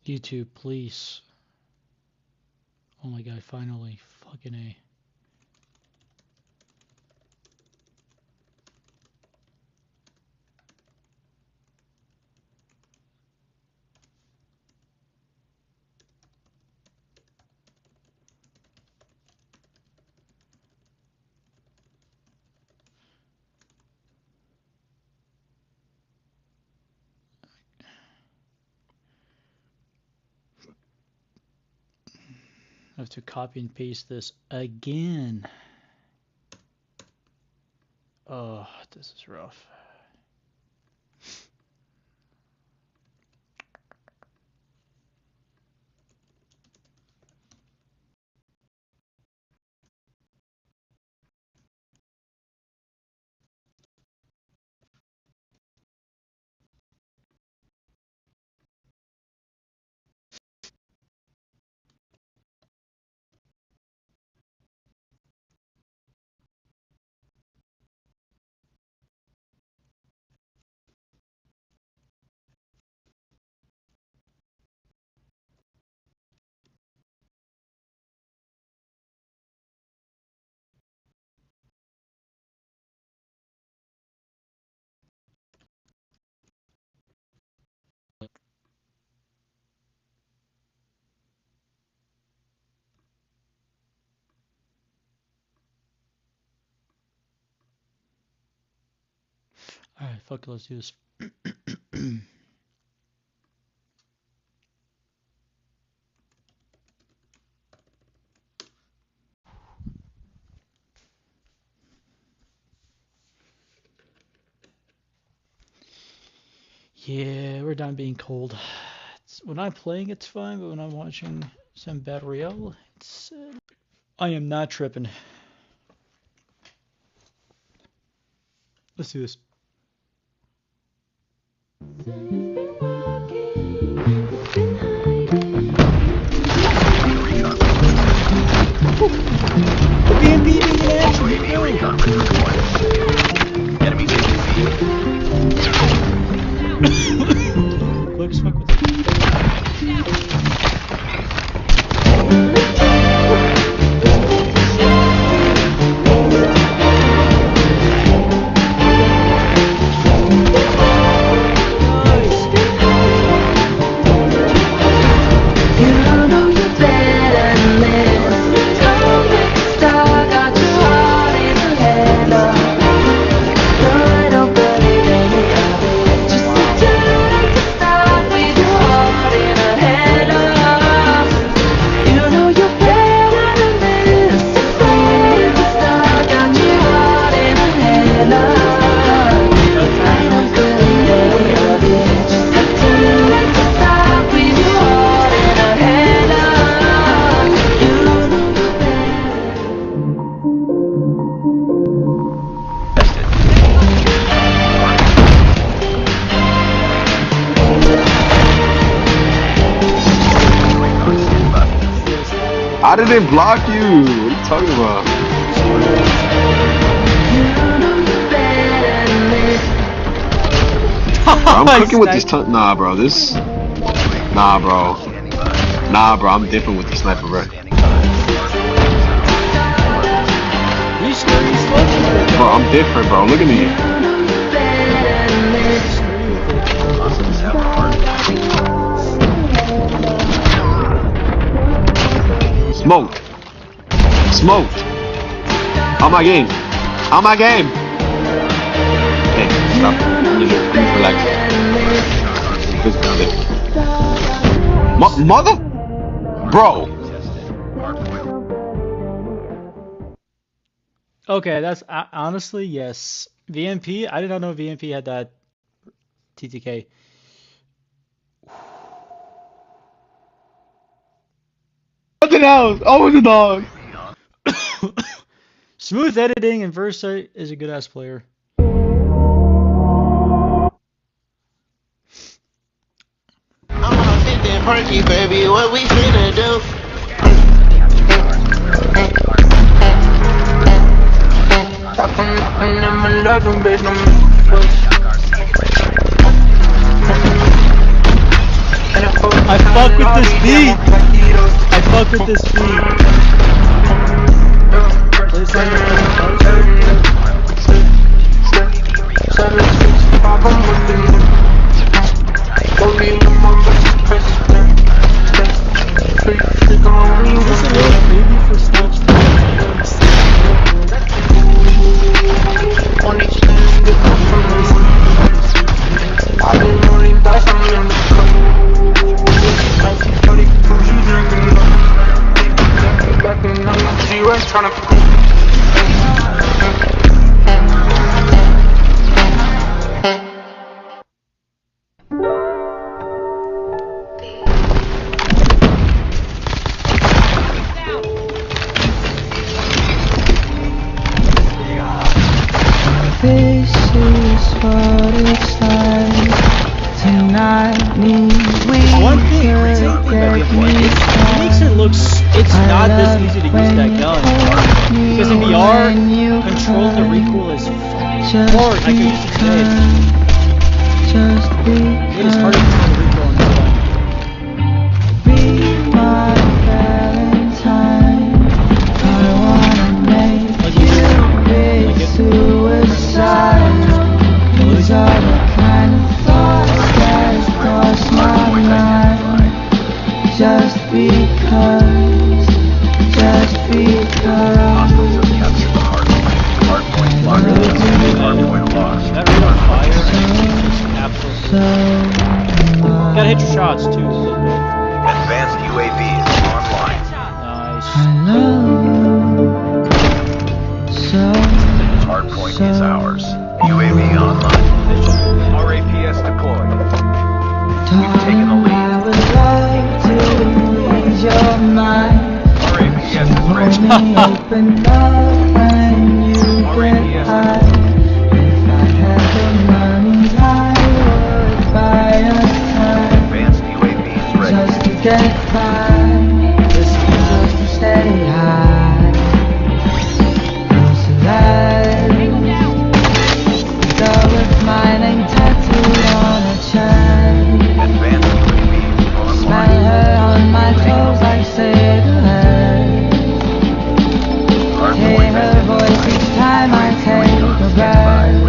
YouTube, please. Oh my god, finally. Fucking A. I have to copy and paste this again. Oh, this is rough. Alright, fuck it, let's do this. Yeah, we're done being cold. When I'm playing, it's fine, but when I'm watching some bad Royale, it's... I am not tripping. Let's do this. Quick as fuck with it. How did it block you? What are you talking about? I'm cooking with this nah, bro. Nah, bro. Nah, bro. I'm different with the sniper, bro. Bro, I'm different, bro. Look at me. Smoked. Smoked. On my game. On my game. Okay, stop. I need to relax. Just ground it. Mother? Bro. Okay, that's honestly, yes. VMP, I did not know VMP had that TTK. Nothing else. Oh, the dog. Smooth editing and Versa is a good ass player. I'm all fit and perky, baby. What we finna do? I fuck with this beat. I fuck with this beat. Play this on your This is what it's like to not need one thing, it makes it look, it's not this easy to use that gun. Because in VR, controlling the recoil is hard. I can use it today. It is hard to control the recoil on this gun. Be my Valentine. I wanna make you big suicide. These are the kind of thoughts that cross my mind. Just because. That real fire is absolutely. Gotta hit your shots too. Advanced UAVs online. Nice. I love you so. Hardpoint is ours. UAV online. RAPS deployed. We've taken the lead. I would love to read your mind. RAPS is ready. Open up and you can hide. If I had the money, I would buy us time. Advanced UAVs ready. Just to get by, just to stay high. Close to that, go with my name tattooed on a chest. Advanced UAVs Smell online. her on my toes like cigarettes. Hear her voice each time I take a breath.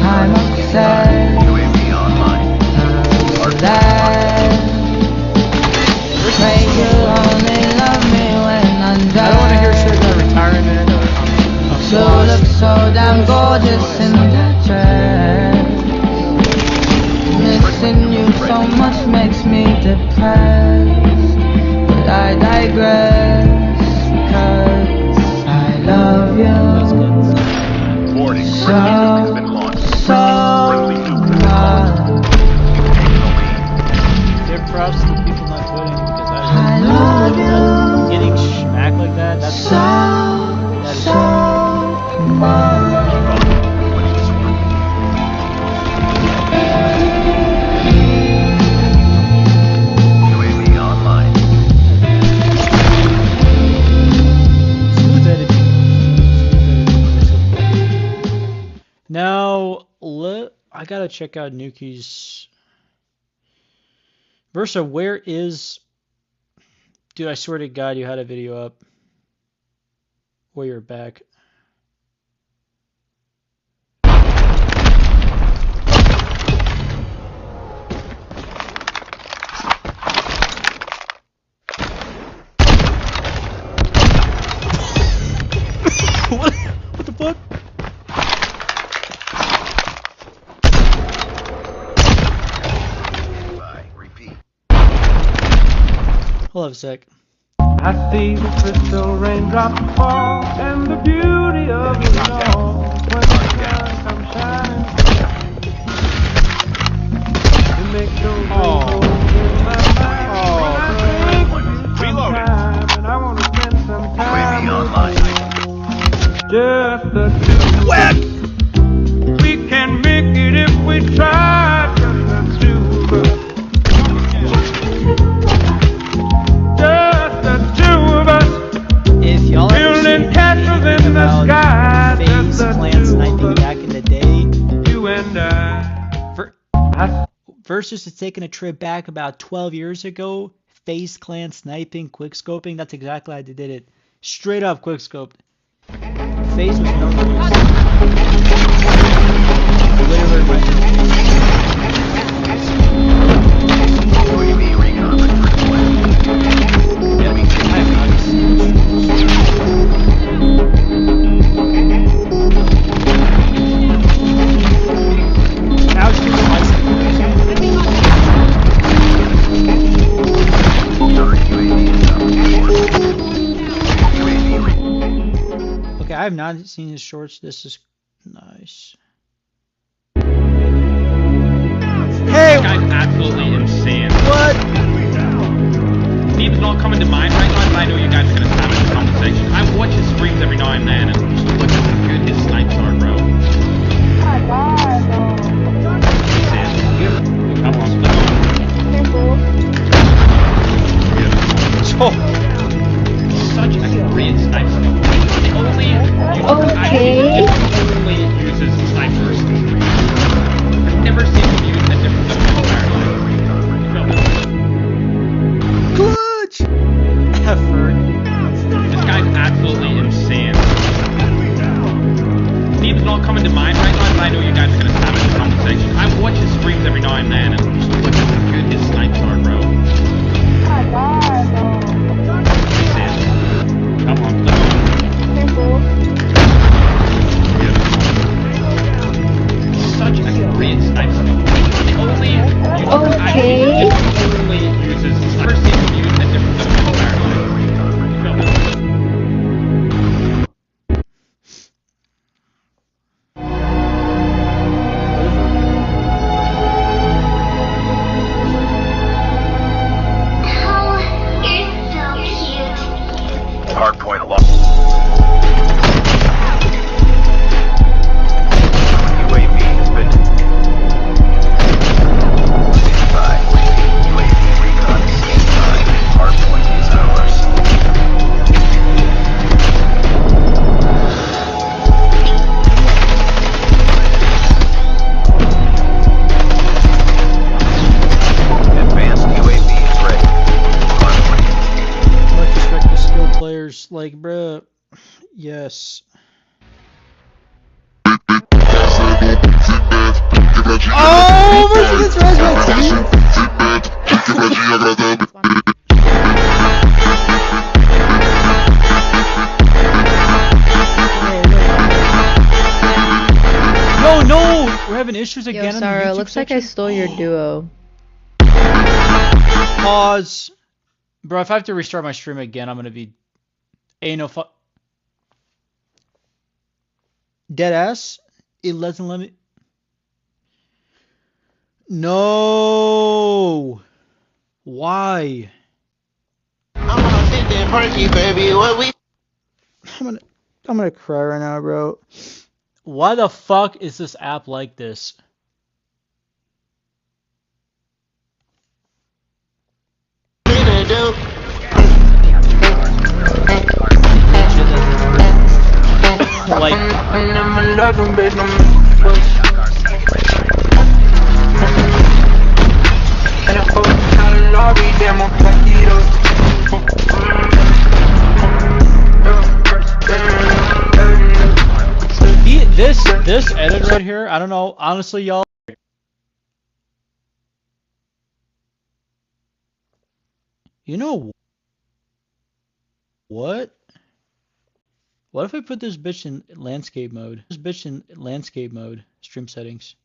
I'm upset. UAV online. So that pray you only love me when I'm I don't want to hear shit dead. about retirement or You look so damn gorgeous in that dress. Missing you so much makes me depressed. But I digress, because I love you Warning. so, Has been launched. so much. give props to the people not quitting because I love you getting smacked like that, that's so, so much. UAV online. smooth editing. Now, I gotta check out Nuki's. Versa, where is. Dude, I swear to God, you had a video up where you're back. What the fuck? Repeat. Hold up a sec. I see the crystal raindrops fall and the beauty of it all when the sun comes shining. It makes those rainbows in my mind when I think of you sometime, and I want to spend some time UAV online. just the two of us. We can make it if we try, just the two of us. Just the two of us. If y'all ever Building seen castles anything in the about sky, phase just the plants two and I of think us. back in the day, You and I. for I Versus is taking a trip back about 12 years ago. Face clan sniping, quick scoping. That's exactly how they did it. Straight up quick scoped. Face was no noise. Literally right there. UAV recon Yeah, I have not seen Ouch, dude, okay, I have not seen his shorts. This is nice. Hey! This guy's absolutely insane. What? Name's not coming to mind right now, but I know you guys are going to have this conversation. I watch his streams every now and then, and look at how good his snipes are, bro. Come on, Oh. such a great sniper. The only only uses snipers. I've never seen him use a different gun entirely. Clutch! iFerg. This guy's absolutely insane. Name's not coming to mind right now, but I know you guys are going to have this conversation. I watch his streams every now and then, and look at how good his snipes are, bro. Come on, such a great sniper. The only uses never seen him use a different gun entirely. Hardpoint lost. UAV has been identified. UAV recon is standby. Hardpoint is ours. Advanced UAV is ready. Hardpoint. Much respect to skilled players. Like, bruh. Yes. Oh, versus against No, we're having issues again. Yo, on the Sarah, YouTube looks like I section. stole your duo. Pause. Bro, if I have to restart my stream again, I'm gonna be no fuck. Deadass. It doesn't let me. No. Why? I'm gonna sit there, perky, baby. What we I'm gonna cry right now, bro. Why the fuck is this app like this? finna do? Like, this edit right here, I don't know, honestly, y'all. You know what? What if I put this bitch in landscape mode? This bitch in landscape mode. Stream settings.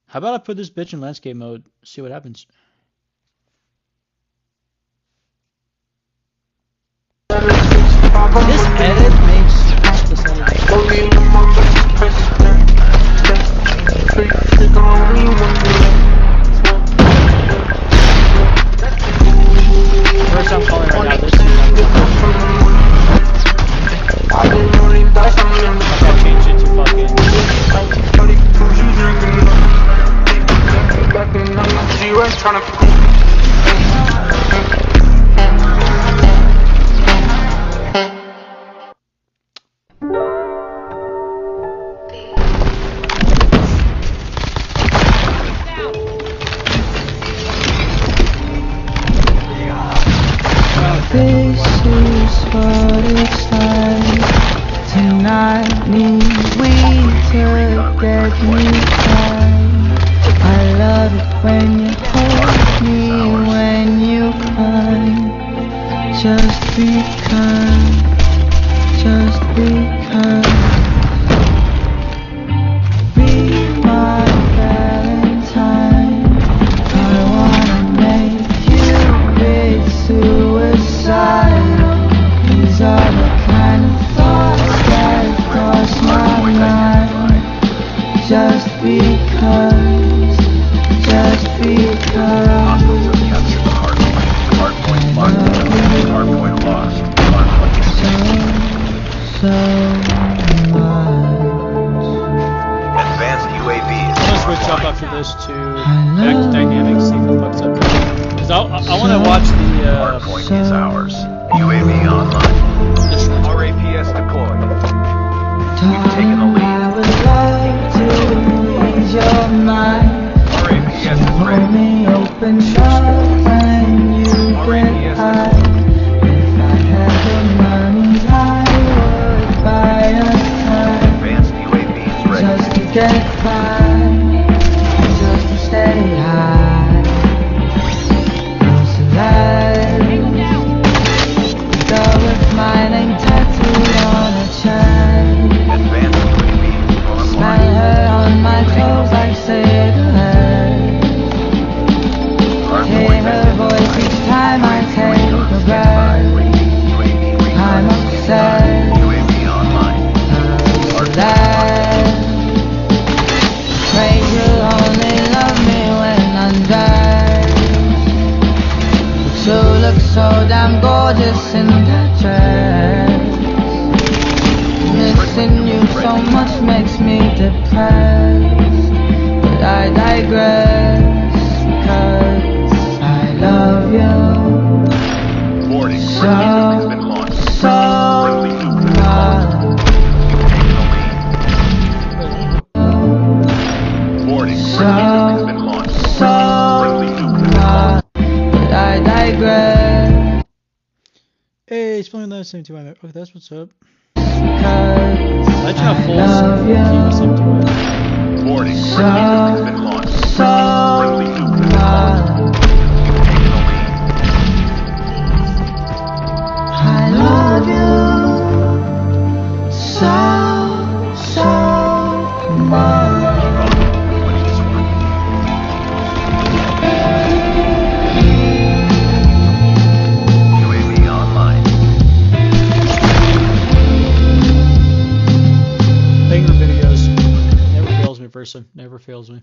How about I put this bitch in landscape mode? See what happens. This edit makes this edit. First I'm calling right now. This is I changed it to fucking. Trying to I need weed to get me high. I love it when you hold me, when you cry. Just because, just because. Be my Valentine. I wanna make you big suicidal. These are the kind of thoughts that cross my mind. Just because, just because. Hostiles have captured the hardpoint. Hardpoint locked down. Hardpoint lost. Hardpoint secured. So much. Advanced UAVs. I'm gonna switch up after this to back to dynamic, see if it fucks up. Because I want to watch the. Hardpoint is ours. UAV online. RAPS deployed. We've taken the lead. I would love to ease your mind. RAPS is Hold ready. me open up when you get high. If I had the money, I would buy us time. Advanced UAVs ready. Just to get by, just to stay high. No celebs, girl with my name tattooed on her chest. Advanced UAVs Smell online. her on my toes like cigarettes. Hear her voice each time I take a breath. I'm obsessed. UAV online. Celebs, pray you'll only love me when I'm dead. But you look so damn gorgeous in that dress. Missing you so much makes me depressed. But I digress, 'cause I love you Boarding. so, Has been launched. so much. Boarding. So, Has been launched. so much. But I digress, Hey, it's playing that 72. Okay, that's what's up. 'cause I just got I full love TV you 72. Boarding. so, Has been launched. so much. I love you so, so much. UAV online. Banger videos. Never fails me, Versa. Never fails me.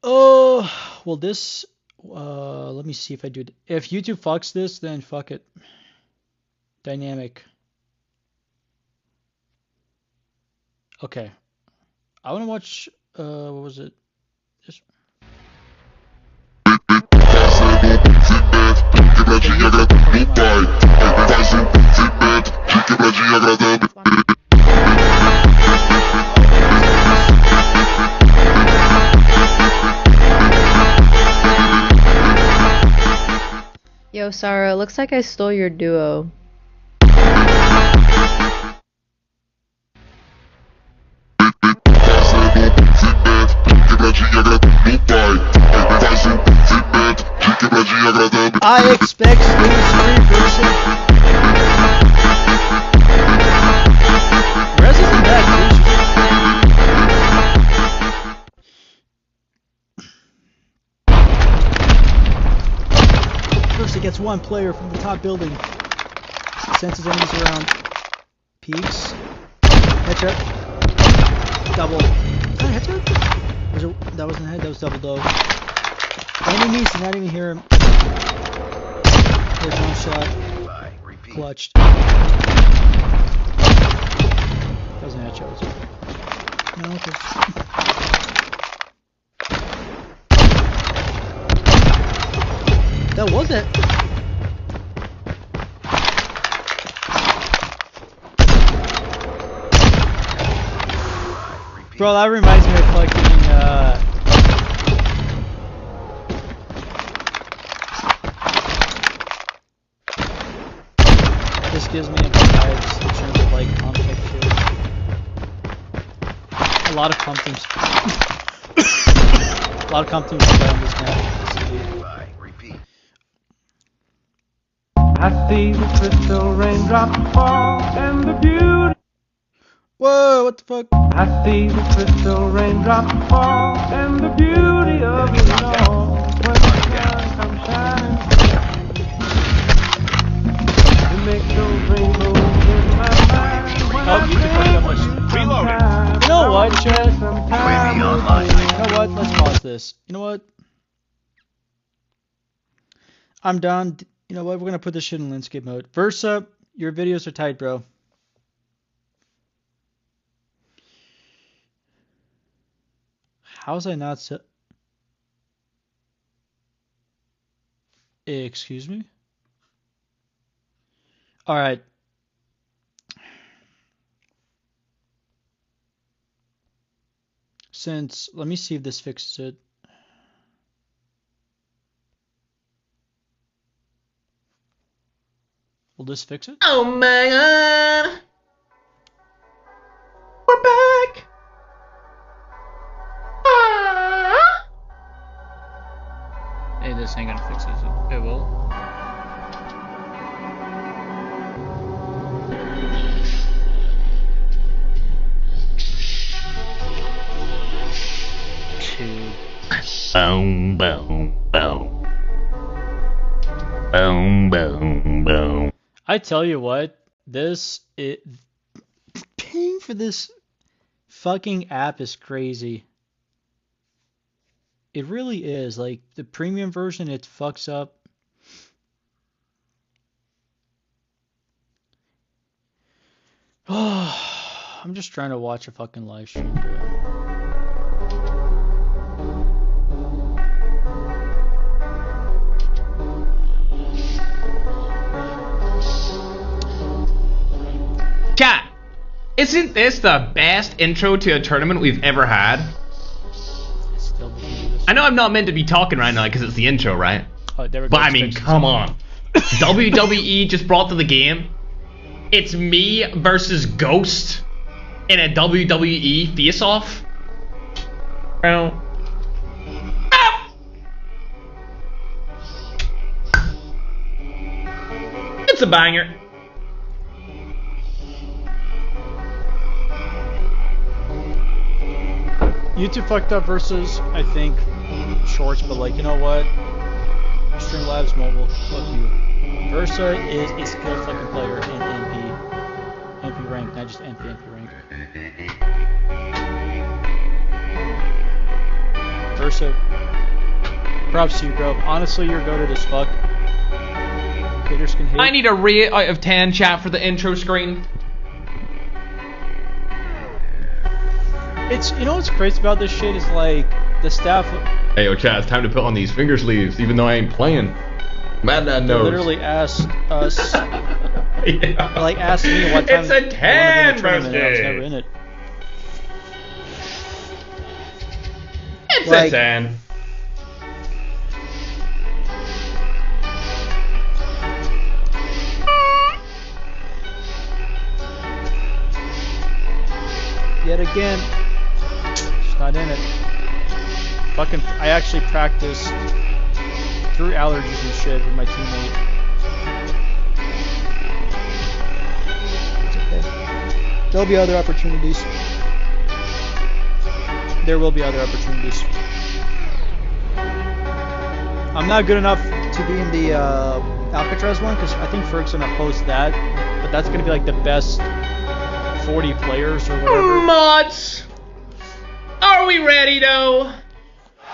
Oh, well, this. Let me see if I do it. If YouTube fucks this, then fuck it. Dynamic. Okay. I want to watch. What was it? This. Yo, Sarah, looks like I stole your duo. I expect Stage 3 version. Rez isn't bad, please. First, it gets one player from the top building. Senses enemies around. Peeks. Headshot. Double. Is that a headshot? That wasn't a head, that was double doe. Enemies did not even hear him. There's one shot. Repeat. Clutched. That was an headshot, was it? No, because... That was it! Bro, that reminds me of fucking, lot of comp teams. A lot of comp teams play on this map. Repeat. I see the crystal raindrops fall and the beauty. Whoa, what the fuck? I see the crystal raindrops fall and the beauty of it all. When the sun comes shining, you make those rainbows in my mind. When Oh, you can put that much. Reloading. You know what, Chad? UAV online. You know what? Let's pause this. You know what? I'm done. You know what? We're gonna put this shit in landscape mode. Versa, your videos are tight, bro. How's I not set? Excuse me? All right. Let me see if this fixes it. Will this fix it? Oh my god! We're back! Hey, this ain't gonna fix it. It will. Boom, boom, boom. Boom, boom, boom. I tell you what, paying for this fucking app is crazy. It really is. Like, the premium version, it fucks up. I'm just trying to watch a fucking live stream, bro. Chat, isn't this the best intro to a tournament we've ever had? Still doesn't do this. I know I'm not meant to be talking right now because it's the intro, right? Oh, there we go. But I It's mean, fixed. come on. WWE just brought to the game. It's me versus Ghost in a WWE face-off. Bro. Ah! It's a banger. YouTube fucked up versus, I think, Shorts, but like, you know what? Streamlabs Mobile, fuck you. Versa is a skilled fucking player in NP rank, not just NP rank. Versa, props to you, bro. Honestly, you're goated as fuck. Haters can hate. I need a rate out of 10 chat for the intro screen. It's, you know what's crazy about this shit is like, the staff, Hey, yo, chat, it's time to put on these finger sleeves, even though I ain't playing. Mad Dad they knows. literally asked us, Yeah. like asked me what time It's a 10 I wanna be in a tournament, and I was never birthday. in it. It's Like- a 10. Yet again, just not in it. Fucking, I actually practiced through allergies and shit with my teammate. It's okay. There'll be other opportunities. There will be other opportunities. I'm not good enough to be in the Alcatraz one because I think Ferg's gonna post that, but that's gonna be like the best 40 players or whatever. Mods! Are we ready though? Oh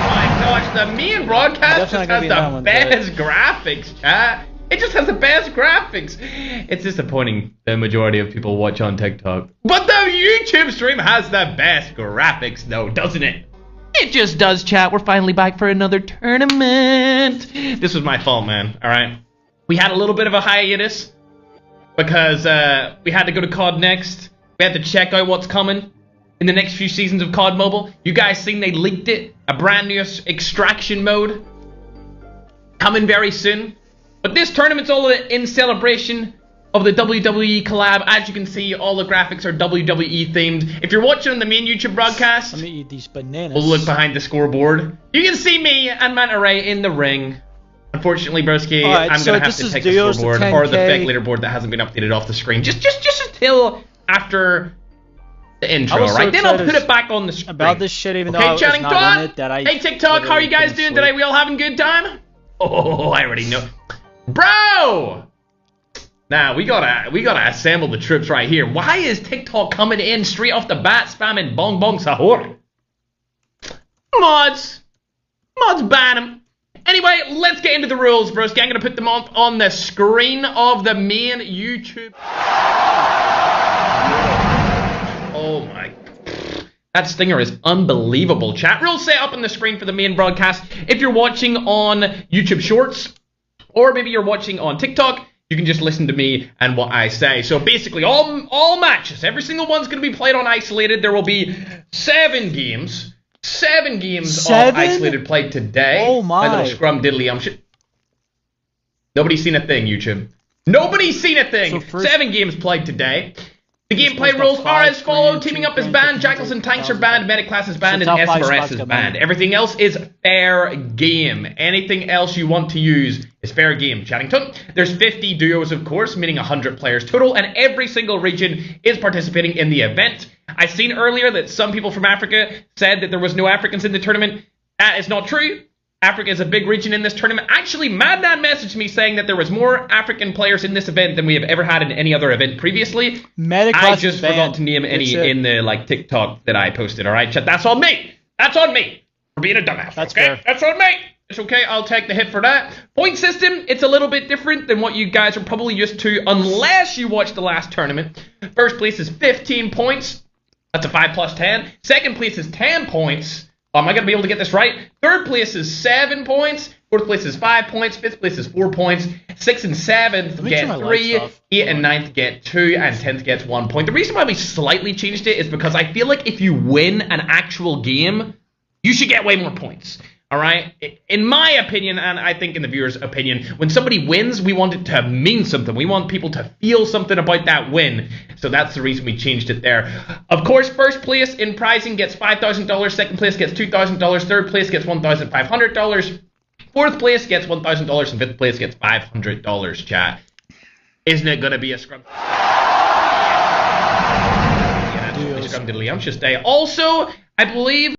my gosh, the main broadcast Definitely just gonna has be in that the one, best graphics, chat. It just has the best graphics. It's disappointing the majority of people watch on TikTok. But the YouTube stream has the best graphics though, doesn't it? It just does, chat. We're finally back for another tournament. This was my fault, man, alright? We had a little bit of a hiatus because we had to go to COD Next. We had to check out what's coming in the next few seasons of COD Mobile. You guys seen they leaked it? A brand new extraction mode coming very soon. But this tournament's all in celebration of the WWE collab. As you can see, all the graphics are WWE themed. If you're watching on the main YouTube broadcast, Let me eat these bananas. we'll look behind the scoreboard. You can see me and Manta Ray in the ring. Unfortunately, broski, Alright, I'm so gonna have this to is take the duos to scoreboard or the 10K. fake leaderboard that hasn't been updated off the screen. Just until after the intro, I was so right? Then I'll excited put it back on the screen. about this shit, even though I Okay, was chatting not thought. in it, that I Hey TikTok, how are you guys literally doing couldn't today? sleep. We all having a good time? Oh, I already know, bro. Now we gotta assemble the troops right here. Why is TikTok coming in straight off the bat spamming bong bong sahur? Mods ban him. Anyway, let's get into the rules, broski. I'm gonna put them on the screen of the main YouTube. Oh my. That stinger is unbelievable, chat. Rules set up on the screen for the main broadcast. If you're watching on YouTube Shorts, or maybe you're watching on TikTok, you can just listen to me and what I say. So basically, all matches, every single one's going to be played on Isolated. There will be 7 games. 7 games of Isolated played today. Oh my. My little scrum diddly shit. Nobody's seen a thing, YouTube. Nobody's seen a thing. So 7 games played today. The Just gameplay like rules a are as 5 follows. grand, Teaming 2 up is grand, banned, 1,500, Jackals and Tanks are banned, Medic class is banned, So and top 5 SRS spots is got banned. banned. Everything else is fair game. Anything else you want to use is fair game. Chattington. There's 50 duos, of course, meaning 100 players total, and every single region is participating in the event. I seen earlier that some people from Africa said that there was no Africans in the tournament. That is not true. Africa is a big region in this tournament. Actually, Madnan messaged me saying that there was more African players in this event than we have ever had in any other event previously. Medic I class just is banned. forgot to name any That's it. in the TikTok that I posted. All right, chat. That's on me. That's on me for being a dumbass. That's okay? fair. That's on me. It's okay. I'll take the hit for that. Point system. It's a little bit different than what you guys are probably used to, unless you watched the last tournament. First place is 15 points. That's a 5 plus 10. Second place is 10 points. Am I going to be able to get this right? Third place is 7 points. Fourth place is 5 points. Fifth place is 4 points. Sixth and seventh Let me get turn my 3. lights off. 8 and 9th get 2. And 10th gets 1 point. The reason why we slightly changed it is because I feel like if you win an actual game, you should get way more points. Alright? In my opinion, and I think in the viewers' opinion, when somebody wins, we want it to mean something. We want people to feel something about that win. So that's the reason we changed it there. Of course, first place in prizing gets $5,000. Second place gets $2,000. Third place gets $1,500. Fourth place gets $1,000. And fifth place gets $500, chat. Isn't it going to be a scrum? Yeah, Duos. scrum diddly day. Also, I believe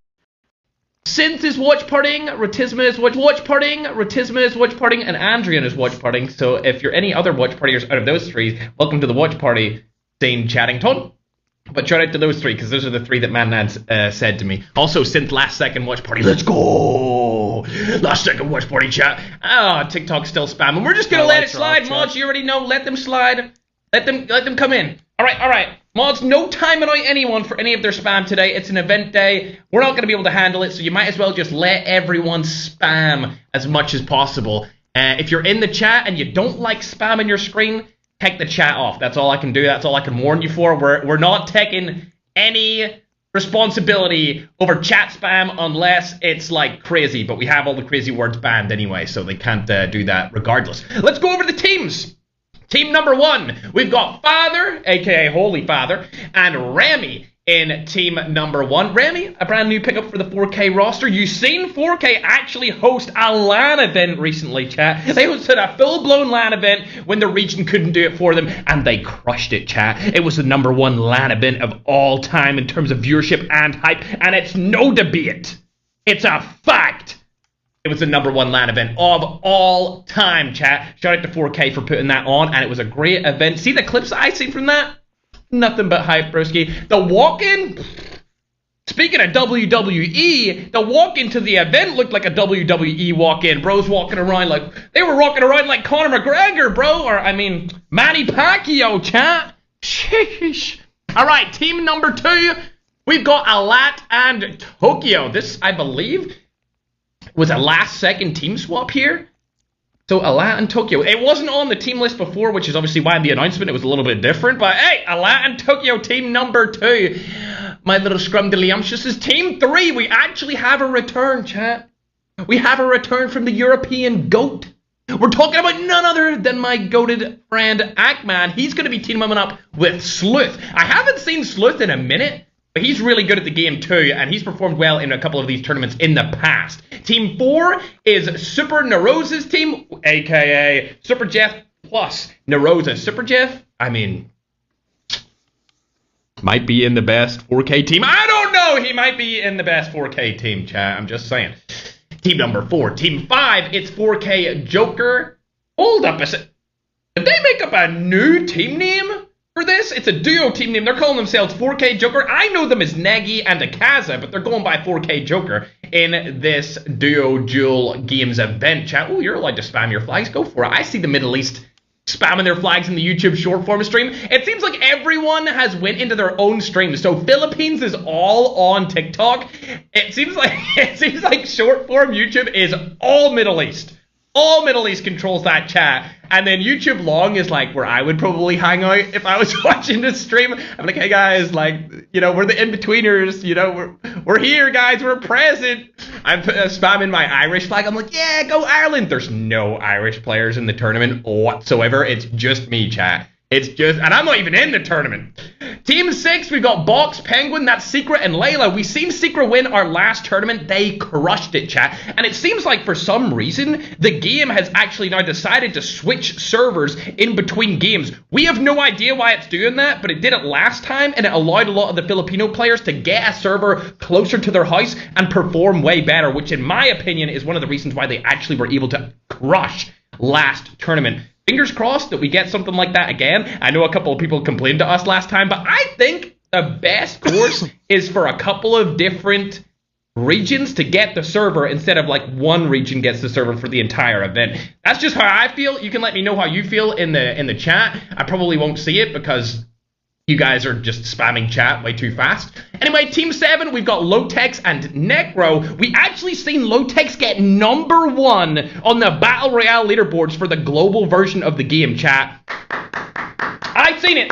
Synth is watch partying, Ratisma is watch partying, Ratisma is watch partying, and Andrian is watch partying. So if you're any other watch partiers out of those 3, welcome to the watch party scene, Chattington. But shout out to those 3, because those are the 3 that Madnan said to me. Also, Synth last second watch party. Let's go! Last second watch party, chat. Ah, TikTok's still spamming. We're just gonna My let it lights are slide, off, mods. chat. You already know. Let them slide. Let them come in. All right. Mods, no timing out anyone for any of their spam today. It's an event day. We're not going to be able to handle it, so you might as well just let everyone spam as much as possible. If you're in the chat and you don't like spam on your screen, take the chat off. That's all I can do. That's all I can warn you for. We're not taking any responsibility over chat spam unless it's like crazy, but we have all the crazy words banned anyway, so they can't do that regardless. Let's go over the teams. Team number 1, we've got Father, aka Holy Father, and Remy in team number 1. Remy, a brand new pickup for the 4K roster. You've seen 4K actually host a LAN event recently, chat. They hosted a full-blown LAN event when the region couldn't do it for them, and they crushed it, chat. It was the number 1 LAN event of all time in terms of viewership and hype, and it's no debate. It's a fact. It was the number 1 LAN event of all time, chat. Shout out to 4K for putting that on, and it was a great event. See the clips I seen from that? Nothing but hype, broski. The walk-in, speaking of WWE, the walk-in to the event looked like a WWE walk-in. Bros walking around like, they were walking around like Conor McGregor, bro. Or, I mean, Manny Pacquiao, chat. Sheesh. All right, team number 2, we've got Alat and Tokyo. This, I believe, was a last-second team swap here. So, Alat and Tokyo. It wasn't on the team list before, which is obviously why in the announcement it was a little bit different. But, hey, Alat and Tokyo, team number 2. My little scrumdiddlyumptious is team 3. We actually have a return, chat. We have a return from the European GOAT. We're talking about none other than my goated friend Ackman. He's going to be teaming up with Sleuth. I haven't seen Sleuth in a minute, but he's really good at the game too, and he's performed well in a couple of these tournaments in the past. Team 4 is Super Nerosa's team, aka Super Jeff plus Nerosa. Super Jeff, I mean, might be in the best 4K team. I don't know. He might be in the best 4K team, chat. I'm just saying. Team number 4. Team 5, it's 4K Joker. Hold up a sec. Did they make up a new team name for this? It's a duo team name. They're calling themselves 4K Joker. I know them as Negi and Akaza, but they're going by 4K Joker in this duo duel games event, chat. Oh, you're allowed to spam your flags. Go for it. I see the Middle East spamming their flags in the YouTube short form stream. It seems like everyone has went into their own stream. So Philippines is all on TikTok. It seems like short form YouTube is all Middle East. All Middle East controls that chat. And then YouTube long is like where I would probably hang out if I was watching this stream. I'm like, hey guys, like, you know, we're the in-betweeners, you know, we're here, guys, we're present. I'm spamming my Irish flag. I'm like, yeah, go Ireland. There's no Irish players in the tournament whatsoever. It's just me, chat. It's just, and I'm not even in the tournament. Team 6, we've got Box, Penguin, that's Secret, and Layla. We've seen Secret win our last tournament. They crushed it, chat. And it seems like for some reason, the game has actually now decided to switch servers in between games. We have no idea why it's doing that, but it did it last time, and it allowed a lot of the Filipino players to get a server closer to their house and perform way better, which in my opinion is one of the reasons why they actually were able to crush last tournament. Fingers crossed that we get something like that again. I know a couple of people complained to us last time, but I think the best course is for a couple of different regions to get the server instead of like one region gets the server for the entire event. That's just how I feel. You can let me know how you feel in the chat. I probably won't see it because you guys are just spamming chat way too fast. Anyway, Team 7, we've got Lotex and Necro. We actually seen Lotex get number 1 on the Battle Royale leaderboards for the global version of the game, chat. I seen it.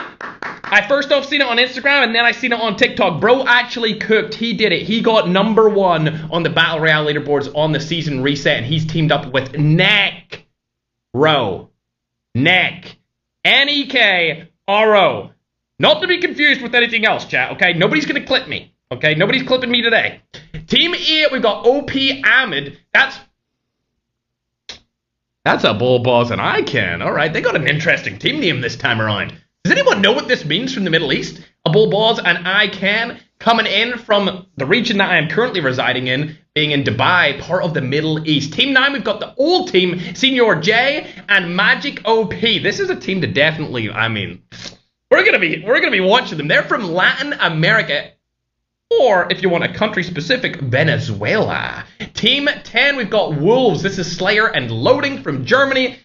I first off seen it on Instagram, and then I seen it on TikTok. Bro actually cooked. He did it. He got number 1 on the Battle Royale leaderboards on the season reset, and he's teamed up with Necro. Neck. N-E-K-R-O. Not to be confused with anything else, chat, okay? Nobody's gonna clip me, okay? Nobody's clipping me today. Team 8, we've got OP Ahmed. That's a bull boss and I can. All right, they got an interesting team name this time around. Does anyone know what this means from the Middle East? A bull boss and I can coming in from the region that I am currently residing in, being in Dubai, part of the Middle East. Team 9, we've got the old team, Senior J and Magic OP. This is a team to definitely, I mean, we're gonna be watching them. They're from Latin America, or if you want a country specific, Venezuela. Team 10, we've got Wolves. This is Slayer and Loading from Germany.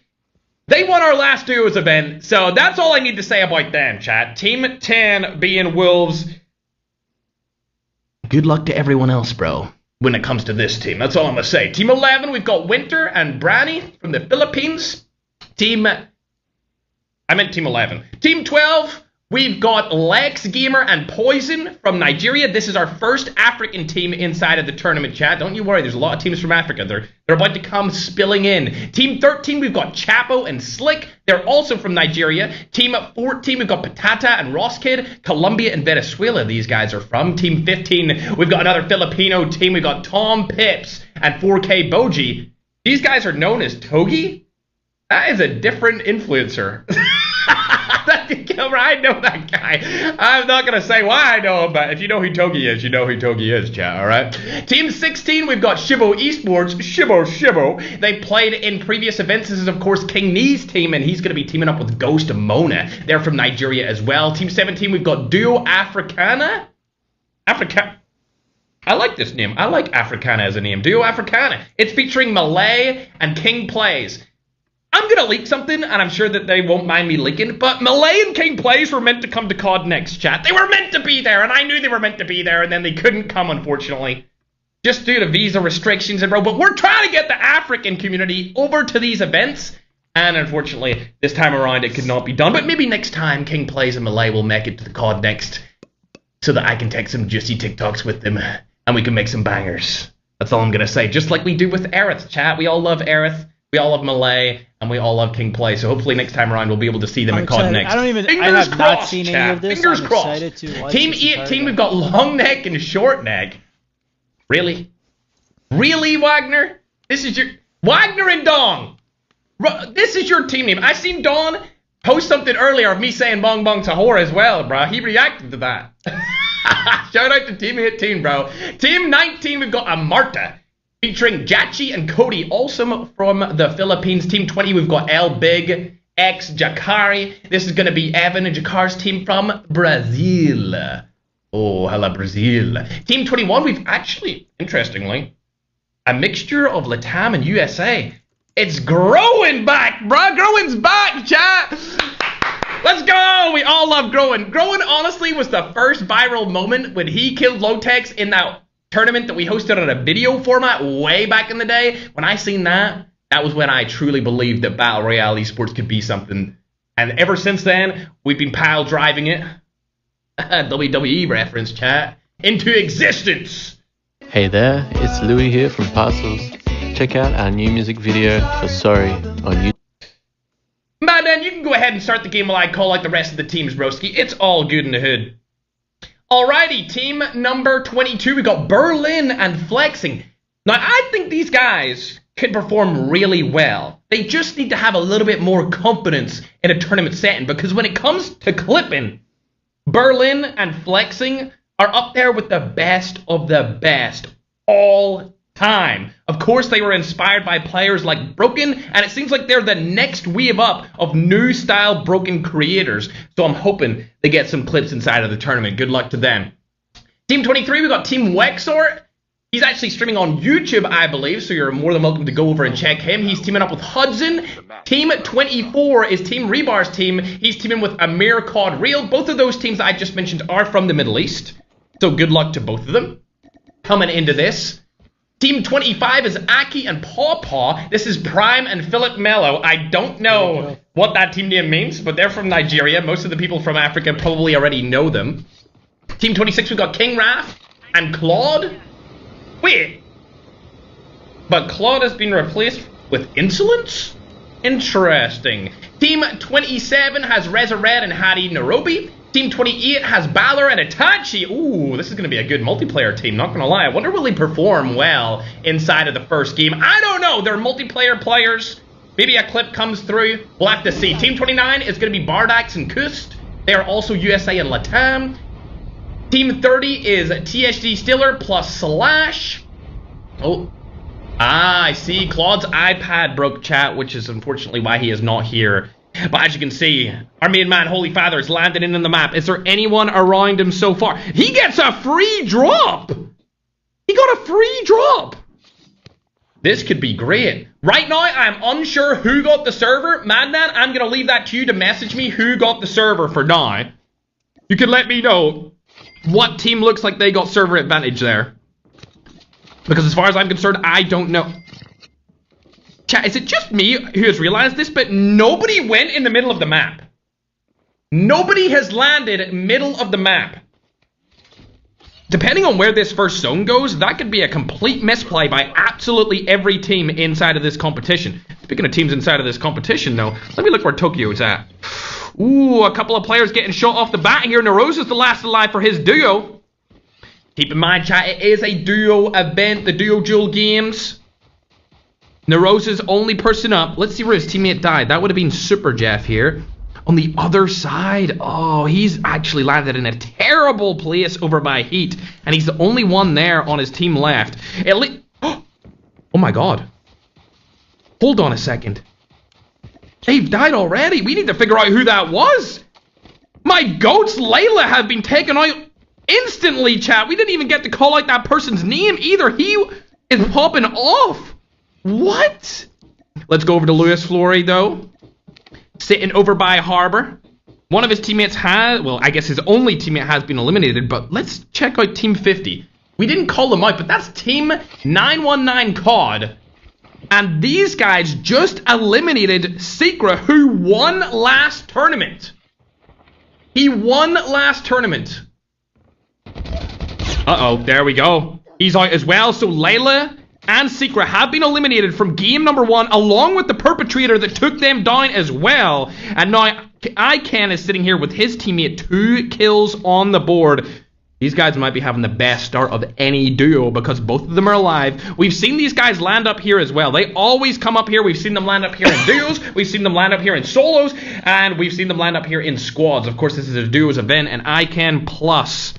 They won our last duos event, so that's all I need to say about them, chat. Team 10 being Wolves. Good luck to everyone else, bro, when it comes to this team. That's all I'm gonna say. Team 11, we've got Winter and Brani from the Philippines. Team 11. Team 12, we've got Lex Gamer and Poison from Nigeria. This is our first African team inside of the tournament, chat. Don't you worry, there's a lot of teams from Africa. They're about to come spilling in. Team 13, we've got Chapo and Slick. They're also from Nigeria. Team 14, we've got Patata and Rosskid. Colombia and Venezuela, these guys are from. Team 15, we've got another Filipino team. We've got Tom Pips and 4K Boji. These guys are known as Togi. That is a different influencer. I know that guy. I'm not going to say why I know him, but if you know who Togi is, you know who Togi is, chat, alright? Team 16, we've got Shivo Esports. Shivo. They played in previous events. This is, of course, King Knee's team, and he's going to be teaming up with Ghost Mona. They're from Nigeria as well. Team 17, we've got Duo Africana. I like this name. I like Africana as a name. Duo Africana. It's featuring Malay and King Plays. I'm going to leak something, and I'm sure that they won't mind me leaking, but Malay and King Plays were meant to come to COD Next, chat. They were meant to be there, and I knew they were meant to be there, and then they couldn't come, unfortunately. Just due to visa restrictions and bro, but we're trying to get the African community over to these events, and unfortunately, this time around, it could not be done, but maybe next time, King Plays and Malay will make it to the COD Next, so that I can take some juicy TikToks with them, and we can make some bangers. That's all I'm going to say, just like we do with Aerith, chat. We all love Aerith. we all love Malay, and we all love King Play. So hopefully next time around we'll be able to see them at COD next. I have not seen any of this. Fingers I'm crossed. excited to watch Team this 18, we've got long neck and short neck. Really? Really, Wagner? This is your... Wagner and Dong! This is your team name. I seen Dawn post something earlier of me saying Bong Bong Tahor as well, bro. He reacted to that. Shout out to Team 18, bro. Team 19, we've got Amarta, featuring Jachi and Cody, also from the Philippines. Team 20, we've got El Big, X Jakari. This is going to be Evan and Jakar's team from Brazil. Oh, hello, Brazil. Team 21, we've actually, interestingly, a mixture of Latam and USA. It's growing back, bruh. Growing's back, chat. Let's go. We all love Growing. Growing, honestly, was the first viral moment when he killed Lotex in that tournament that we hosted on a video format way back in the day. When I seen that, that was when I truly believed that Battle Royale esports could be something. And ever since then, we've been pile driving it. WWE reference, chat. Into existence. Hey there, it's Louis here from Parcels. Check out our new music video for Sorry on YouTube. Man, then you can go ahead and start the game while I call out the rest of the teams, broski. It's all good in the hood. Alrighty, team number 22, we got Berlin and Flexing. Now, I think these guys can perform really well. They just need to have a little bit more confidence in a tournament setting, because when it comes to clipping, Berlin and Flexing are up there with the best of the best all time. Of course, they were inspired by players like Broken, and it seems like they're the next wave up of new style Broken creators. So I'm hoping they get some clips inside of the tournament. Good luck to them. Team 23, we got Team Wexor. He's actually streaming on YouTube, I believe, so you're more than welcome to go over and check him. He's teaming up with Hudson. Team 24 is Team Rebar's team. He's teaming with Amir COD Real. Both of those teams that I just mentioned are from the Middle East. So good luck to both of them coming into this. Team 25 is Aki and Paw Paw. This is Prime and Philip Mello. I don't know what that team name means, but they're from Nigeria. Most of the people from Africa probably already know them. Team 26, we've got King Raph and Claude. Wait. But Claude has been replaced with Insolence? Interesting. Team 27 has Reza Red and Hadi Nairobi. Team 28 has Balor and Itachi. Ooh, this is going to be a good multiplayer team, not going to lie. I wonder will they perform well inside of the first game. I don't know. They're multiplayer players. Maybe a clip comes through. We'll have to see. Team 29 is going to be Bardax and Kust. They are also USA and Latam. Team 30 is THD Stiller plus Slash. Oh. I see. Claude's iPad broke, chat, which is unfortunately why he is not here. But as you can see, our main man, Holy Father, is landed in the map. Is there anyone around him so far? He gets a free drop! He got a free drop! This could be great. Right now, I'm unsure who got the server. Madman, I'm going to leave that to you to message me who got the server for now. You can let me know what team looks like they got server advantage there. Because as far as I'm concerned, I don't know. Chat, is it just me who has realized this, but nobody went in the middle of the map? Nobody has landed middle of the map. Depending on where this first zone goes, that could be a complete misplay by absolutely every team inside of this competition. Speaking of teams inside of this competition, though, let me look where Tokyo's at. Ooh, a couple of players getting shot off the bat here. Narosa's the last alive for his duo. Keep in mind, chat, it is a duo event, the Duo Duel Games. Narosa's only person up. Let's see where his teammate died. That would have been Super Jeff here. On the other side, oh, he's actually landed in a terrible place over by Heat. And he's the only one there on his team left. Oh my god. Hold on a second. They've died already. We need to figure out who that was. My goats, Layla, have been taken out instantly, chat. We didn't even get to call out that person's name either. He is popping off. What? Let's go over to Luis Flory, though. Sitting over by Harbor. One of his teammates has, well, I guess his only teammate has been eliminated, but let's check out Team 50. We didn't call them out, but that's Team 919 COD. And these guys just eliminated Secra, who won last tournament. He won last tournament. Uh-oh, there we go. He's out as well, so Layla and Secret have been eliminated from game number 1, along with the perpetrator that took them down as well. And now iCan is sitting here with his teammate, 2 kills on the board. These guys might be having the best start of any duo because both of them are alive. We've seen these guys land up here as well. They always come up here. We've seen them land up here in duos. We've seen them land up here in solos. And we've seen them land up here in squads. Of course, this is a duos event. And iCan plus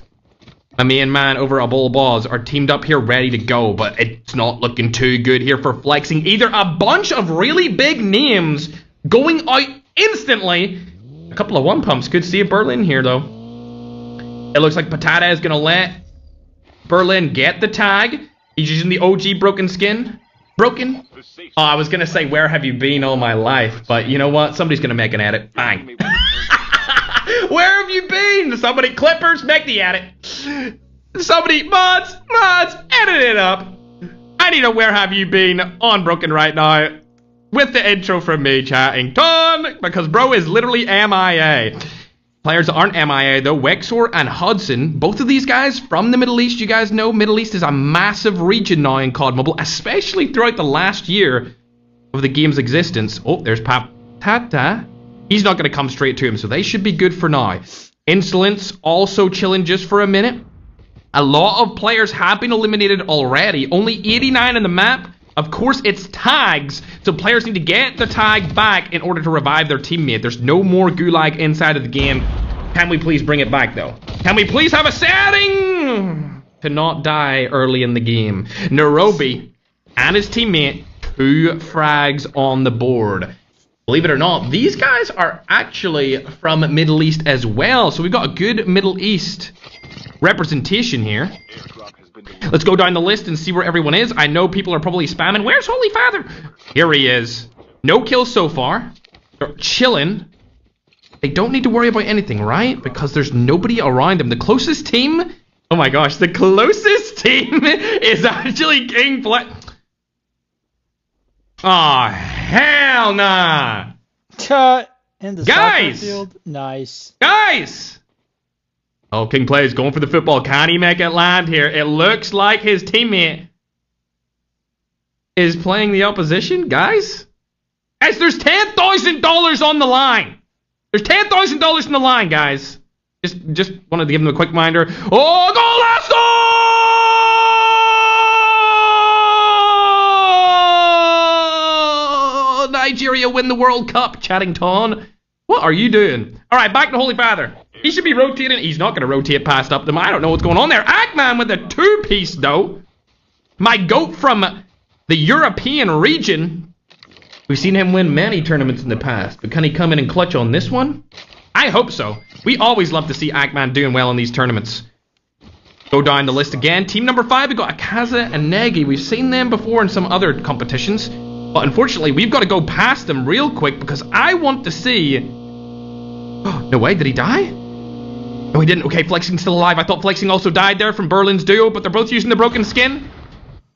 a main man over a bull balls are teamed up here ready to go. But it's not looking too good here for flexing. Either a bunch of really big names going out instantly. A couple of one pumps. Could see a Berlin here, though. It looks like Patata is going to let Berlin get the tag. He's using the OG broken skin. Broken? Oh, I was going to say, where have you been all my life? But you know what? Somebody's going to make an edit. Bang. Where have you been? Somebody, Clippers, make the edit. Somebody, mods, edit it up. I need a where have you been on Broken right now. With the intro from me, chatting ton. Because bro is literally MIA. Players that aren't MIA though, Wexor and Hudson, both of these guys from the Middle East. You guys know Middle East is a massive region now in COD Mobile, especially throughout the last year of the game's existence. Oh, there's Patata. He's not going to come straight to him, so they should be good for now. Insolence also chilling just for a minute. A lot of players have been eliminated already. Only 89 in the map. Of course, it's tags, so players need to get the tag back in order to revive their teammate. There's no more gulag inside of the game. Can we please bring it back, though? Can we please have a setting to not die early in the game? Nairobi and his teammate, 2 frags on the board. Believe it or not, these guys are actually from Middle East as well, so we've got a good Middle East representation here. Let's go down the list and see where everyone is. I know people are probably spamming. Where's Holy Father? Here he is. No kills so far. They're chilling. They don't need to worry about anything, right? Because there's nobody around them. The closest team... Oh my gosh, the closest team is actually King Flex. Oh, hell nah. In the guys! field. Nice. Guys! Oh, King Play is going for the football. Can he make it land here? It looks like his teammate is playing the opposition, guys. Guys, there's $10,000 on the line. There's $10,000 on the line, guys. Just wanted to give them a quick reminder. Oh, go, let's go! Nigeria win the World Cup, Chattington. What are you doing? All right, back to Holy Father. He should be rotating. He's not going to rotate past up them. I don't know what's going on there. Ackman with a 2-piece, though. My GOAT from the European region. We've seen him win many tournaments in the past. But can he come in and clutch on this one? I hope so. We always love to see Ackman doing well in these tournaments. Go down the list again. Team number 5, we've got Akaza and Negi. We've seen them before in some other competitions. But unfortunately, we've got to go past them real quick because I want to see... Oh, no way, did he die? No, he didn't. Okay, Flexing's still alive. I thought Flexing also died there from Berlin's duo, but they're both using the broken skin.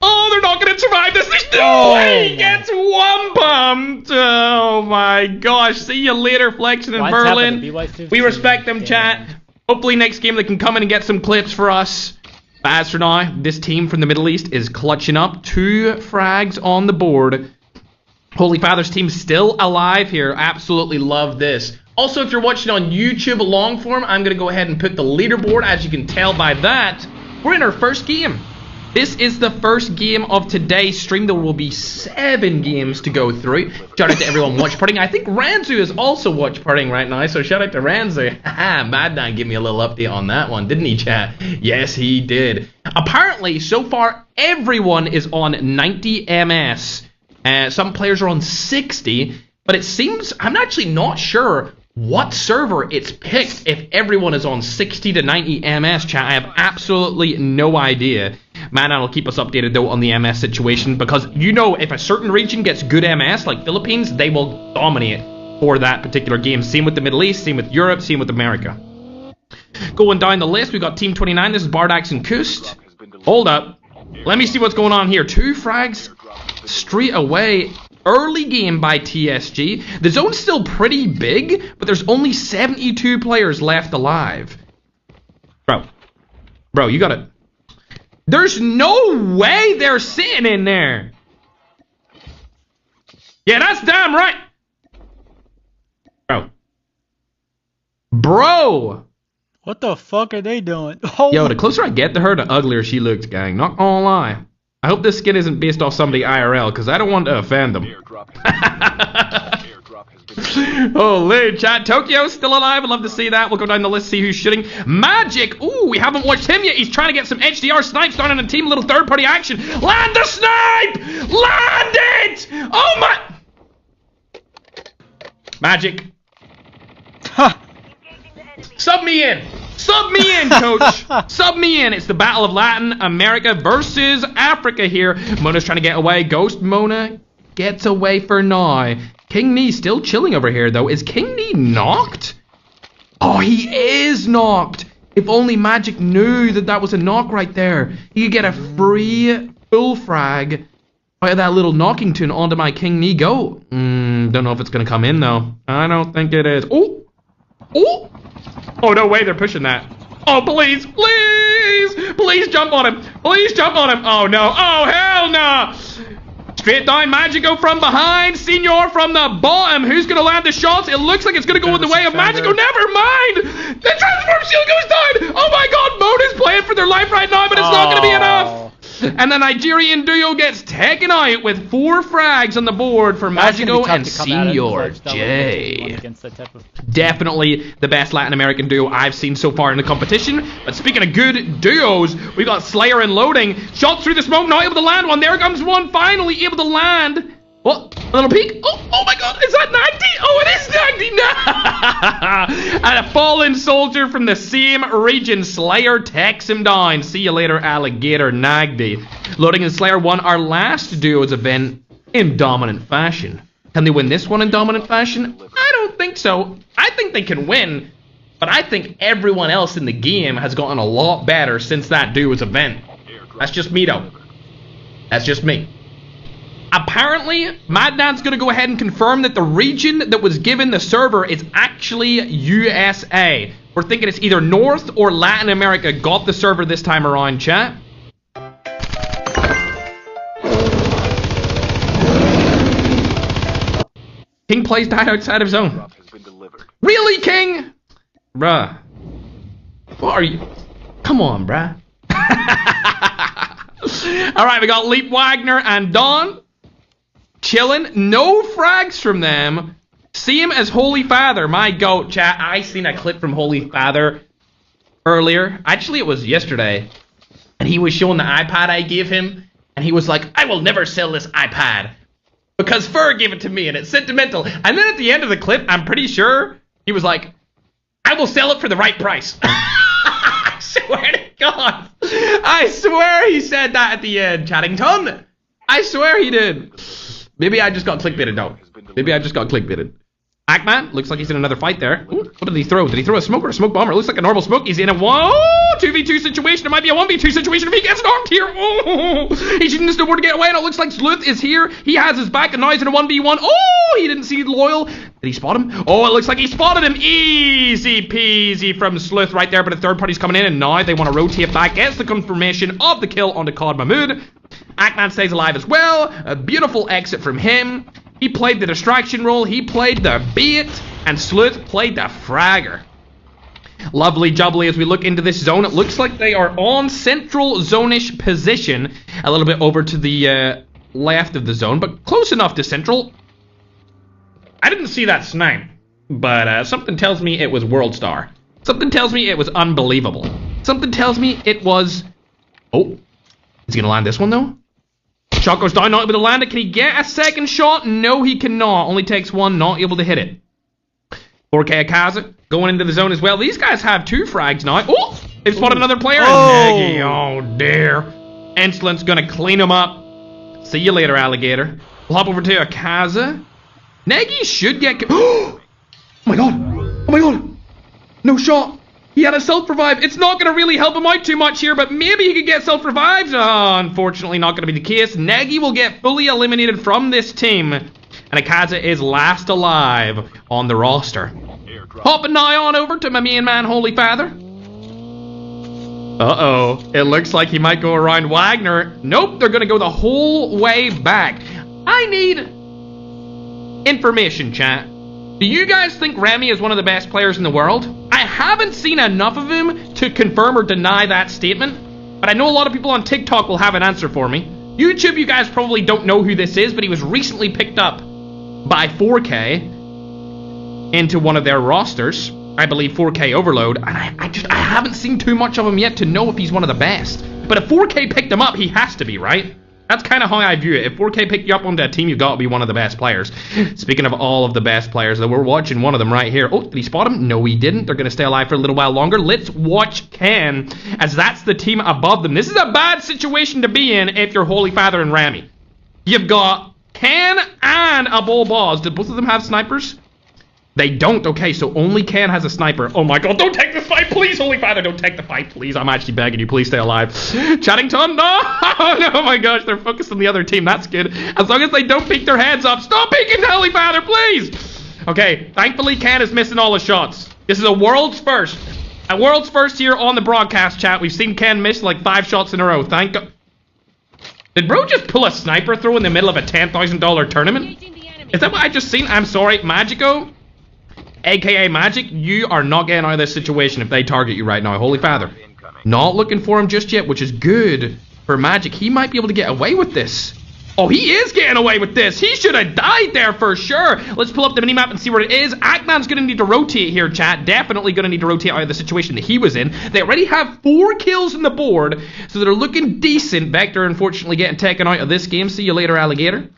Oh, they're not going to survive this. There's no way he gets one pumped. Oh, my gosh. See you later, Flexing and Berlin. We respect them, chat. Hopefully next game they can come in and get some clips for us. But as for now, this team from the Middle East is clutching up. 2 frags on the board. Holy Father's team still alive here. Absolutely love this. Also, if you're watching on YouTube long form, I'm going to go ahead and put the leaderboard. As you can tell by that, we're in our first game. This is the first game of today's stream. There will be 7 games to go through. Shout out to everyone watch partying. I think Ranzu is also watch partying right now, so shout out to Ranzu. Haha, Madman gave me a little update on that one, didn't he, chat? Yes, he did. Apparently, so far, everyone is on 90 MS. Some players are on 60, but it seems, I'm actually not sure what server it's picked if everyone is on 60 to 90 MS, chat. I have absolutely no idea. Man, that'll keep us updated, though, on the MS situation, because, you know, if a certain region gets good MS, like Philippines, they will dominate for that particular game. Same with the Middle East, same with Europe, same with America. Going down the list, we've got Team 29. This is Bardax and Kust. Hold up. Let me see what's going on here. 2 frags straight away. Early game by TSG. The zone's still pretty big, but there's only 72 players left alive. Bro, you gotta There's no way they're sitting in there. Yeah, that's damn right. Bro. What the fuck are they doing? Oh. Yo, the closer I get to her, the uglier she looks, gang. Not gonna lie. I hope this skin isn't based off somebody IRL, because I don't want to offend them. Holy chat. Tokyo's still alive. I'd love to see that. We'll go down the list, see who's shooting. Magic. Ooh, we haven't watched him yet. He's trying to get some HDR snipes down on a team. Little third-party action. Land the snipe! Land it! Oh my... Magic. Sub me in. Sub me in, coach. Sub me in. It's the Battle of Latin America versus Africa here. Mona's trying to get away. Ghost Mona gets away for now. King Knee still chilling over here, though. Is King Knee knocked? Oh, he is knocked. If only Magic knew that that was a knock right there. He could get a free full frag out of that little knocking tune onto my King Knee go. Don't know if it's going to come in, though. I don't think it is. Oh. Oh. Oh, no way they're pushing that. Oh, please, please, please jump on him. Please jump on him. Oh, no. Oh, hell no. Straight down, Magico from behind. Senior from the bottom. Who's going to land the shots? It looks like it's going to go in the way of Magico. Never mind. The transform shield goes down. Oh, my God. Mona's playing for their life right now, but it's not going to be enough. And the Nigerian duo gets taken out with 4 frags on the board for Magico and Senior J. Definitely the best Latin American duo I've seen so far in the competition. But speaking of good duos, we got Slayer and Loading. Shots through the smoke, not able to land one. There comes one, finally able to land. What? A little peek? Oh my God, is that 90? Oh, it is 90 now! And a fallen soldier from the same region. Slayer takes him down. See you later, Alligator Nagdi. Loading and Slayer won our last duos event in dominant fashion. Can they win this one in dominant fashion? I don't think so. I think they can win, but I think everyone else in the game has gotten a lot better since that duos event. That's just me, though. That's just me. Apparently, Madnan's going to go ahead and confirm that the region that was given the server is actually USA. We're thinking it's either North or Latin America got the server this time around, chat. King plays died outside of zone. Really, King? Bruh. What are you? Come on, bruh. Alright, we got Leap Wagner and Dawn. Chilling, no frags from them. See him as Holy Father. My goat, chat. I seen a clip from Holy Father earlier. Actually, it was yesterday. And he was showing the iPad I gave him. And he was like, I will never sell this iPad. Because Ferg gave it to me and it's sentimental. And then at the end of the clip, I'm pretty sure he was like, I will sell it for the right price. I swear to God. I swear he said that at the end, Chattington. I swear he did. Maybe I just got clickbaited, though. Maybe I just got clickbaited. Ackman looks like he's in another fight there. Ooh, what did he throw? Did he throw a smoke or a smoke bomb? It looks like a normal smoke. He's in a 2v2 situation. It might be a 1v2 situation if he gets knocked here. Oh, he's using the snowboard to get away, and it looks like Sleuth is here. He has his back, and now he's in a 1v1. Oh, he didn't see Loyal. Did he spot him? Oh, it looks like he spotted him. Easy peasy from Sleuth right there, but the third party's coming in, and now they want to rotate back. Gets the confirmation of the kill onto Cod Mahmood. Ackman stays alive as well. A beautiful exit from him. He played the distraction role. He played the bait. And Sleuth played the fragger. Lovely jubbly as we look into this zone. It looks like they are on central zone-ish position. A little bit over to the left of the zone, but close enough to central. I didn't see that snipe, but something tells me it was World Star. Something tells me it was unbelievable. Something tells me it was... Oh, is he going to land this one, though? Shot goes down, not able to land it. Can he get a second shot? No, he cannot. Only takes one, not able to hit it. 4K Akaza going into the zone as well. These guys have 2 frags now. Oh, they've spotted another player. Negi, oh dear. Insolent's going to clean him up. See you later, Alligator. We'll hop over to Akaza. Negi should get... Oh my god. Oh my god. No shot. He had a self-revive. It's not going to really help him out too much here, but maybe he could get self-revived. Oh, unfortunately, not going to be the case. Negi will get fully eliminated from this team. And Akaza is last alive on the roster. Hopping now on over to my main man, Holy Father. Uh-oh. It looks like he might go around Wagner. Nope, they're gonna go the whole way back. I need information, chat. Do you guys think Remy is one of the best players in the world? I haven't seen enough of him to confirm or deny that statement, but I know a lot of people on TikTok will have an answer for me. YouTube, you guys probably don't know who this is, but he was recently picked up by 4K into one of their rosters. I believe 4K Overload, and I haven't seen too much of him yet to know if he's one of the best. But if 4K picked him up, he has to be, right? That's kind of how I view it. If 4K picked you up onto a team, you've got to be one of the best players. Speaking of all of the best players, though, we're watching one of them right here. Oh, did he spot him? No, he didn't. They're going to stay alive for a little while longer. Let's watch Ken, as that's the team above them. This is a bad situation to be in if you're Holy Father and Ramy. You've got Ken and a Bull Boss. Did both of them have snipers? They don't. Okay, so only Ken has a sniper. Oh my god, don't take the fight, please, Holy Father, don't take the fight, please. I'm actually begging you, please stay alive. Chattington, no! Oh my gosh, they're focused on the other team, that's good. As long as they don't peek their heads up. Stop peeking, Holy Father, please! Okay, thankfully Ken is missing all his shots. This is a world's first. A world's first here on the broadcast, chat. We've seen Ken miss like 5 shots in a row, thank god. Did bro just pull a sniper throw in the middle of a $10,000 tournament? Is that what I just seen? I'm sorry, Magico? AKA Magic, you are not getting out of this situation if they target you right now, Holy Father. Not looking for him just yet, which is good for Magic. He might be able to get away with this. Oh, he is getting away with this. He should have died there for sure. Let's pull up the minimap and see where it is. Ackman's going to need to rotate here, chat. Definitely going to need to rotate out of the situation that he was in. They already have 4 kills on the board, so they're looking decent. Vector, unfortunately, getting taken out of this game. See you later, Alligator.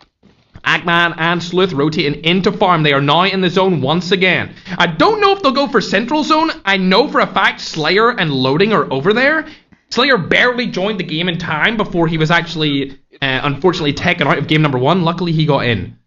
Ackman and Sleuth rotating into farm. They are now in the zone once again. I don't know if they'll go for central zone. I know for a fact Slayer and Loading are over there. Slayer barely joined the game in time before he was actually, unfortunately, taken out of game number 1. Luckily, he got in.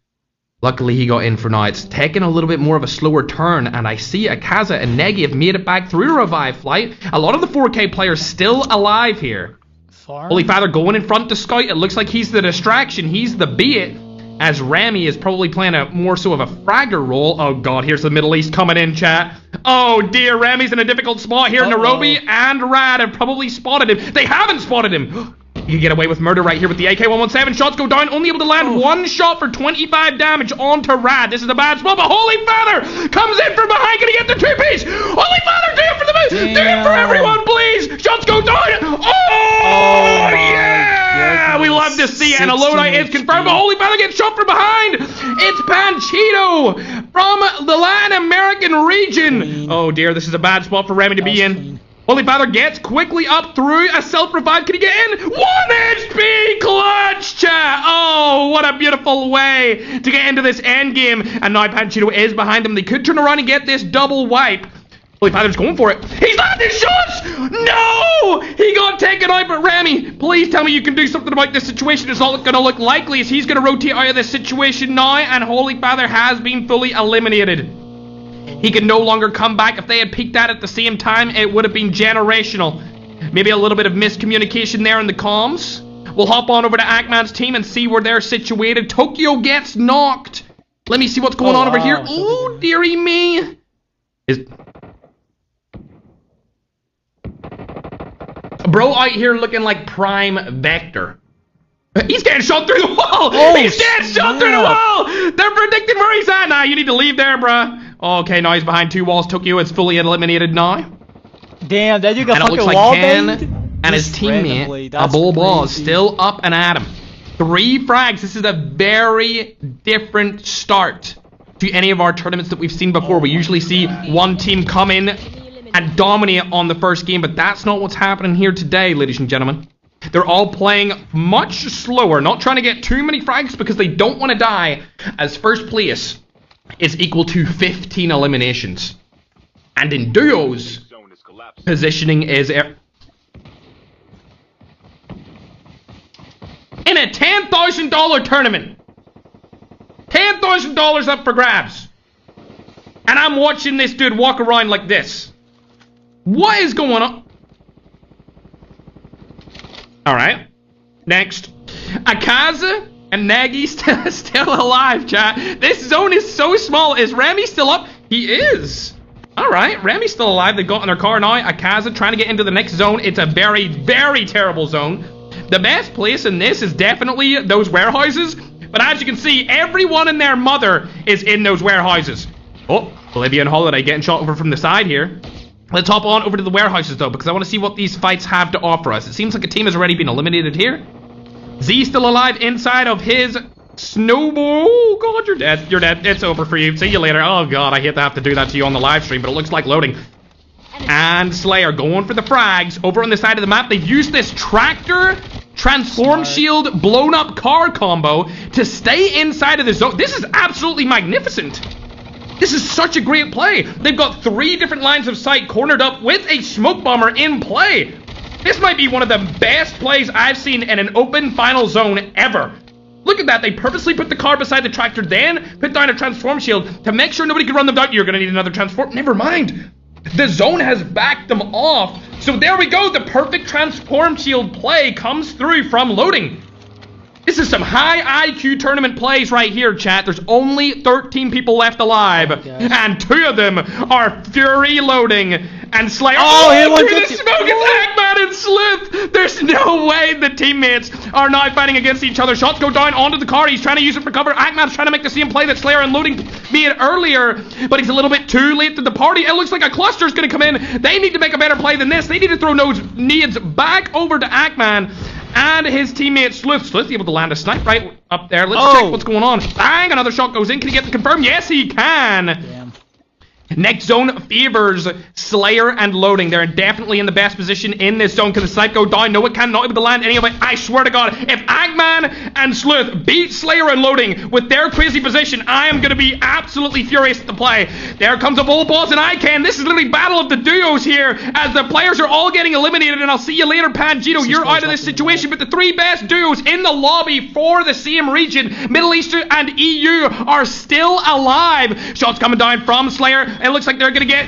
Luckily, he got in for now. It's taken a little bit more of a slower turn, and I see Akaza and Negi have made it back through Revive Flight. A lot of the 4K players still alive here. Holy Father going in front to scout. It looks like he's the distraction. He's the bait. As Ramy is probably playing a more so of a fragger role. Oh god, here's the Middle East coming in, chat. Oh dear, Ramy's in a difficult spot here. Nairobi and Rad have probably spotted him. They haven't spotted him. You can get away with murder right here with the AK-117. Shots go down, only able to land 1 shot for 25 damage onto Rad. This is a bad spot, but Holy Father comes in from behind. Can he get the 2-piece? Holy Father, do it for the boost. Do it for everyone, please. Shots go down. Oh yeah! We love to see it, and a loadout is confirmed, but Holy Father gets shot from behind. It's Panchito from the Latin American region. Oh dear, this is a bad spot for Remy to be in. Holy Father gets quickly up through a self-revive. Can he get in? 1 HP clutch, chat. Oh, what a beautiful way to get into this end game. And now Panchito is behind him. They could turn around and get this double wipe. Holy Father's going for it. He's landing shots! No! He got taken out, but Remy, please tell me you can do something about this situation. It's all going to look likely as he's going to rotate out of this situation now, and Holy Father has been fully eliminated. He can no longer come back. If they had peeked at the same time, it would have been generational. Maybe a little bit of miscommunication there in the comms. We'll hop on over to Ackman's team and see where they're situated. Tokyo gets knocked. Let me see what's going on over here. Oh, dearie me. Bro out here looking like prime Vector. He's getting shot through the wall! He's getting shot through the wall! They're predicting where he's at! Nah, you need to leave there, bruh. Okay, now he's behind 2 walls. Tokyo is fully eliminated now. Damn, that dude got fucking like wall Ken banged? and his teammate, a bull ball, is still up and at him. 3 frags. This is a very different start to any of our tournaments that we've seen before. We usually see one team come in and dominate on the first game, but that's not what's happening here today, ladies and gentlemen. They're all playing much slower, not trying to get too many frags because they don't want to die, as first place is equal to 15 eliminations. And in duos, positioning is... in a $10,000 tournament. $10,000 up for grabs. And I'm watching this dude walk around like this. What is going on? Alright. Next. Akaza and Negi still alive, chat. This zone is so small. Is Remy still up? He is. Alright, Remy's still alive. They've got in their car now. Akaza trying to get into the next zone. It's a very, very terrible zone. The best place in this is definitely those warehouses. But as you can see, everyone and their mother is in those warehouses. Oh, Olivia and Holiday getting shot over from the side here. Let's hop on over to the warehouses though, because I want to see what these fights have to offer us. It seems like a team has already been eliminated here. Z still alive inside of his snowball. Oh god, you're dead. You're dead. It's over for you. See you later. Oh god, I hate to have to do that to you on the live stream, but it looks like loading. And Slayer going for the frags over on the side of the map. They've used this tractor, transform shield, blown up car combo to stay inside of the zone. This is absolutely magnificent. This is such a great play. They've got 3 different lines of sight cornered up with a smoke bomber in play. This might be one of the best plays I've seen in an open final zone ever. Look at that. They purposely put the car beside the tractor, then put down a transform shield to make sure nobody could run them down. You're going to need another transform. Never mind. The zone has backed them off. So there we go. The perfect transform shield play comes through from loading. This is some high IQ tournament plays right here, chat. There's only 13 people left alive, and 2 of them are Fury loading and Slayer. Oh, he went through the smoke. It's Hackman and Slith. There's no way the teammates are now fighting against each other. Shots go down onto the car. He's trying to use it for cover. Hackman's trying to make the same play that Slayer and loading made earlier, but he's a little bit too late to the party. It looks like a cluster is going to come in. They need to make a better play than this. They need to throw those nades back over to Hackman and his teammate Slith. Slith able to land a snipe right up there. Let's check what's going on. Bang! Another shot goes in. Can he get the confirm? Yes, he can. Damn. Next zone favors Slayer and loading. They're definitely in the best position in this zone. Can the snipe go down? No, it can not able to land any of it. I swear to God, if Eggman and Sleuth beat Slayer and loading with their crazy position, I am going to be absolutely furious at the play. There comes a bull boss and ICANN. This is literally battle of the duos here as the players are all getting eliminated. And I'll see you later, Pangito. You're out of this situation. But the 3 best duos in the lobby for the same region, Middle East and EU, are still alive. Shots coming down from Slayer. It looks like they're going to get,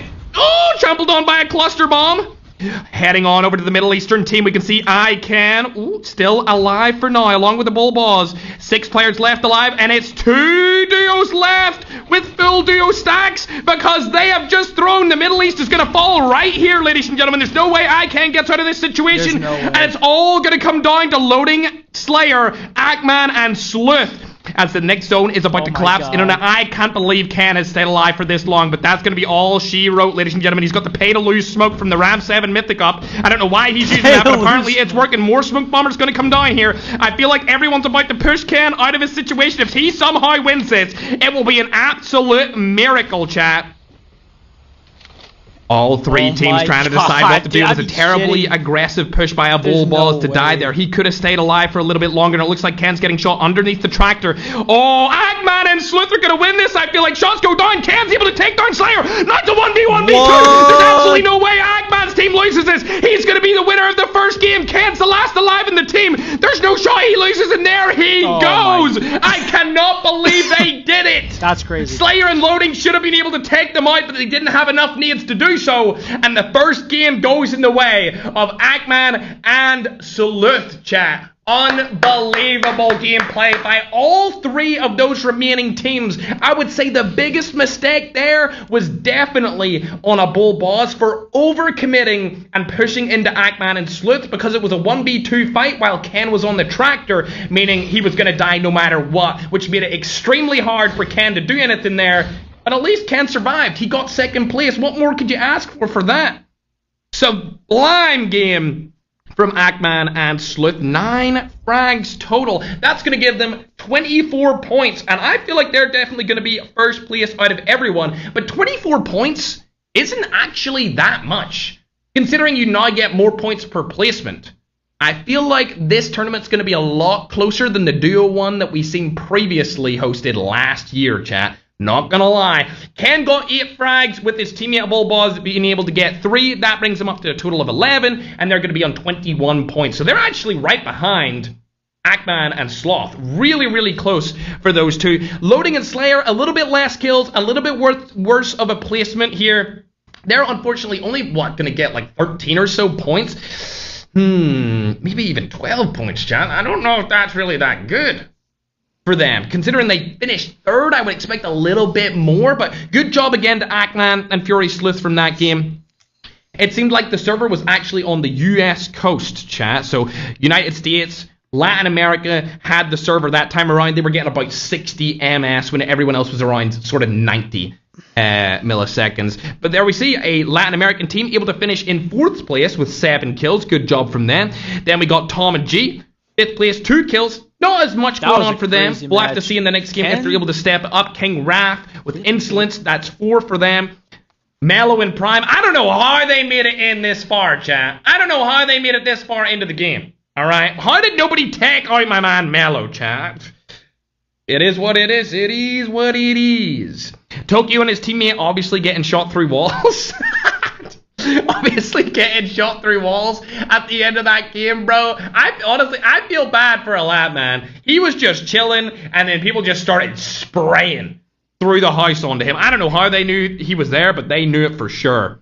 trampled on by a cluster bomb. Heading on over to the Middle Eastern team, we can see ICANN, still alive for now, along with the Bull Boss. 6 players left alive, and it's 2 duos left with full duo stacks because they have just thrown. The Middle East is going to fall right here, ladies and gentlemen. There's no way ICANN gets out of this situation, and it's all going to come down to loading Slayer, Ackman, and Sleuth. As the next zone is about to collapse. Internet, I can't believe Ken has stayed alive for this long, but that's going to be all she wrote, ladies and gentlemen. He's got the pay-to-lose smoke from the Ram 7 Mythic up. I don't know why he's using that, but apparently it's working. More smoke bombers going to come down here. I feel like everyone's about to push Ken out of his situation. If he somehow wins this, it will be an absolute miracle, chat. All 3 teams trying to decide what to do. It was a terribly aggressive push by a Bull Boss to die there. He could have stayed alive for a little bit longer, and it looks like Ken's getting shot underneath the tractor. Oh, Eggman and Sleuth are going to win this. I feel like shots go down. Ken's able to take down Slayer. Not the 1v1v2. There's absolutely no way Eggman's team loses this. He's going to be the winner of the first game. Ken's the last alive in the team. There's no shot he loses, and there he goes. I cannot believe they did it. That's crazy. Slayer and loading should have been able to take them out, but they didn't have enough nades to do so, and the first game goes in the way of Ackman and Sleuth, chat. Unbelievable gameplay by all 3 of those remaining teams. I would say the biggest mistake there was definitely on a Bull Boss for overcommitting and pushing into Ackman and Sleuth, because it was a 1v2 fight while Ken was on the tractor, meaning he was going to die no matter what, which made it extremely hard for Ken to do anything there. But at least Ken survived. He got 2nd place. What more could you ask for that? Sublime game from Ackman and Sleuth. 9 frags total. That's going to give them 24 points. And I feel like they're definitely going to be first place out of everyone. But 24 points isn't actually that much, considering you now get more points per placement. I feel like this tournament's going to be a lot closer than the duo one that we seen previously hosted last year, chat. Not gonna lie. Ken got 8 frags with his teammate Bull Boss being able to get 3. That brings them up to a total of 11, and they're going to be on 21 points. So they're actually right behind Ackman and Sloth. Really, really close for those 2. Loading and Slayer, a little bit less kills, a little bit worse of a placement here. They're unfortunately only, going to get like 13 or so points? Maybe even 12 points, chat. I don't know if that's really that good for them. Considering they finished third, I would expect a little bit more, but good job again to Ackman and Fury Sleuth from that game. It seemed like the server was actually on the US coast, chat. So United States, Latin America had the server that time around. They were getting about 60 ms when everyone else was around sort of 90 milliseconds. But there we see a Latin American team able to finish in 4th place with 7 kills. Good job from them. Then we got Tom and G, 5th place, 2 kills. Not as much going on for them. We'll have to see in the next game if they're able to step up. King Raph with Insolence, that's 4 for them. Mellow and Prime, I don't know how they made it in this far, chat. I don't know how they made it this far into the game. Alright? How did nobody take out my man Mellow, chat? It is what it is. It is what it is. Tokyo and his teammate obviously getting shot through walls. Obviously getting shot through walls at the end of that game, bro. I feel bad for a lad, man. He was just chilling, and then people just started spraying through the house onto him. I don't know how they knew he was there, but they knew it for sure.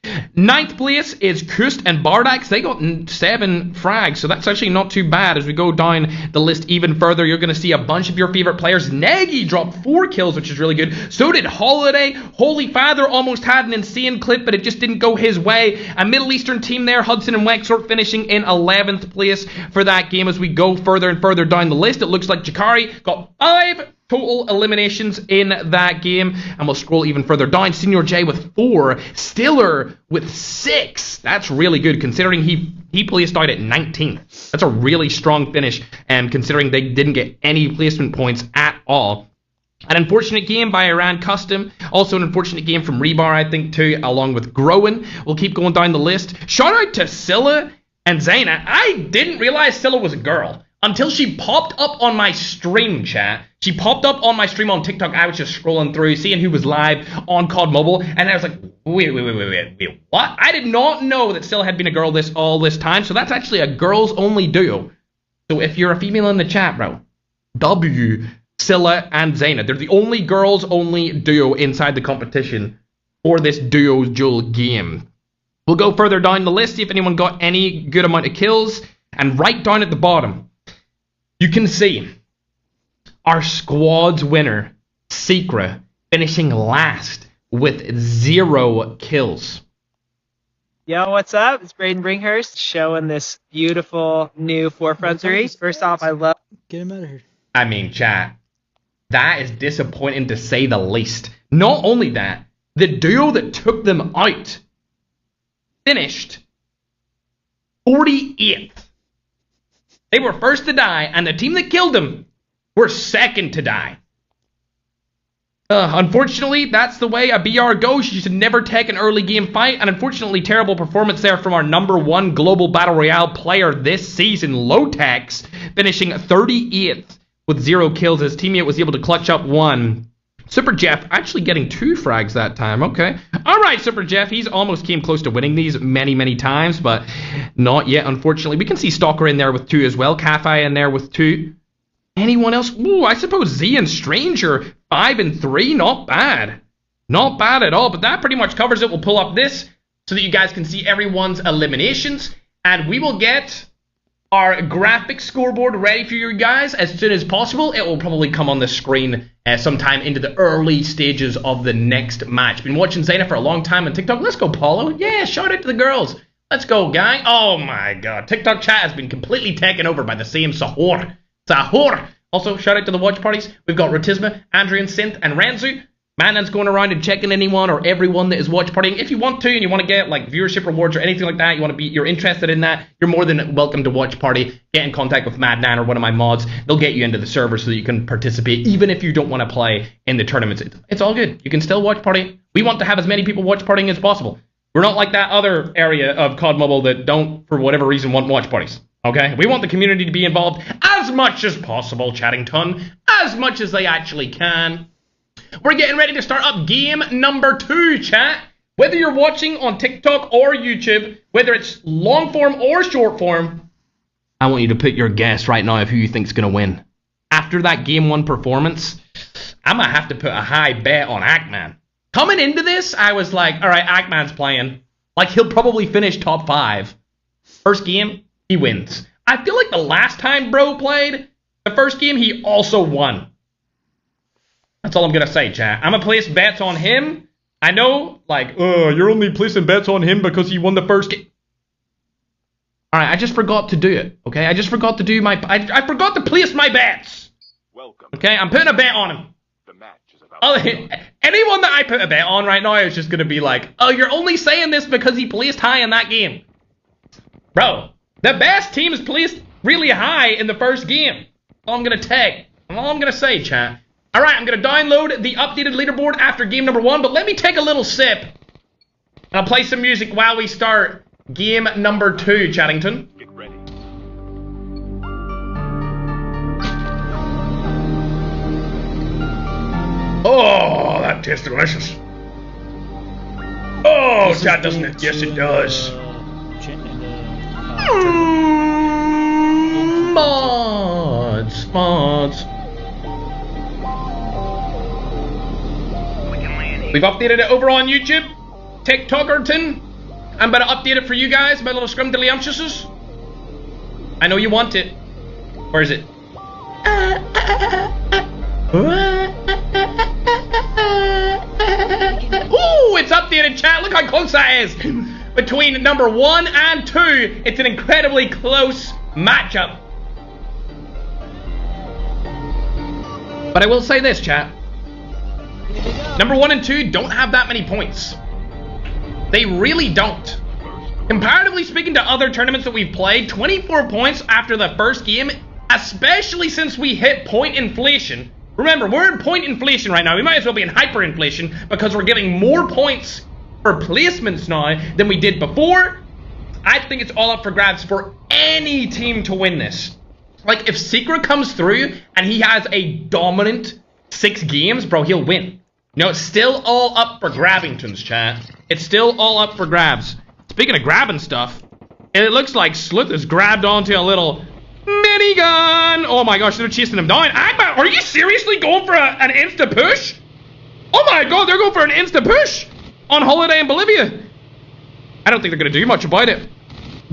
9th place is Kust and Bardax. They got 7 frags, so that's actually not too bad. As we go down the list even further, you're going to see a bunch of your favorite players. Nagy dropped 4 kills, which is really good. So did Holiday. Holy Father almost had an insane clip, but it just didn't go his way. A Middle Eastern team there, Hudson and Wexort, finishing in 11th place for that game. As we go further and further down the list, it looks like Jakari got 5 total eliminations in that game, and we'll scroll even further down. Senior J with 4, Stiller with 6. That's really good considering he placed out at 19th. That's a really strong finish, and considering they didn't get any placement points at all. An unfortunate game by Iran Custom. Also an unfortunate game from Rebar, I think, too, along with Groen. We'll keep going down the list. Shout out to Scylla and Zaina. I didn't realize Scylla was a girl until she popped up on my stream, chat. She popped up on my stream on TikTok. I was just scrolling through, seeing who was live on COD Mobile, and I was like, wait, what? I did not know that Scylla had been a girl all this time, so that's actually a girls-only duo. So if you're a female in the chat, bro, Scylla and Zaina. They're the only girls-only duo inside the competition for this duo duel game. We'll go further down the list, see if anyone got any good amount of kills, and right down at the bottom, you can see our squad's winner, Secra, finishing last with 0 kills. Yo, what's up? It's Braden Bringhurst showing this beautiful new Forefront series. First off, I love... Get him out of here. I mean, chat, that is disappointing to say the least. Not only that, the duo that took them out finished 48th. They were first to die, and the team that killed them were second to die. Unfortunately, that's the way a BR goes. You should never take an early game fight. And unfortunately, terrible performance there from our #1 global battle royale player this season, Lotex, finishing 38th with 0 kills. His teammate was able to clutch up 1. Super Jeff actually getting 2 frags that time. Okay. All right, Super Jeff. He's almost came close to winning these many times, but not yet, unfortunately. We can see Stalker in there with 2 as well. Cafe in there with 2. Anyone else? Ooh, I suppose Z and Stranger, 5 and 3. Not bad. Not bad at all, but that pretty much covers it. We'll pull up this so that you guys can see everyone's eliminations, and we will get our graphic scoreboard ready for you guys as soon as possible. It will probably come on the screen sometime into the early stages of the next match. Been watching Zaina for a long time on TikTok. Let's go, Paulo. Yeah, shout out to the girls. Let's go, gang. Oh my god. TikTok chat has been completely taken over by the same Sahur. Sahur. Also, shout out to the watch parties. We've got Rotisma, Andrian, Synth, and Ranzu. Mandan's going around and checking anyone or everyone that is watch partying. If you want to and you want to get like viewership rewards or anything like that, you're interested in that, you're more than welcome to watch party. Get in contact with Madnan or one of my mods. They'll get you into the server so that you can participate even if you don't want to play in the tournaments. It's all good. You can still watch party. We want to have as many people watch partying as possible. We're not like that other area of COD Mobile that don't, for whatever reason, want watch parties. Okay? We want the community to be involved as much as possible, Chattington. As much as they actually can. We're getting ready to start up game number 2, chat. Whether you're watching on TikTok or YouTube, whether it's long form or short form, I want you to put your guess right now of who you think's going to win. After that game 1 performance, I'm going to have to put a high bet on Ackman. Coming into this, I was like, alright, Ackman's playing. Like, he'll probably finish top 5. First game, he wins. I feel like the last time bro played, the first game, he also won. That's all I'm gonna say, chat. I'm gonna place bets on him. I know, like, you're only placing bets on him because he won the first game. Alright, I just forgot to do it, okay? I just forgot to do my... I forgot to place my bets. Okay, I'm putting a bet on him. Anyone that I put a bet on right now is just gonna be like, oh, you're only saying this because he placed high in that game. Bro, the best teams placed really high in the first game. All I'm gonna take. All I'm gonna say, chat. Alright, I'm gonna download the updated leaderboard after game number 1, but let me take a little sip. And I'll play some music while we start game number 2, Chattington. Get ready. Oh, that tastes delicious. Oh, chat, doesn't it? Yes, it does. Mods. We've updated it over on YouTube. TikTokerton. I'm about to update it for you guys, my little scrumdiddlyumptiouses. I know you want it. Where is it? Ooh, it's updated, chat. Look how close that is. Between number 1 and 2, it's an incredibly close matchup. But I will say this, chat. Number 1 and 2 don't have that many points. They really don't. Comparatively speaking to other tournaments that we've played, 24 points after the first game, especially since we hit point inflation. Remember, we're in point inflation right now. We might as well be in hyperinflation because we're getting more points for placements now than we did before. I think it's all up for grabs for any team to win this. Like, if Secret comes through and he has a dominant 6 games, bro, he'll win. You know, it's still all up for grabbingtons, chat. It's still all up for grabs. Speaking of grabbing stuff, it looks like Sleuth has grabbed onto a little minigun. Oh my gosh, they're chasing him down. Are you seriously going for an insta push? Oh my god, they're going for an insta push on holiday in Bolivia. I don't think they're going to do much about it.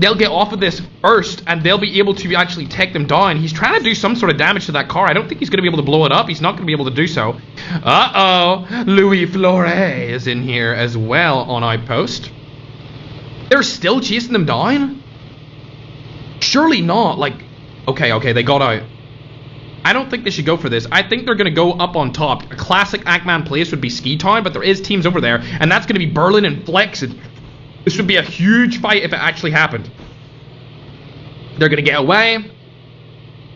They'll get off of this first, and they'll be able to actually take them down. He's trying to do some sort of damage to that car. I don't think he's going to be able to blow it up. He's not going to be able to do so. Uh-oh. Louis Flores is in here as well on Outpost. They're still chasing them down? Surely not. Like, okay, they got out. I don't think they should go for this. I think they're going to go up on top. A classic Ackman place would be Ski Town, but there is teams over there, and that's going to be Berlin and Flex. This would be a huge fight if it actually happened. They're going to get away.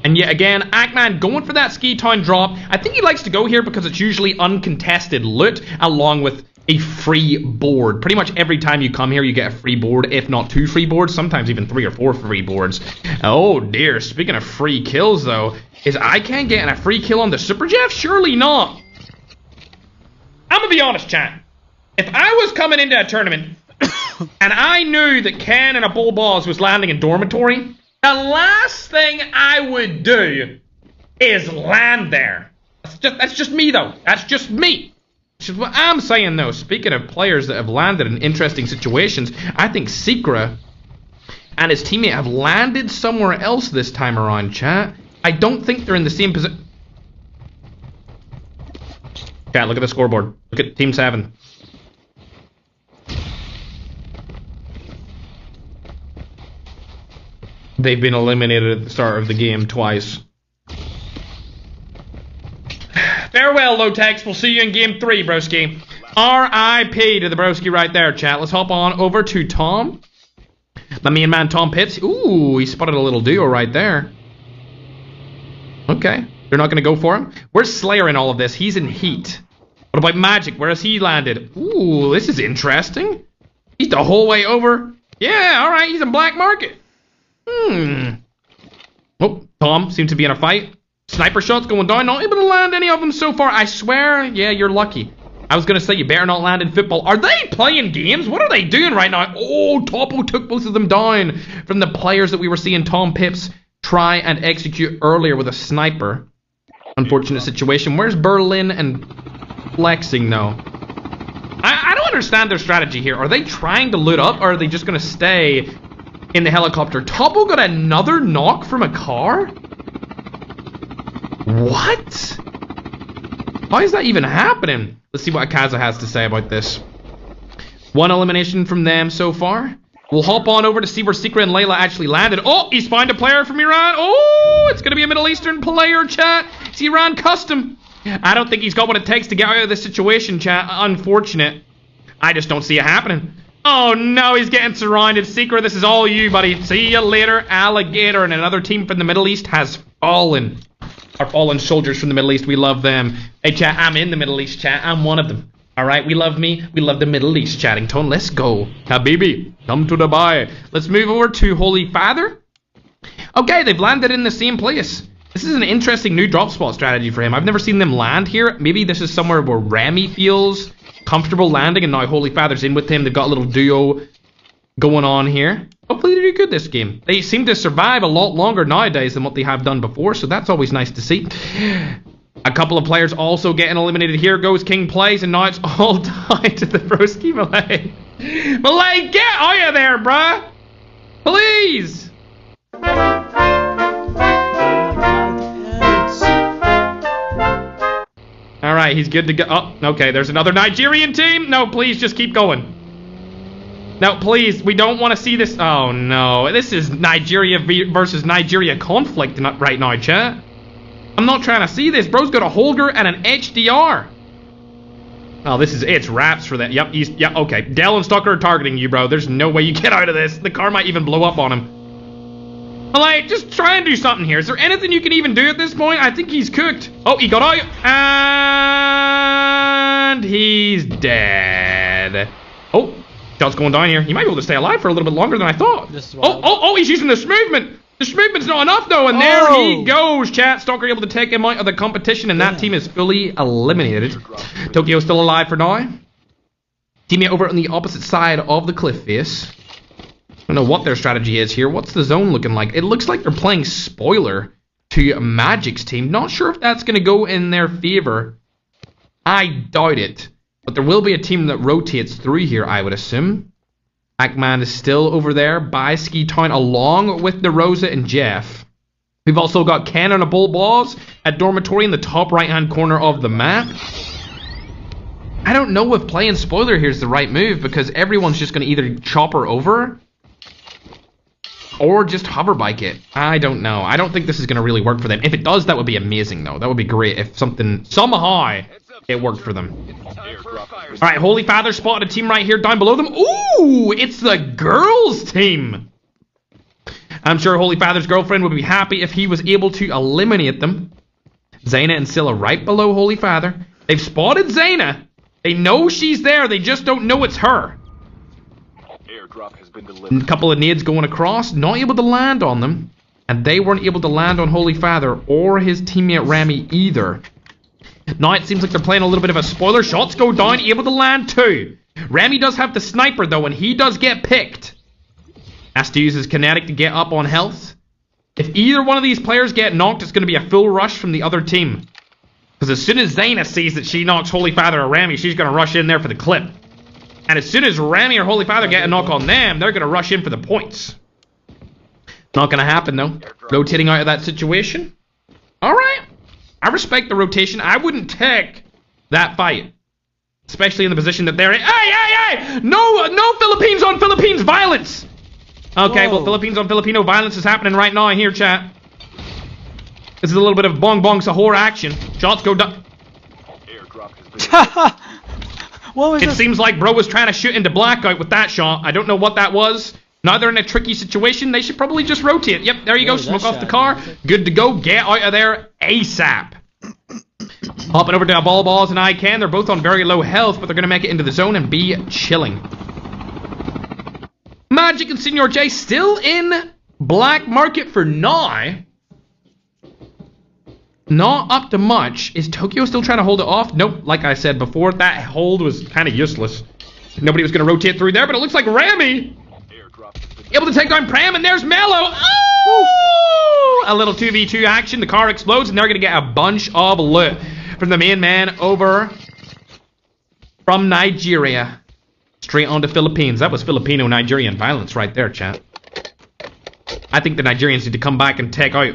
And yet again, Ackman going for that Ski Town drop. I think he likes to go here because it's usually uncontested loot along with a free board. Pretty much every time you come here, you get a free board, if not 2 free boards, sometimes even 3 or 4 free boards. Oh dear, speaking of free kills though, is ICANN getting a free kill on the Super Jeff? Surely not. I'm gonna be honest, chat. If I was coming into a tournament and I knew that Ken and a Bull Balls was landing in dormitory, the last thing I would do is land there. That's just me though. That's just me. Which is what I'm saying though. Speaking of players that have landed in interesting situations, I think Secra and his teammate have landed somewhere else this time around, chat. I don't think they're in the same position. Chat, look at the scoreboard. Look at Team 7. They've been eliminated at the start of the game twice. Farewell, Lotex. We'll see you in game 3, broski. R.I.P. to the broski right there, chat. Let's hop on over to Tom. My main man, Tom Pitts. Ooh, he spotted a little duo right there. Okay. They're not going to go for him. Where's Slayer in all of this? He's in Heat. What about Magic? Where has he landed? Ooh, this is interesting. He's the whole way over. Yeah, alright. He's in Black Market. Oh, Tom seems to be in a fight. Sniper shots going down. Not able to land any of them so far. I swear, yeah, you're lucky. I was going to say you better not land in football. Are they playing games? What are they doing right now? Oh, Topo took both of them down from the players that we were seeing Tom Pips try and execute earlier with a sniper. Unfortunate situation. Where's Berlin and Flexing, though? I don't understand their strategy here. Are they trying to loot up, or are they just going to stay in the helicopter? Topo got another knock from a car? What? Why is that even happening? Let's see what Akaza has to say about this. One elimination from them so far. We'll hop on over to see where Secret and Layla actually landed. Oh, he's found a player from Iran. Oh, it's going to be a Middle Eastern player, chat. It's Iran custom. I don't think he's got what it takes to get out of this situation, chat. Unfortunate. I just don't see it happening. Oh, no, he's getting surrounded. Secret, this is all you, buddy. See you later, alligator. And another team from the Middle East has fallen. Our fallen soldiers from the Middle East, we love them. Hey, chat, I'm in the Middle East, chat. I'm one of them. All right, we love me. We love the Middle East chatting tone. Let's go. Habibi, come to Dubai. Let's move over to Holy Father. Okay, they've landed in the same place. This is an interesting new drop spot strategy for him. I've never seen them land here. Maybe this is somewhere where Remy feels comfortable landing, and now Holy Father's in with him. They've got a little duo going on here. Hopefully they do good this game. They seem to survive a lot longer nowadays than what they have done before, so that's always nice to see. A couple of players also getting eliminated. Here goes King Plays, and now it's all tied to the broski Malay. Malay, get out of there, bruh! Please! Alright, he's good to go. Oh, okay, there's another Nigerian team. No, please, just keep going. No, please, we don't want to see this. Oh, no. This is Nigeria versus Nigeria conflict right now, chat. I'm not trying to see this. Bro's got a Holger and an HDR. Oh, it's wraps for that. Yep, okay. Dell and Stucker are targeting you, bro. There's no way you get out of this. The car might even blow up on him. Like, just try and do something here. Is there anything you can even do at this point? I think he's cooked. Oh, he got out. And he's dead. Oh, shot's going down here. He might be able to stay alive for a little bit longer than I thought. Oh, he's using this movement. This movement's not enough, though, and there he goes, chat. Stalker able to take him out of the competition, and that team is fully eliminated. Tokyo still alive for now. Teammate over on the opposite side of the cliff face. I don't know what their strategy is here. What's the zone looking like? It looks like they're playing spoiler to Magic's team. Not sure if that's going to go in their favor. I doubt it. But there will be a team that rotates through here, I would assume. Pac-Man is still over there by Ski Town along with DeRosa and Jeff. We've also got Ken on a bull balls at dormitory in the top right-hand corner of the map. I don't know if playing spoiler here is the right move because everyone's just going to either chopper over or just hoverbike it. I don't know. I don't think this is going to really work for them. If it does, that would be amazing, though. That would be great if somehow it worked for them. Alright, Holy Father spotted a team right here down below them. Ooh, it's the girls team. I'm sure Holy Father's girlfriend would be happy if he was able to eliminate them. Zaina and Scylla right below Holy Father. They've spotted Zaina. They know she's there. They just don't know it's her. Airdrop has been delivered. A couple of nades going across. Not able to land on them. And they weren't able to land on Holy Father or his teammate Remy either. Now it seems like they're playing a little bit of a spoiler. Shots go down, able to land too. Remy does have the sniper though, and he does get picked. Has to use his kinetic to get up on health. If either one of these players get knocked, it's going to be a full rush from the other team. Because as soon as Zaina sees that she knocks Holy Father or Remy, she's going to rush in there for the clip. And as soon as Remy or Holy Father get a knock on them, they're going to rush in for the points. Not going to happen though. Rotating out of that situation. Alright. I respect the rotation. I wouldn't take that fight. Especially in the position that they're in. Hey! No Philippines on Philippines violence! Okay, well, Philippines on Filipino violence is happening right now here, chat. This is a little bit of bong bong sahur action. Shots go down. What was it this? Seems like bro was trying to shoot into blackout with that shot. I don't know what that was. Now they're in a tricky situation. They should probably just rotate. Yep, there you go. Smoke off the car. Good to go. Get out of there ASAP. Hopping over to balls and I can. They're both on very low health, but they're going to make it into the zone and be chilling. Magic and Senior J still in black market for now. Not up to much. Is Tokyo still trying to hold it off? Nope. Like I said before, that hold was kind of useless. Nobody was going to rotate through there, but it looks like Remy able to take down Pram, and there's Mello. Oh! A little 2v2 action. The car explodes, and they're going to get a bunch of loot from the main man over from Nigeria. Straight on to Philippines. That was Filipino-Nigerian violence right there, chat. I think the Nigerians need to come back and take out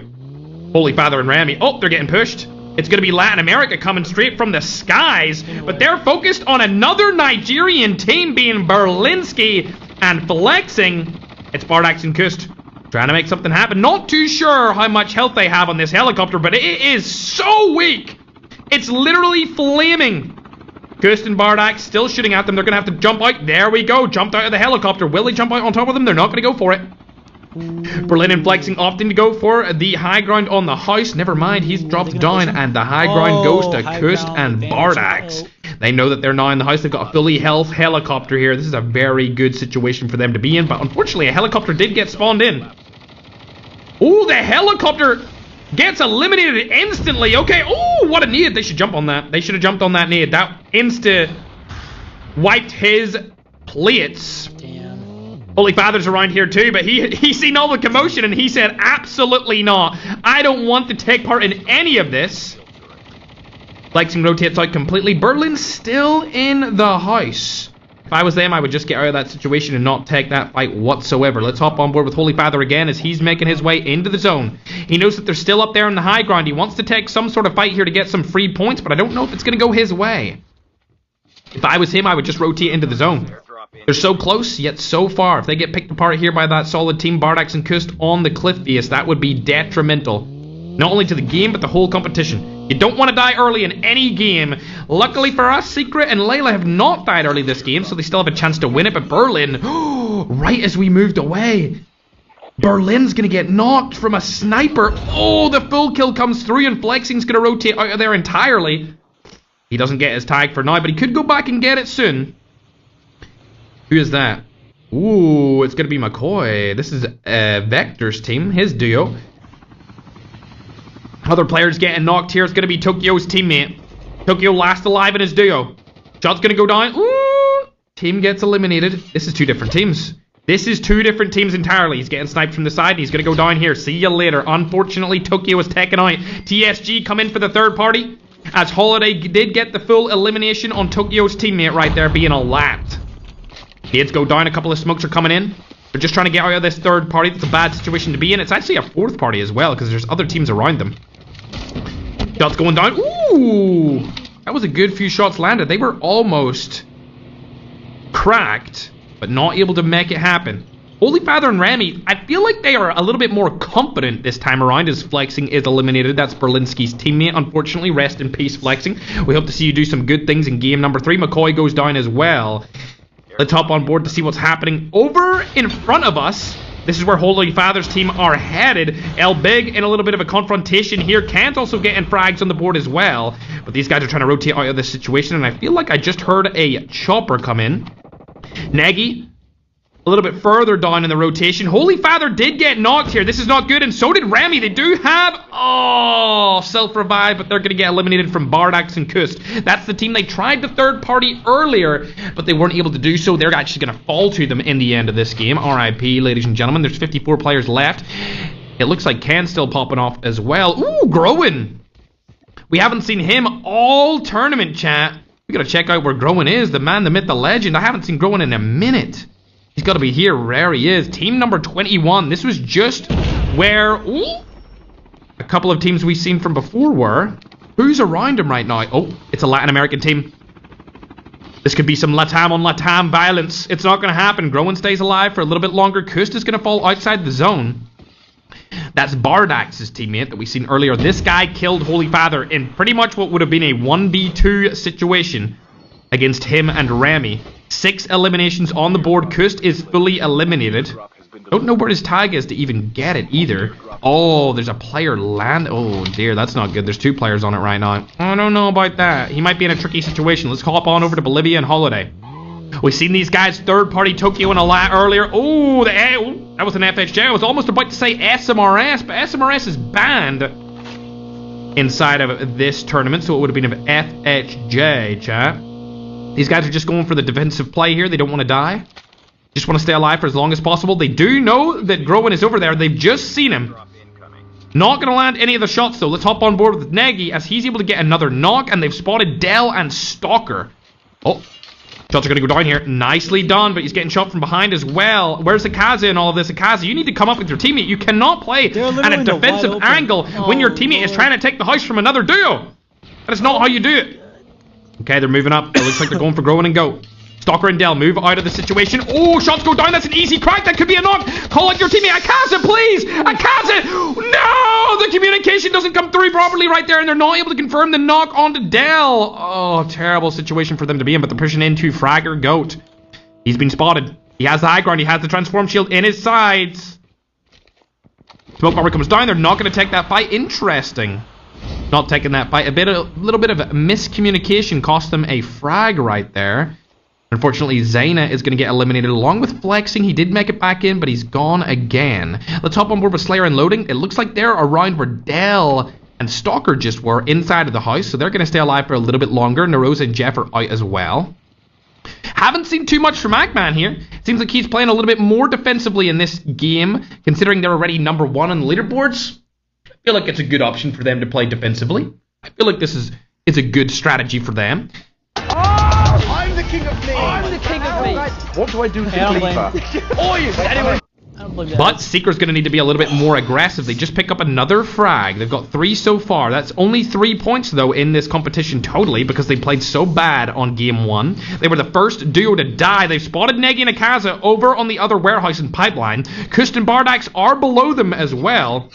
Holy Father and Rami. Oh, they're getting pushed. It's going to be Latin America coming straight from the skies, but they're focused on another Nigerian team being Berlinski and flexing. It's Bardax and Kust trying to make something happen. Not too sure how much health they have on this helicopter, but it is so weak. It's literally flaming. Kust and Bardax still shooting at them. They're going to have to jump out. There we go. Jumped out of the helicopter. Will they jump out on top of them? They're not going to go for it. Berlin and flexing opting to go for the high ground on the house. Never mind, he's dropped down, and the high ground goes to Kust and Bardax. They know that they're now in the house. They've got a fully health helicopter here. This is a very good situation for them to be in, but unfortunately a helicopter did get spawned in. Oh, the helicopter gets eliminated instantly. Okay, oh, what a nade. They should jump on that. They should have jumped on that nade. That insta wiped his plates. Holy Father's around here too, but he's seen all the commotion and he said, absolutely not. I don't want to take part in any of this. Flexing rotates out completely. Berlin's still in the house. If I was them, I would just get out of that situation and not take that fight whatsoever. Let's hop on board with Holy Father again as he's making his way into the zone. He knows that they're still up there in the high ground. He wants to take some sort of fight here to get some free points, but I don't know if it's going to go his way. If I was him, I would just rotate into the zone. They're so close, yet so far. If they get picked apart here by that solid team, Bardax and Kust on the cliff face, that would be detrimental. Not only to the game, but the whole competition. You don't want to die early in any game. Luckily for us, Secret and Layla have not died early this game, so they still have a chance to win it. But Berlin, right as we moved away, Berlin's going to get knocked from a sniper. Oh, the full kill comes through, and Flexing's going to rotate out of there entirely. He doesn't get his tag for now, but he could go back and get it soon. Who is that? Ooh, it's going to be McCoy. This is Vector's team, his duo. Other players getting knocked here. It's going to be Tokyo's teammate. Tokyo last alive in his duo. Shot's going to go down. Ooh! Team gets eliminated. This is two different teams. This is two different teams entirely. He's getting sniped from the side, and he's going to go down here. See you later. Unfortunately, Tokyo is taken out. TSG come in for the third party, as Holiday did get the full elimination on Tokyo's teammate right there being a lapped. Nades go down. A couple of smokes are coming in. They're just trying to get out of this third party. That's a bad situation to be in. It's actually a fourth party as well, because there's other teams around them. Shots going down. Ooh! That was a good few shots landed. They were almost cracked, but not able to make it happen. Holy Father and Rami, I feel like they are a little bit more confident this time around as Flexing is eliminated. That's Berlinski's teammate, unfortunately. Rest in peace, Flexing. We hope to see you do some good things in game number 3. McCoy goes down as well. Let's hop on board to see what's happening over in front of us. This is where Holy Father's team are headed. El Big in a little bit of a confrontation here. Kent also getting frags on the board as well. But these guys are trying to rotate out of this situation, and I feel like I just heard a chopper come in. Nagy, a little bit further down in the rotation. Holy Father did get knocked here. This is not good, and so did Rami. They do have, self-revive, but they're going to get eliminated from Bardax and Kust. That's the team they tried the third party earlier, but they weren't able to do so. They're actually going to fall to them in the end of this game. RIP, ladies and gentlemen. There's 54 players left. It looks like Ken's still popping off as well. Ooh, Groen. We haven't seen him all tournament, chat. We got to check out where Groen is. The man, the myth, the legend. I haven't seen Groen in a minute. He's got to be here. There he is. Team number 21. This was just where a couple of teams we've seen from before were. Who's around him right now? Oh, it's a Latin American team. This could be some Latam on Latam violence. It's not going to happen. Groen stays alive for a little bit longer. Kust is going to fall outside the zone. That's Bardax's teammate that we've seen earlier. This guy killed Holy Father in pretty much what would have been a 1v2 situation against him and Rami. 6 eliminations on the board. Kust is fully eliminated. Don't know where his tag is to even get it either. Oh, there's a player land. Oh dear, that's not good. There's 2 players on it right now. I don't know about that. He might be in a tricky situation. Let's hop on over to Bolivia and Holiday. We've seen these guys third party Tokyo and a lot earlier. Oh, that was an FHJ. I was almost about to say SMRS, but SMRS is banned inside of this tournament, so it would have been an FHJ, chat. These guys are just going for the defensive play here. They don't want to die. Just want to stay alive for as long as possible. They do know that Groen is over there. They've just seen him. Not going to land any of the shots, though. Let's hop on board with Nagy as he's able to get another knock, and they've spotted Dell and Stalker. Oh, Shots are going to go down here. Nicely done, but he's getting shot from behind as well. Where's Akaza in all of this? Akaza, you need to come up with your teammate. You cannot play at a defensive angle when your teammate is trying to take the house from another duo. That is not how you do it. Okay, they're moving up. It looks like they're going for grow and go. Stalker and Dell move out of the situation. Oh, shots go down. That's an easy crack. That could be a knock. Call out your teammate. Akaza, please. Akaza. No, the communication doesn't come through properly right there, and they're not able to confirm the knock onto Dell. Oh, terrible situation for them to be in, but they're pushing into Fragger Goat. He's been spotted. He has the high ground. He has the transform shield in his sides. Smoke bomber comes down. They're not going to take that fight. Interesting. Not taking that fight. A little bit of miscommunication cost them a frag right there. Unfortunately, Zayna is going to get eliminated along with Flexing. He did make it back in, but he's gone again. Let's hop on board with Slayer and Loading. It looks like they're around where Dell and Stalker just were inside of the house, so they're going to stay alive for a little bit longer. Narosa and Jeff are out as well. Haven't seen too much from Ackman here. Seems like he's playing a little bit more defensively in this game, considering they're already number 1 on the leaderboards. I feel like it's a good option for them to play defensively. I feel like this is a good strategy for them. I'm the king of me. I'm the king of me. What do I do to Anyway. But Seeker's going to need to be a little bit more aggressive. They just pick up another frag. They've got 3 so far. That's only 3 points, though, in this competition totally because they played so bad on game 1. They were the first duo to die. They've spotted Negi and Akaza over on the other warehouse and pipeline. Kust and Bardax are below them as well.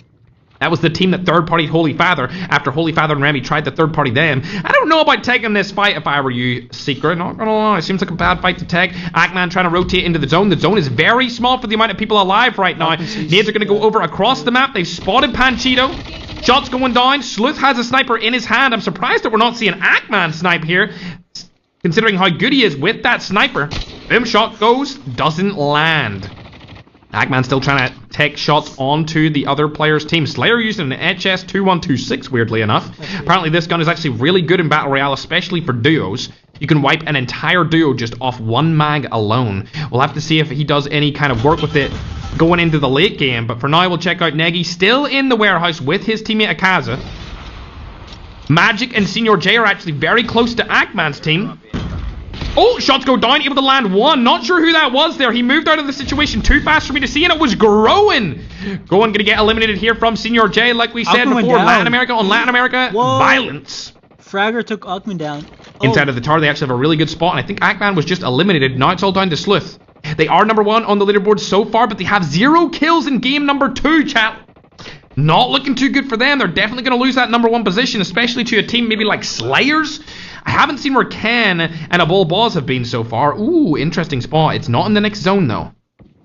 That was the team that third-partied Holy Father after Holy Father and Remy tried to third-party them. I don't know about taking this fight if I were you, Seeker. Not gonna lie, it seems like a bad fight to take. Ackman trying to rotate into the zone. The zone is very small for the amount of people alive right now. Nades are going to go over across the map. They've spotted Panchito. Shots going down. Sleuth has a sniper in his hand. I'm surprised that we're not seeing Ackman snipe here, considering how good he is with that sniper. Boom, shot goes. Doesn't land. Ackman still trying to take shots onto the other player's team. Slayer using an HS2126, weirdly enough. Apparently this gun is actually really good in Battle Royale, especially for duos. You can wipe an entire duo just off 1 mag alone. We'll have to see if he does any kind of work with it going into the late game. But for now, we'll check out Negi still in the warehouse with his teammate Akaza. Magic and Senior J are actually very close to Ackman's team. Oh, shots go down, able to land 1. Not sure who that was there. He moved out of the situation too fast for me to see, and it was Growin. Growin going to get eliminated here from Senior J, like we said before. Latin America on Latin America. Whoa. Violence. Fragger took Ackman down. Oh. Inside of the tower, they actually have a really good spot, and I think Ackman was just eliminated. Now it's all down to Sleuth. They are number 1 on the leaderboard so far, but they have 0 kills in game number 2, chat. Not looking too good for them. They're definitely going to lose that number 1 position, especially to a team maybe like Slayers. I haven't seen where Ken and Abul Boz have been so far. Ooh, interesting spot. It's not in the next zone, though.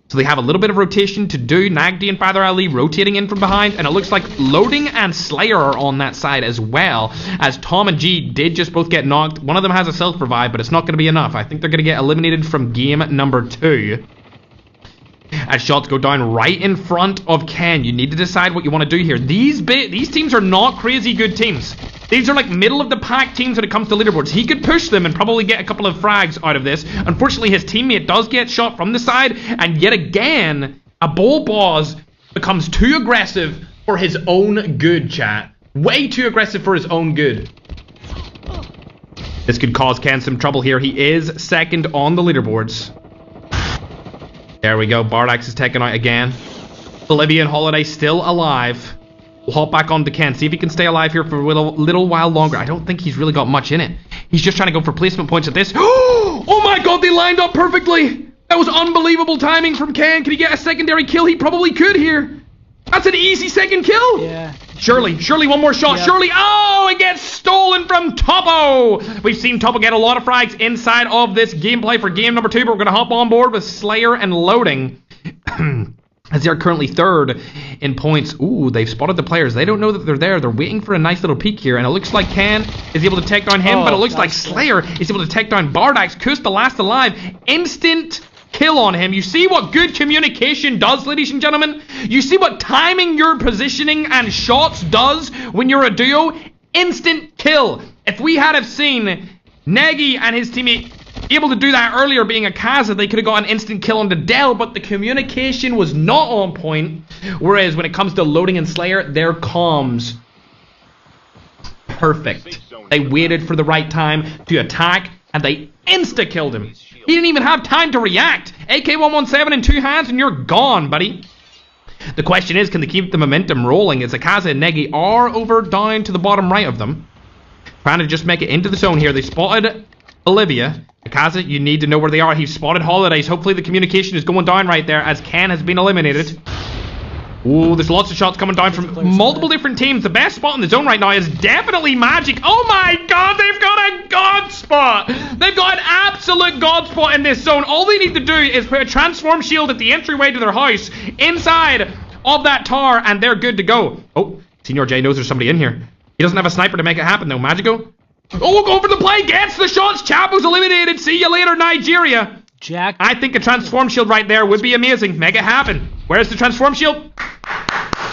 So they have a little bit of rotation to do. Nagdi and Father Ali rotating in from behind, and it looks like Loading and Slayer are on that side as well, as Tom and G did just both get knocked. One of them has a self-revive, but it's not going to be enough. I think they're going to get eliminated from game number 2. As shots go down right in front of Ken. You need to decide what you want to do here. These teams are not crazy good teams. These are like middle of the pack teams when it comes to leaderboards. He could push them and probably get a couple of frags out of this. Unfortunately, his teammate does get shot from the side, and yet again, Abul Boz becomes too aggressive for his own good, chat. Way too aggressive for his own good. This could cause Ken some trouble here. He is second on the leaderboards. There we go. Bardax is taken out again. Bolivian Holiday still alive. We'll hop back on to Ken. See if he can stay alive here for a little while longer. I don't think he's really got much in it. He's just trying to go for placement points at this. Oh my god, they lined up perfectly. That was unbelievable timing from Ken. Can he get a secondary kill? He probably could here. That's an easy second kill. Yeah. Surely, one more shot. Yep. Surely. Oh, it gets stolen from Topo. We've seen Topo get a lot of frags inside of this gameplay for game number 2, but we're going to hop on board with Slayer and Loading. As they are currently third in points. Ooh, they've spotted the players. They don't know that they're there. They're waiting for a nice little peek here. And it looks like Ken is able to take down him, but it looks like Slayer is able to take down Bardax. Kust, the last alive. Instant kill on him. You see what good communication does, ladies and gentlemen? You see what timing your positioning and shots does when you're a duo? Instant kill. If we had have seen Negi and his teammate able to do that earlier being Akaza, they could have got an instant kill on the Dell, but the communication was not on point. Whereas when it comes to Loading and Slayer, their comms perfect. They waited for the right time to attack, and they insta-killed him. He didn't even have time to react. AK-117 in 2 hands and you're gone, buddy. The question is, can they keep the momentum rolling? As Akaza and Negi are over down to the bottom right of them, trying to just make it into the zone here. They spotted Olivia. Akaza, you need to know where they are. He's spotted Holidays. Hopefully the communication is going down right there as Ken has been eliminated. Ooh, there's lots of shots coming down from multiple different teams. The best spot in the zone right now is definitely Magic. Oh my god, they've got a god spot. They've got an absolute god spot in this zone. All they need to do is put a transform shield at the entryway to their house inside of that tower and they're good to go. Oh, Senior J knows there's somebody in here. He doesn't have a sniper to make it happen though. Magico. Oh, we'll go for the play. Gets the shots. Chapo's eliminated. See you later, Nigeria. Jack. I think a transform shield right there would be amazing. Make it happen. Where's the transform shield?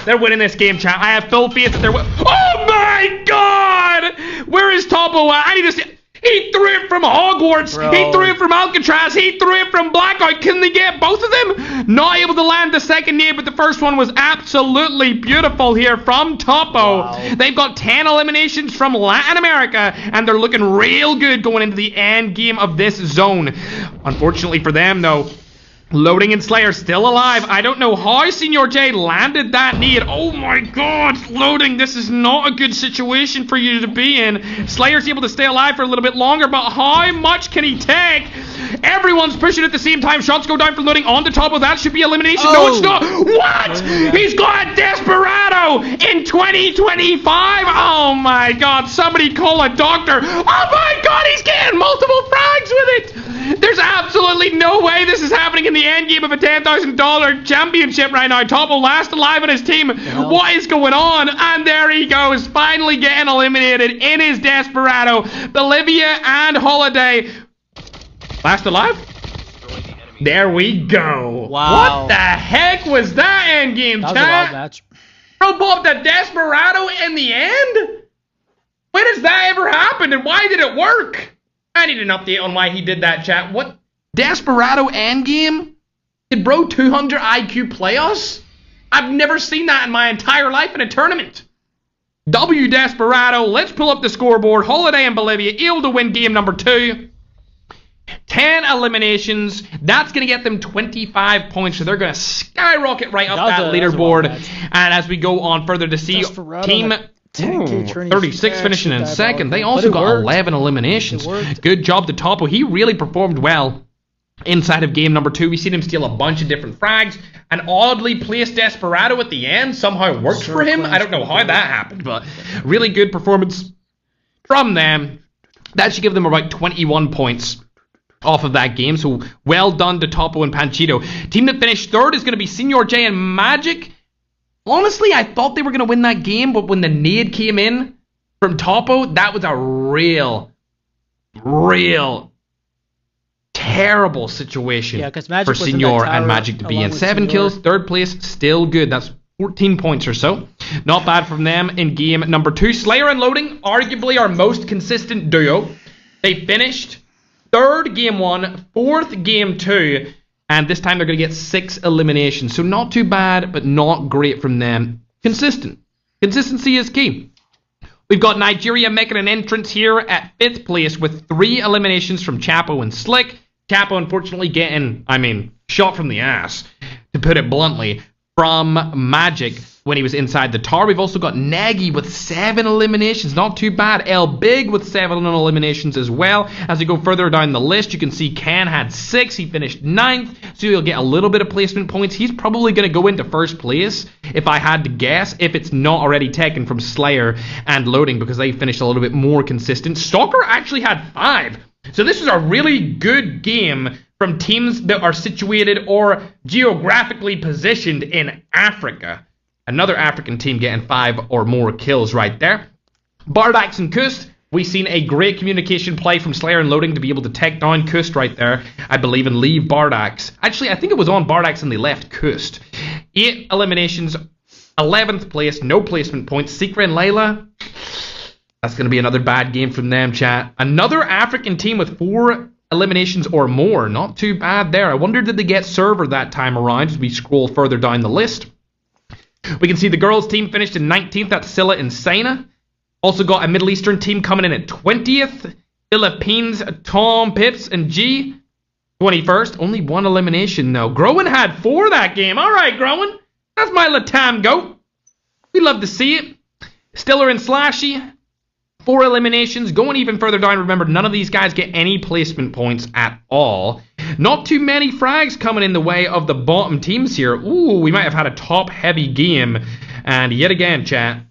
They're winning this game, chat. I have full faith that they're oh my god! Where is Topo at? I need to see. He threw it from Hogwarts. Bro. He threw it from Alcatraz. He threw it from Blackout. Can they get both of them? Not able to land the second nade, but the first one was absolutely beautiful here from Topo. Wow. They've got 10 eliminations from Latin America, and they're looking real good going into the end game of this zone. Unfortunately for them, though, Loading and Slayer still alive. I don't know how Senior J landed that nade. Oh my god, Loading, this is not a good situation for you to be in. Slayer's able to stay alive for a little bit longer, but how much can he take? Everyone's pushing at the same time. Shots go down for Loading. On the top of that should be elimination. No, it's not. What? He's got a Desperado in 2025. Oh my god, somebody call a doctor. Oh my god, he's getting multiple frags with it. There's absolutely no way this is happening in the end game of a $10,000 championship right now. Topo last alive on his team. What is going on? And there he goes, finally getting eliminated in his Desperado. Bolivia and Holiday last alive. There we go. Wow. What the heck was that end game, That was a wild chat? match. Bro, Bob, the Desperado in the end? When has that ever happened and why did it work? I need an update on why he did that, chat. What? Desperado endgame? Did bro 200 IQ play us? I've never seen that in my entire life in a tournament. W Desperado. Let's pull up the scoreboard. Holiday and Bolivia able to win game number 2. 10 eliminations. That's going to get them 25 points. So they're going to skyrocket right up that leaderboard. And as we go on further to see Desperado team 36 finishing in second. They also got 11 eliminations. Good job to Topo. He really performed well inside of game number 2. We've seen him steal a bunch of different frags. An oddly placed Desperado at the end somehow worked for him. I don't know how that happened, but really good performance from them. That should give them about 21 points off of that game. So well done to Topo and Panchito. Team that finished third is going to be Senior J and Magic. Honestly, I thought they were going to win that game, but when the nade came in from Topo, that was a real terrible situation for Senior and Magic to be in. 7 kills, third place, still good. That's 14 points or so. Not bad from them in game number 2. Slayer and Loading, arguably our most consistent duo. They finished 3rd game 1, 4th game 2, and this time they're going to get 6 eliminations. So not too bad, but not great from them. Consistent. Consistency is key. We've got Nigeria making an entrance here at 5th place with 3 eliminations from Chapo and Slick. Chapo unfortunately getting, shot from the ass, to put it bluntly, from Magic when he was inside the tower. We've also got Nagy with 7 eliminations. Not too bad. El Big with 7 eliminations as well. As we go further down the list, you can see Ken had 6. He finished 9th, so he'll get a little bit of placement points. He's probably going to go into 1st place, if I had to guess, if it's not already taken from Slayer and Loading, because they finished a little bit more consistent. Stalker actually had 5. So this is a really good game from teams that are situated or geographically positioned in Africa. Another African team getting 5 or more kills right there. Bardax and Kust, we've seen a great communication play from Slayer and Loading to be able to take down Kust right there, I believe, and leave Bardax. Actually, I think it was on Bardax and they left Kust. 8 eliminations, 11th place, no placement points. Sikra and Layla, that's going to be another bad game from them, chat. Another African team with 4 eliminations or more. Not too bad there. I wonder, did they get server that time around as we scroll further down the list. We can see the girls team finished in 19th. That's Scylla and Saina. Also got a Middle Eastern team coming in at 20th. Philippines, Tom, Pips, and G. 21st. Only one elimination, though. Groen had 4 that game. All right, Groen. That's my Latam goat. We love to see it. Stiller and Slashy. 4 eliminations. Going even further down, remember, none of these guys get any placement points at all. Not too many frags coming in the way of the bottom teams here. Ooh, we might have had a top-heavy game. And yet again, chat,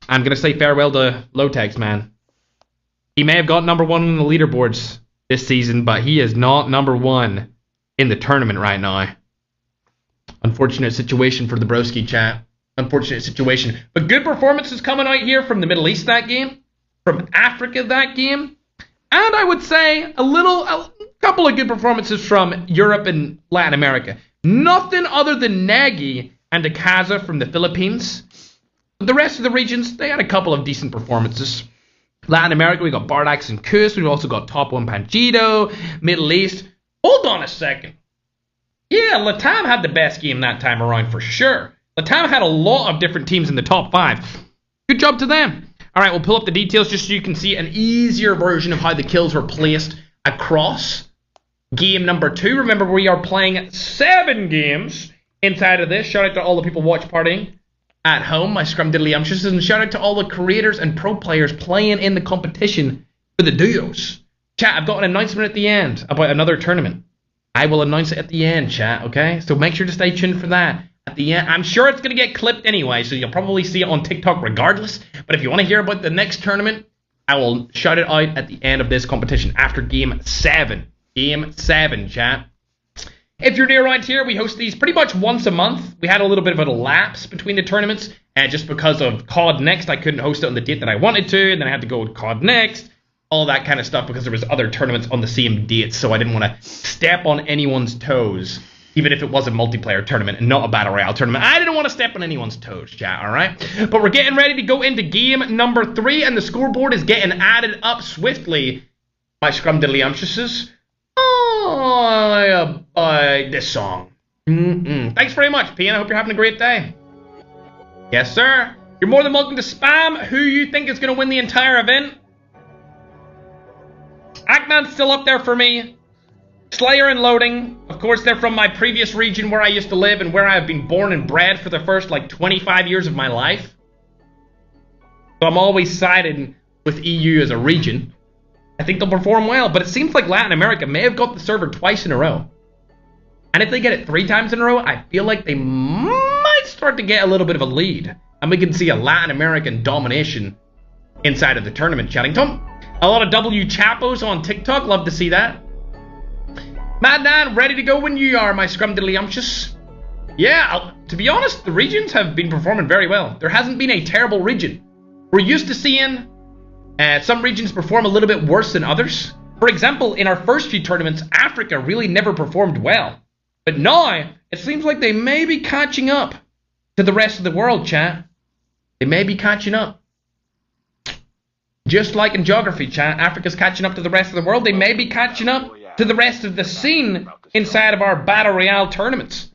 I'm going to say farewell to Lotex, man. He may have got number 1 on the leaderboards this season, but he is not number 1 in the tournament right now. Unfortunate situation for the broski, chat. Unfortunate situation. But good performances coming out here from the Middle East that game, from Africa that game, and I would say a couple of good performances from Europe and Latin America. Nothing other than Nagy and Akaza from the Philippines. But the rest of the regions, they had a couple of decent performances. Latin America, we got Bardax and Kus. We've also got Top 1 Panchito. Middle East. Hold on a second. Yeah, Latam had the best game that time around for sure. Latam had a lot of different teams in the top 5. Good job to them. All right, we'll pull up the details just so you can see an easier version of how the kills were placed across game number 2. Remember, we are playing 7 games inside of this. Shout out to all the people watch partying at home, my scrumdiddlyumptious, and shout out to all the creators and pro players playing in the competition for the duos. Chat, I've got an announcement at the end about another tournament. I will announce it at the end, chat, okay? So make sure to stay tuned for that. At the end, I'm sure it's going to get clipped anyway, so you'll probably see it on TikTok regardless. But if you want to hear about the next tournament, I will shout it out at the end of this competition after Game 7. Game 7, chat. If you're new around here, we host these pretty much once a month. We had a little bit of a lapse between the tournaments, just because of COD Next. I couldn't host it on the date that I wanted to, and then I had to go with COD Next, all that kind of stuff, because there was other tournaments on the same dates, so I didn't want to step on anyone's toes, even if it was a multiplayer tournament and not a Battle Royale tournament. I didn't want to step on anyone's toes, chat, alright? But we're getting ready to go into game number 3, and the scoreboard is getting added up swiftly by scrumdiddlyumptiouses. This song. Thanks very much, P, and I hope you're having a great day. Yes, sir. You're more than welcome to spam who you think is going to win the entire event. Aknan's still up there for me. Slayer and Loading. Of course, they're from my previous region where I used to live and where I have been born and bred for the first, 25 years of my life. So I'm always siding with EU as a region. I think they'll perform well, but it seems like Latin America may have got the server twice in a row. And if they get it 3 times in a row, I feel like they might start to get a little bit of a lead. And we can see a Latin American domination inside of the tournament, Chattington. A lot of W Chapos on TikTok, love to see that. Madnan, ready to go when you are, my scrumdiddlyumptious. Yeah, to be honest, the regions have been performing very well. There hasn't been a terrible region. We're used to seeing some regions perform a little bit worse than others. For example, in our first few tournaments, Africa really never performed well. But now, it seems like they may be catching up to the rest of the world, chat. They may be catching up. Just like in geography, chat, Africa's catching up to the rest of the world. They may be catching up to the rest of the scene inside of our Battle Royale tournaments.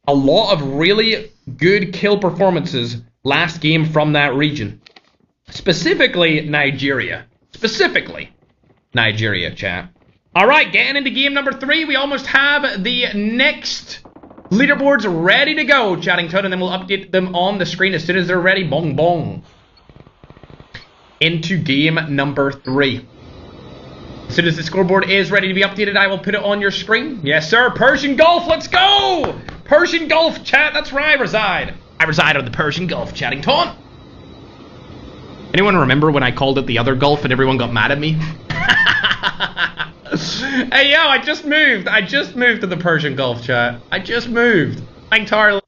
A lot of really good kill performances last game from that region. Specifically, Nigeria. Specifically, Nigeria, chat. Alright, getting into game number 3. We almost have the next leaderboards ready to go, Chattington, and then we'll update them on the screen as soon as they're ready. Bong bong. Into game number 3. As soon as the scoreboard is ready to be updated, I will put it on your screen. Yes, sir. Persian Gulf, let's go! Persian Gulf, chat, that's where I reside. I reside on the Persian Gulf, Chattington. Anyone remember when I called it the other Gulf and everyone got mad at me? Hey, yo, I just moved. I just moved to the Persian Gulf, chat. I just moved. I entirely...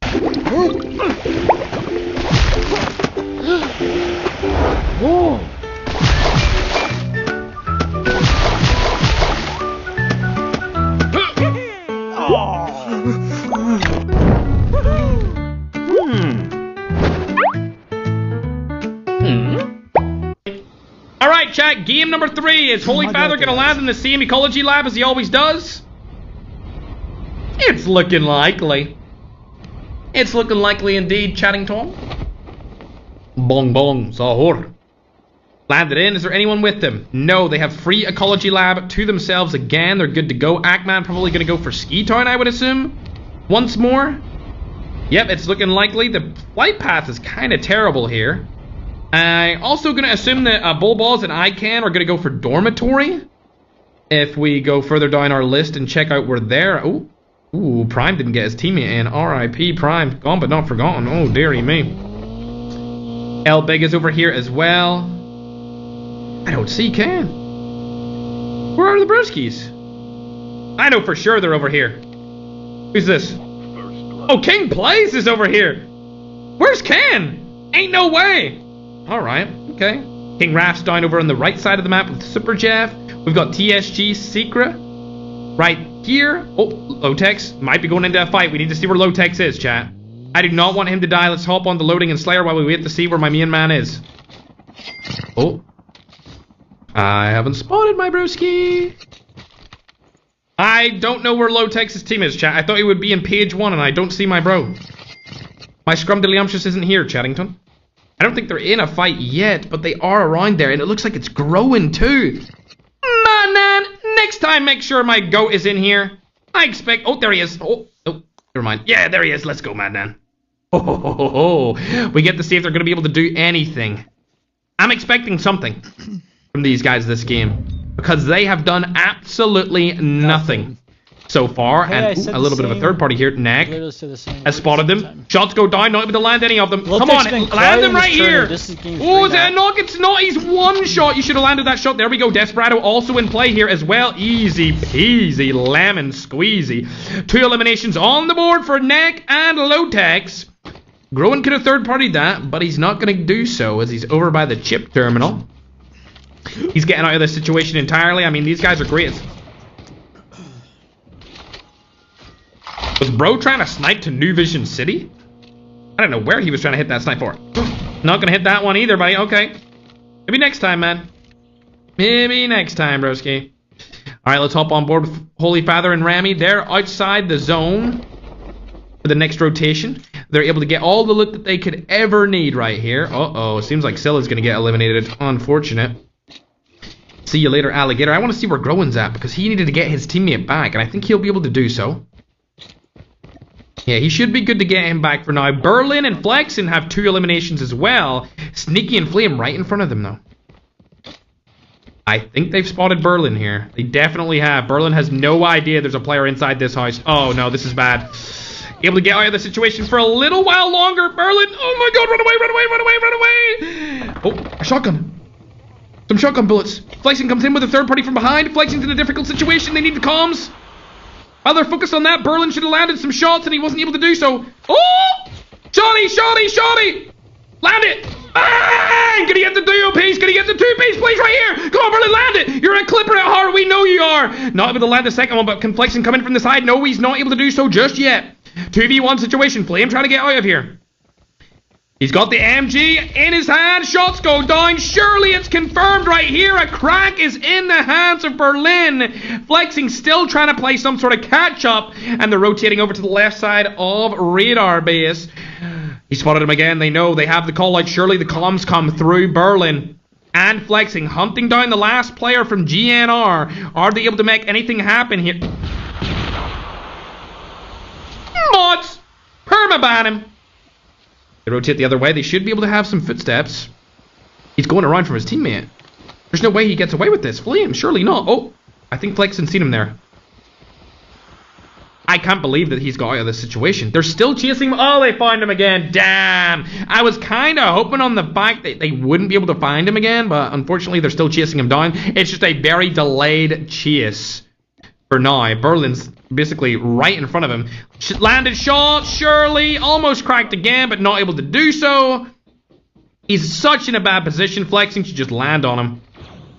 Whoa. Alright, chat, game number 3. Is Holy Father gonna land in the same ecology lab as he always does? It's looking likely. It's looking likely indeed, Chattington. Bong bong, sahur. Landed in. Is there anyone with them? No, they have free ecology lab to themselves again. They're good to go. Ackman probably going to go for Ski Town, I would assume. Once more. Yep, it's looking likely. The flight path is kind of terrible here. I'm also going to assume that Bullballs and ICANN are going to go for Dormitory. If we go further down our list and check out where they're... Ooh, Prime didn't get his teammate in. R.I.P. Prime. Gone but not forgotten. Oh, dearie me. L Big is over here as well. I don't see Ken. Where are the broskies? I know for sure they're over here. Who's this? Oh, King Plays is over here. Where's Ken? Ain't no way. Alright, okay. King Raph's down over on the right side of the map with Super Jeff. We've got TSG Secret right here. Oh, Lotex might be going into a fight. We need to see where Lotex is, chat. I do not want him to die. Let's hop on the loading and Slayer while we wait to see where my main man is. Oh. I haven't spotted my broski. I don't know where Lotex's team is, chat. I thought he would be in page 1 and I don't see my bro. My Scrumdiddlyumptious isn't here, Chattington. I don't think they're in a fight yet, but they are around there and it looks like it's growing too. Man, next time make sure my goat is in here. I expect... Oh, there he is. Oh, never mind. Yeah, there he is. Let's go, man. Oh. We get to see if they're going to be able to do anything. I'm expecting something from these guys this game. Because they have done absolutely nothing so far. Hey, And a little bit of a third party here. Neck has spotted them. Time. Shots go down. Not able to land any of them. Lotex's Come on, been land them right here. This is game Oh, is three it a now. knock? It's not. He's one shot. You should have landed that shot. There we go. Desperado also in play here as well. Easy peasy lemon squeezy. 2 eliminations on the board for Neck and Lotex. Groen could have third partied that, but he's not going to do so as he's over by the chip terminal. He's getting out of this situation entirely. I mean, these guys are great. Was bro trying to snipe to New Vision City? I don't know where he was trying to hit that snipe for. Not gonna hit that one either, buddy. Okay. Maybe next time, man. Maybe next time, broski. Alright, let's hop on board with Holy Father and Rami. They're outside the zone for the next rotation. They're able to get all the loot that they could ever need right here. Uh-oh. Seems like Silla's gonna get eliminated. Unfortunate. See you later, alligator. I want to see where Groen's at because he needed to get his teammate back, and I think he'll be able to do so. Yeah, he should be good to get him back for now. Berlin and Flexen have 2 eliminations as well. Sneaky and Flame right in front of them, though. I think they've spotted Berlin here. They definitely have. Berlin has no idea there's a player inside this house. Oh, no, this is bad. Able to get out of the situation for a little while longer. Berlin, oh my god, run away, run away, run away, run away. Oh, a shotgun. Some shotgun bullets. Flexing comes in with a third party from behind. Flexing's in a difficult situation. They need the comms. While they're focused on that, Berlin should have landed some shots and he wasn't able to do so. Oh! Shotty! Land it! Bang! Can he get the duo-piece? Can he get the 2-piece? Please, right here! Come on, Berlin, land it! You're a clipper at heart, we know you are! Not able to land the second one, but can Flexing come in from the side? No, he's not able to do so just yet. 2v1 situation. Flame trying to get out of here. He's got the MG in his hand. Shots go down. Surely it's confirmed right here. A crack is in the hands of Berlin. Flexing still trying to play some sort of catch-up. And they're rotating over to the left side of radar base. He spotted him again. They know. They have the call out. Surely the comms come through. Berlin and Flexing hunting down the last player from GNR. Are they able to make anything happen here? Mods! Permaban him. They rotate the other way. They should be able to have some footsteps. He's going around from his teammate. There's no way he gets away with this. Flame, surely not. Oh, I think Flexen's seen him there. I can't believe that he's got out of this situation. They're still chasing him. Oh, they find him again. Damn. I was kind of hoping on the fact that they wouldn't be able to find him again, but unfortunately they're still chasing him down. It's just a very delayed chase for now. Berlin's basically right in front of him. Landed shot, surely. Almost cracked again, but not able to do so. He's such in a bad position. Flexing should just land on him.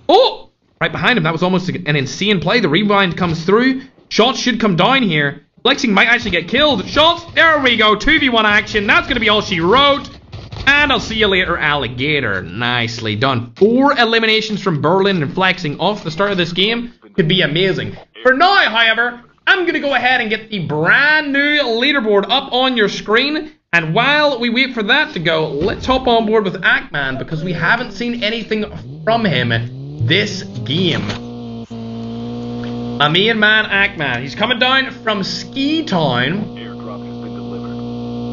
Oh! Right behind him. That was almost an insane play. The rewind comes through. Shots should come down here. Flexing might actually get killed. Shots. There we go. 2v1 action. That's going to be all she wrote. And I'll see you later, alligator. Nicely done. 4 eliminations from Berlin and Flexing off the start of this game. Could be amazing. For now, however, I'm going to go ahead and get the brand new leaderboard up on your screen. And while we wait for that to go, let's hop on board with Ackman because we haven't seen anything from him this game. A main man, Ackman. He's coming down from Ski Town.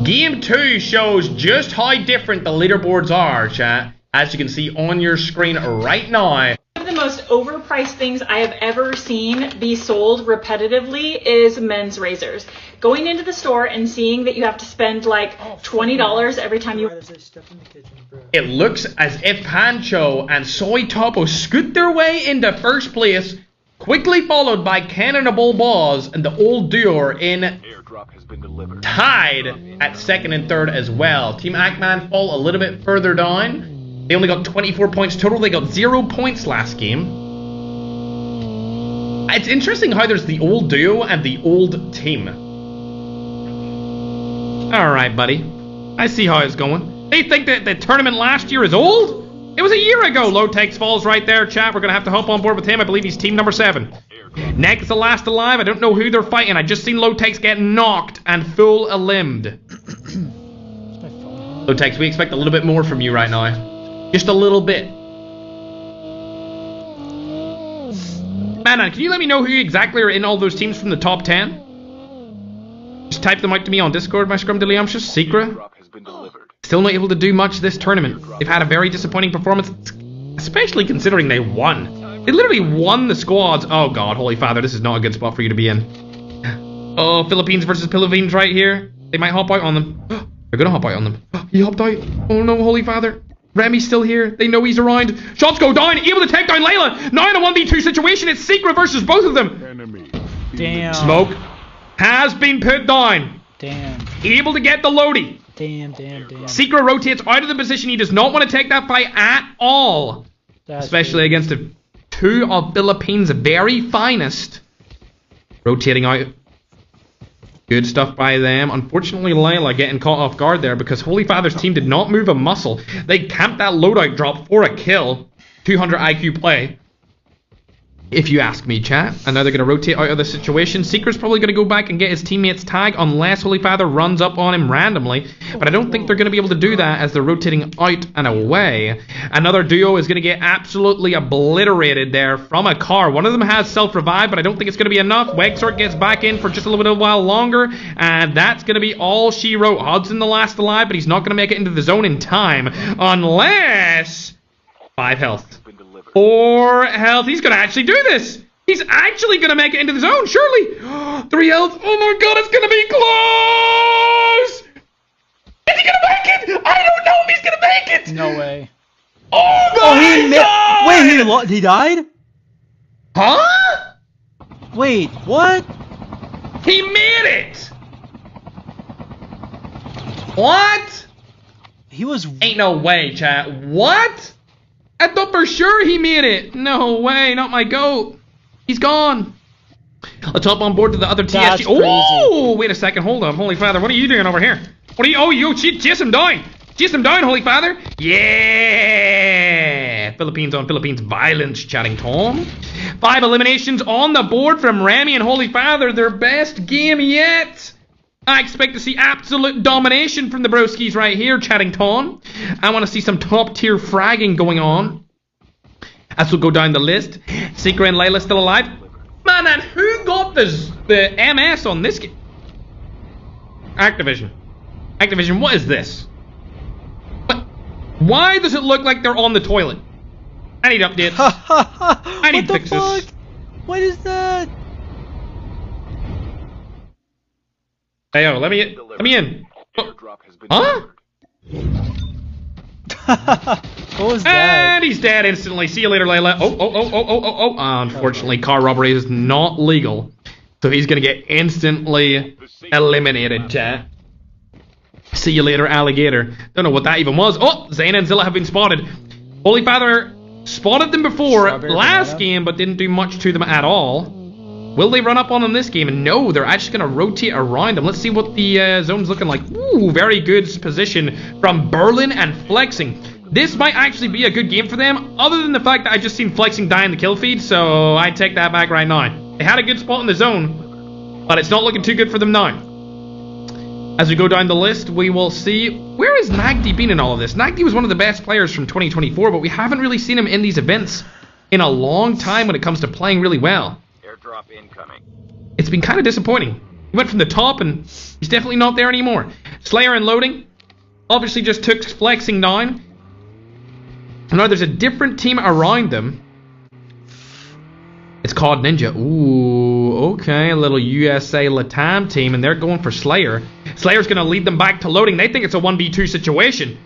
Game 2 shows just how different the leaderboards are, chat, as you can see on your screen right now. One of the most overpriced things I have ever seen be sold repetitively is men's razors. Going into the store and seeing that you have to spend like $20 every time you... It looks as if Pancho and Soy Topo scoot their way into first place, quickly followed by Cannonball Boz and the old duo are in tied at second and third as well. Team Ackman fall a little bit further down. They only got 24 points total. They got 0 points last game. It's interesting how there's the old duo and the old team. Alright, buddy. I see how it's going. They think that the tournament last year is old? It was a year ago. Low-Tex falls right there, chat. We're going to have to hop on board with him. I believe he's team number 7. Next, the last alive. I don't know who they're fighting. I just seen Low-Tex get knocked and full limbed. Low-Tex, we expect a little bit more from you right now. Just a little bit. Man, can you let me know who exactly are in all those teams from the top 10? Just type them out to me on Discord, my scrumdiddlyumptious. Secret. Still not able to do much this tournament. They've had a very disappointing performance, especially considering they won. They literally won the squads. Oh god, Holy Father, this is not a good spot for you to be in. Oh, Philippines versus Philippines right here. They might hop out on them. They're gonna hop out on them. He hopped out. Oh no, Holy Father. Remy's still here. They know he's around. Shots go down. Able to take down Layla. Now in a 1v2 situation. It's Secret versus both of them. Damn. Smoke has been put down. Damn. Able to get the Lodi. Damn. Secret rotates out of the position. He does not want to take that fight at all. Especially against the two of Philippines' very finest. Rotating out. Good stuff by them. Unfortunately, Layla getting caught off guard there because Holy Father's team did not move a muscle. They camped that loadout drop for a kill. 200 IQ play. If you ask me, chat. And now they're going to rotate out of the situation. Secret's probably going to go back and get his teammate's tag unless Holy Father runs up on him randomly. But I don't think they're going to be able to do that as they're rotating out and away. Another duo is going to get absolutely obliterated there from a car. One of them has self-revive, but I don't think it's going to be enough. Wegsort gets back in for just a little bit of a while longer. And that's going to be all she wrote. Hudson the last alive, but he's not going to make it into the zone in time. Unless... 5 health. 4 health. He's going to actually do this. He's actually going to make it into the zone, surely. 3 health. Oh my god, it's going to be close. Is he going to make it? I don't know if he's going to make it. No way. Oh my god. Wait, he died? Huh? Wait, what? He made it. What? He was... Ain't no way, chat. What? I thought for sure he made it. No way, not my goat. He's gone. Let's hop on board to the other TSG. Oh, wait a second. Hold on. Holy Father, what are you doing over here? What are you? Oh, you chase him down. Chase him down, Holy Father. Yeah. Philippines on Philippines violence, chatting Tom. 5 eliminations on the board from Remy and Holy Father. Their best game yet. I expect to see absolute domination from the broskies right here, chatting Tom. I want to see some top tier fragging going on. As we'll go down the list. Secret and Layla still alive. Man, and who got the MS on this game? Activision. Activision, what is this? What? Why does it look like they're on the toilet? I need updates. I need fixes. Fuck? What is that? Hey, yo, let me in. Oh. Huh? What was that? And he's dead instantly. See you later, Layla. Oh. Unfortunately, car robbery is not legal. So he's going to get instantly eliminated, chat. See you later, alligator. Don't know what that even was. Oh, Zayna and Zilla have been spotted. Holy Father spotted them before last game, but didn't do much to them at all. Will they run up on them this game? No, they're actually going to rotate around them. Let's see what the zone's looking like. Ooh, very good position from Berlin and Flexing. This might actually be a good game for them, other than the fact that I just seen Flexing die in the kill feed, so I take that back right now. They had a good spot in the zone, but it's not looking too good for them now. As we go down the list, we will see, where has Nagdi been in all of this? Nagdi was one of the best players from 2024, but we haven't really seen him in these events in a long time when it comes to playing really well. Airdrop incoming. It's been kind of disappointing. He went from the top and he's definitely not there anymore. Slayer and Loading obviously just took Flexing down. Now there's a different team around them. It's called Ninja. Ooh, okay, a little USA Latam team, and they're going for Slayer. Slayer's going to lead them back to Loading. They think it's a 1v2 situation.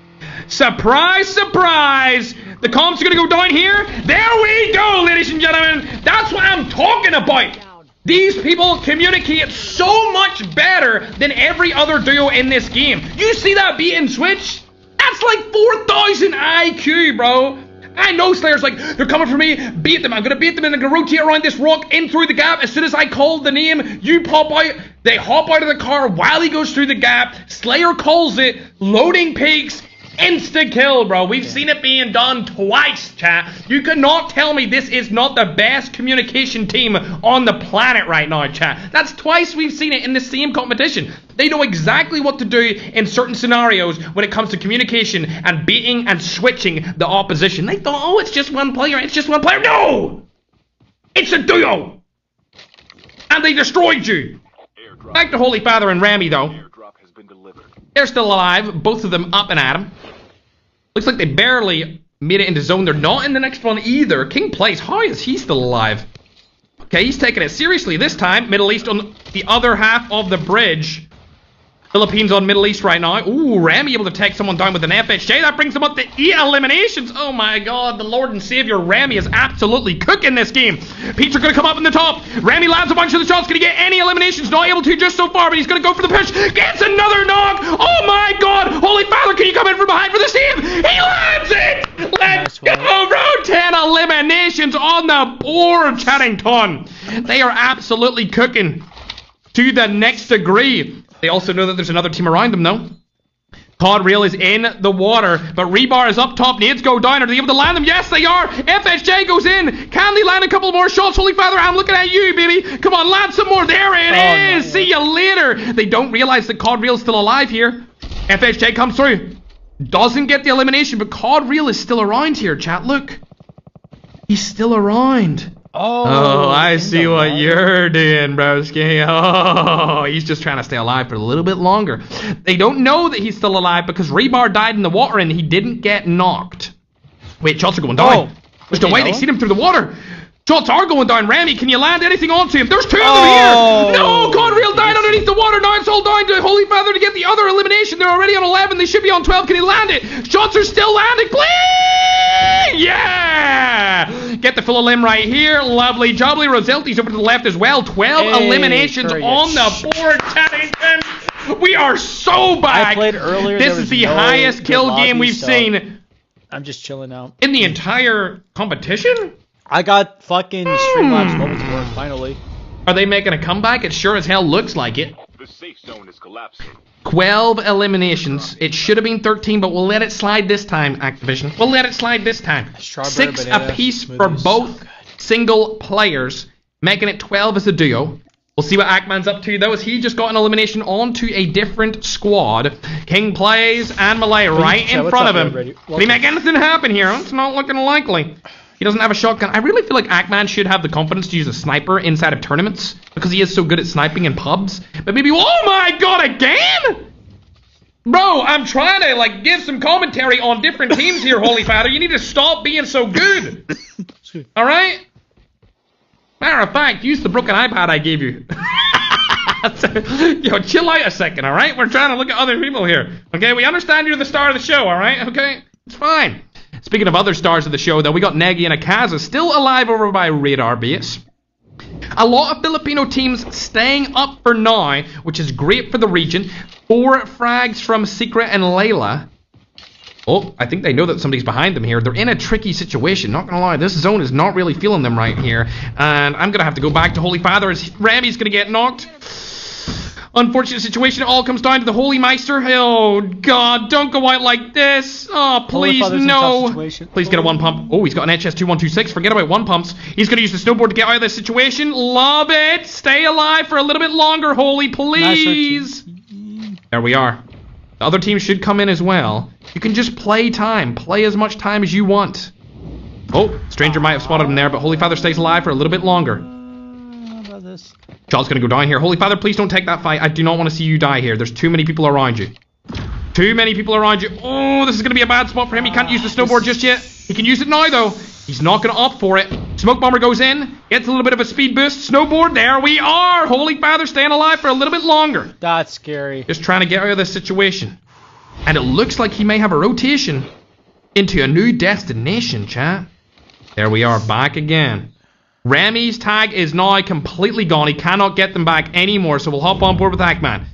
Surprise, surprise! The comps are going to go down here. There we go, ladies and gentlemen. That's what I'm talking about. These people communicate so much better than every other duo in this game. You see that beat and switch? That's like 4,000 IQ, bro. I know Slayer's like, they're coming for me, beat them. I'm going to beat them and I'm going to rotate around this rock in through the gap. As soon as I call the name, you pop out. They hop out of the car while he goes through the gap. Slayer calls it, Loading peaks, insta kill, bro. We've seen it being done twice, chat. You cannot tell me this is not the best communication team on the planet right now, chat. That's twice we've seen it in the same competition. They know exactly what to do in certain scenarios when it comes to communication and beating and switching the opposition. They thought, oh, it's just one player, it's just one player. No! It's a duo! And they destroyed you. Back to Holy Father and Rami, though. They're still alive, both of them up and at him. Looks like they barely made it into zone. They're not in the next one either. King Place, how is he still alive? Okay, he's taking it seriously this time. Middle East on the other half of the bridge. Philippines on Middle East right now. Ooh, Rami able to take someone down with an FHJ. That brings them up to 8 eliminations. Oh my god, the Lord and Savior Rami is absolutely cooking this game. Pete's are going to come up in the top. Rami lands a bunch of the shots. Going to get any eliminations. Not able to just so far, but he's going to go for the push. Gets another knock. Oh my god. Holy Father, can you come in from behind for this team? He lands it. Let's go, bro. 10 eliminations on the board, Chaddington. They are absolutely cooking to the next degree. They also know that there's another team around them, though. Cod Reel is in the water, but Rebar is up top. Nades go down. Are they able to land them? Yes, they are. FHJ goes in. Can they land a couple more shots? Holy Father, I'm looking at you, baby. Come on, land some more. There it is. See you later. They don't realize that Cod Reel's still alive here. FHJ comes through. Doesn't get the elimination, but Cod Reel is still around here, chat. Look. He's still around. Oh, I see what you're doing, broski. Oh, he's just trying to stay alive for a little bit longer. They don't know that he's still alive because Rebar died in the water and he didn't get knocked. Wait, shots are going down. There's no way they see him through the water. Shots are going down. Rami, can you land anything onto him? There's 2 of them here. No, Conreal died underneath the water. Now it's all down to Holy Father to get the other elimination. They're already on 11. They should be on 12. Can he land it? Shots are still landing. Please! Yeah! Get the full limb right here. Lovely jubbly. Roselti's over to the left as well. 12 eliminations on the board, Chaddington. We are so back. I played earlier. This is the highest kill game we've seen. I'm just chilling out. In the entire competition? I got fucking Streamlabs mobile to work, finally. Are they making a comeback? It sure as hell looks like it. The safe zone is collapsing. 12 eliminations. It should have been 13, but we'll let it slide this time, Activision. We'll let it slide this time. 6 apiece for both single players, making it 12 as a duo. We'll see what Ackman's up to, though, as he just got an elimination onto a different squad. King Plays and Malay right in front of him. Can he make anything happen here? It's not looking likely. He doesn't have a shotgun. I really feel like Ackman should have the confidence to use a sniper inside of tournaments because he is so good at sniping in pubs. But maybe, oh my god, again? Bro, I'm trying to like give some commentary on different teams here, Holy Father. You need to stop being so good. Alright? Matter of fact, use the broken iPad I gave you. Yo, chill out a second, alright? We're trying to look at other people here. Okay, we understand you're the star of the show, alright? Okay? It's fine. Speaking of other stars of the show, though, we got Negi and Akaza still alive over by Radar Base. A lot of Filipino teams staying up for now, which is great for the region. 4 frags from Secret and Layla. Oh, I think they know that somebody's behind them here. They're in a tricky situation, not gonna lie. This zone is not really feeling them right here. And I'm gonna have to go back to Holy Father as Rami's gonna get knocked. Unfortunate situation. It all comes down to the Holy Meister. Oh, God. Don't go out like this. Oh, please, no. Please get a 1 pump. Oh, he's got an HS2126. Forget about 1 pumps. He's going to use the snowboard to get out of this situation. Love it. Stay alive for a little bit longer, Holy, please. There we are. The other team should come in as well. You can just play time. Play as much time as you want. Oh, Stranger might have spotted him there, but Holy Father stays alive for a little bit longer. Shot's gonna go down here. Holy Father, please don't take that fight. I do not want to see you die here. There's too many people around you. Too many people around you. Oh, this is gonna be a bad spot for him. He can't use the snowboard just yet. He can use it now, though. He's not gonna opt for it. Smoke bomber goes in. Gets a little bit of a speed boost. Snowboard. There we are. Holy Father staying alive for a little bit longer. That's scary. Just trying to get out of this situation. And it looks like he may have a rotation into a new destination, chat. There we are, back again. Remy's tag is now completely gone. He cannot get them back anymore, so we'll hop on board with Hackman.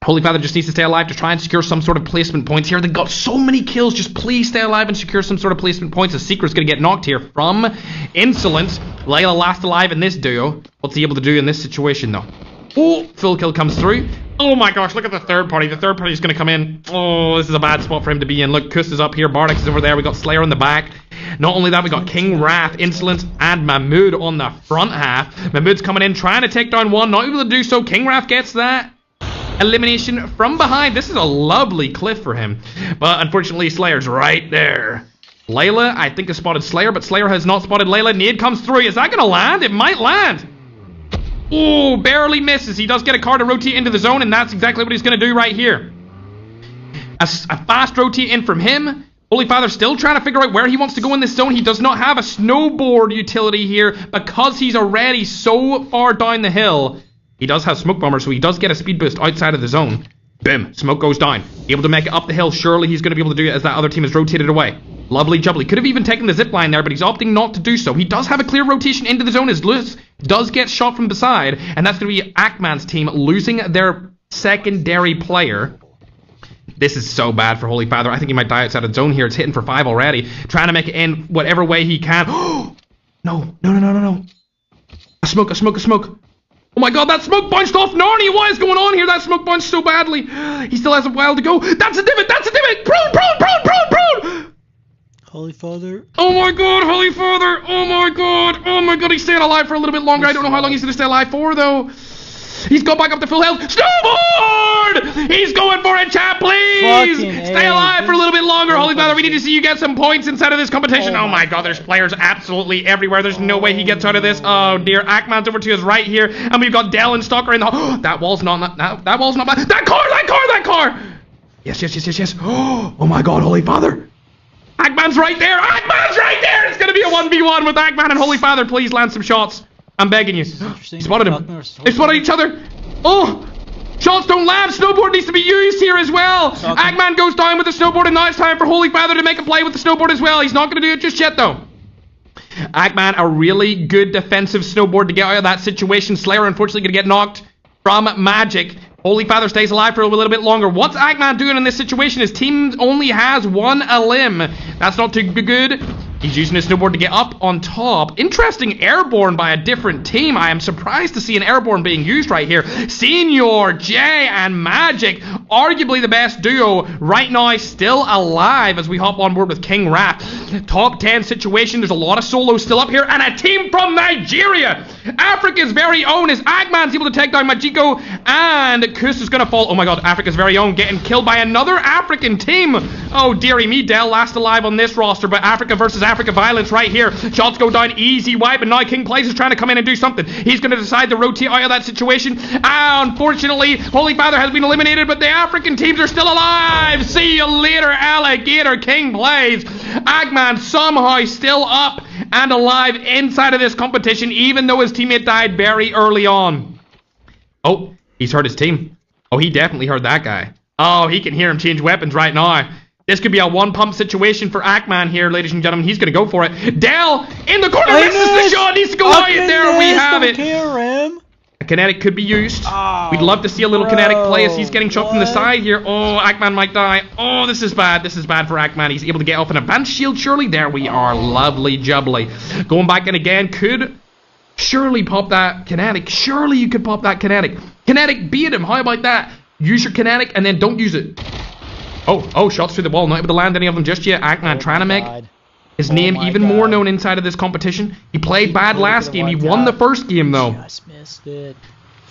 Holy Father just needs to stay alive to try and secure some sort of placement points here. They've got so many kills. Just please stay alive and secure some sort of placement points. The Secret's going to get knocked here from Insolence. Layla last alive in this duo. What's he able to do in this situation, though? Oh, full kill comes through. Oh my gosh, look at the third party. The third party is going to come in. Oh, this is a bad spot for him to be in. Look, Kus is up here. Bardex is over there. We got Slayer in the back. Not only that, we got King Wrath, Insolence, and Mahmood on the front half. Mahmood's coming in, trying to take down one. Not able to do so. King Wrath gets that elimination from behind. This is a lovely cliff for him. But unfortunately, Slayer's right there. Layla, I think, has spotted Slayer, but Slayer has not spotted Layla. Nade comes through. Is that going to land? It might land. Oh, barely misses. He does get a car to rotate into the zone, and that's exactly what he's going to do right here. A fast rotate in from him. Holy Father still trying to figure out where he wants to go in this zone. He does not have a snowboard utility here because he's already so far down the hill. He does have Smoke Bomber, so he does get a speed boost outside of the zone. Boom. Smoke goes down. Able to make it up the hill. Surely he's going to be able to do it as that other team is rotated away. Lovely jubbly. Could have even taken the zip line there, but he's opting not to do so. He does have a clear rotation into the zone as Lewis does get shot from the side, and that's going to be Ackman's team losing their secondary player. This is so bad for Holy Father. I think he might die outside of the zone here. It's hitting for 5 already. Trying to make it in whatever way he can. No. A smoke. Oh my god, that smoke bounced off Narnia. What is going on here? That smoke bounced so badly. He still has a while to go. That's a divot. Prone. Holy Father. Oh my god, Holy Father. Oh my god, he's staying alive for a little bit longer. I don't know how long he's going to stay alive for, though. He's got back up to full health. Snowboard! He's going for it, chat, please! Stay alive for a little bit longer, Holy Father. We need to see you get some points inside of this competition. Oh my god, there's players absolutely everywhere. There's no way he gets out of this. Oh dear, Ackman's over to his right here, and we've got Dell and Stalker in the... that wall's not bad. That car! Yes. Oh my god, Holy Father. Ackman's right there! It's gonna be a 1v1 with Ackman and Holy Father. Please land some shots. I'm begging you. Spotted him. They spotted each other. Oh! Shots don't land. Snowboard needs to be used here as well. Ackman goes down with the snowboard, and now it's time for Holy Father to make a play with the snowboard as well. He's not going to do it just yet, though. Ackman, a really good defensive snowboard to get out of that situation. Slayer, unfortunately, going to get knocked from Magic. Holy Father stays alive for a little bit longer. What's Ackman doing in this situation? His team only has one elim. That's not too good. He's using his snowboard to get up on top. Interesting airborne by a different team. I am surprised to see an airborne being used right here. Senior J and Magic, arguably the best duo right now, still alive as we hop on board with King Wrath. Top 10 situation. There's a lot of solos still up here, and a team from Nigeria. Africa's very own is Ackman's able to take down Majiko, and Kus is going to fall. Oh my god, Africa's very own getting killed by another African team. Oh dearie me, Dell last alive on this roster, but Africa versus Africa violence right here. Shots go down, easy wipe, and now King Plays is trying to come in and do something. He's going to decide to rotate out of that situation. Unfortunately, Holy Father has been eliminated, but the African teams are still alive. See you later, alligator. King Plays. Ackman somehow still up and alive inside of this competition, even though his teammate died very early on. Oh, he's heard his team. Oh, he definitely heard that guy. Oh, he can hear him change weapons right now. This could be a one-pump situation for Ackman here, ladies and gentlemen. He's going to go for it. Dell in the corner, misses the shot. Needs to go out. There we have it. A kinetic could be used. We'd love to see a little kinetic play as he's getting shot from the side here. Oh, Ackman might die. Oh, this is bad. This is bad for Ackman. He's able to get off an advanced shield, surely. There we are. Lovely jubbly. Going back in again. Could surely pop that kinetic. Surely you could pop that kinetic. Kinetic, beat him. How about that? Use your kinetic and then don't use it. Oh, shots through the wall. Not able to land any of them just yet. Ackman trying to make his name even more known inside of this competition. He played bad last game. He won the first game, though. Just missed it.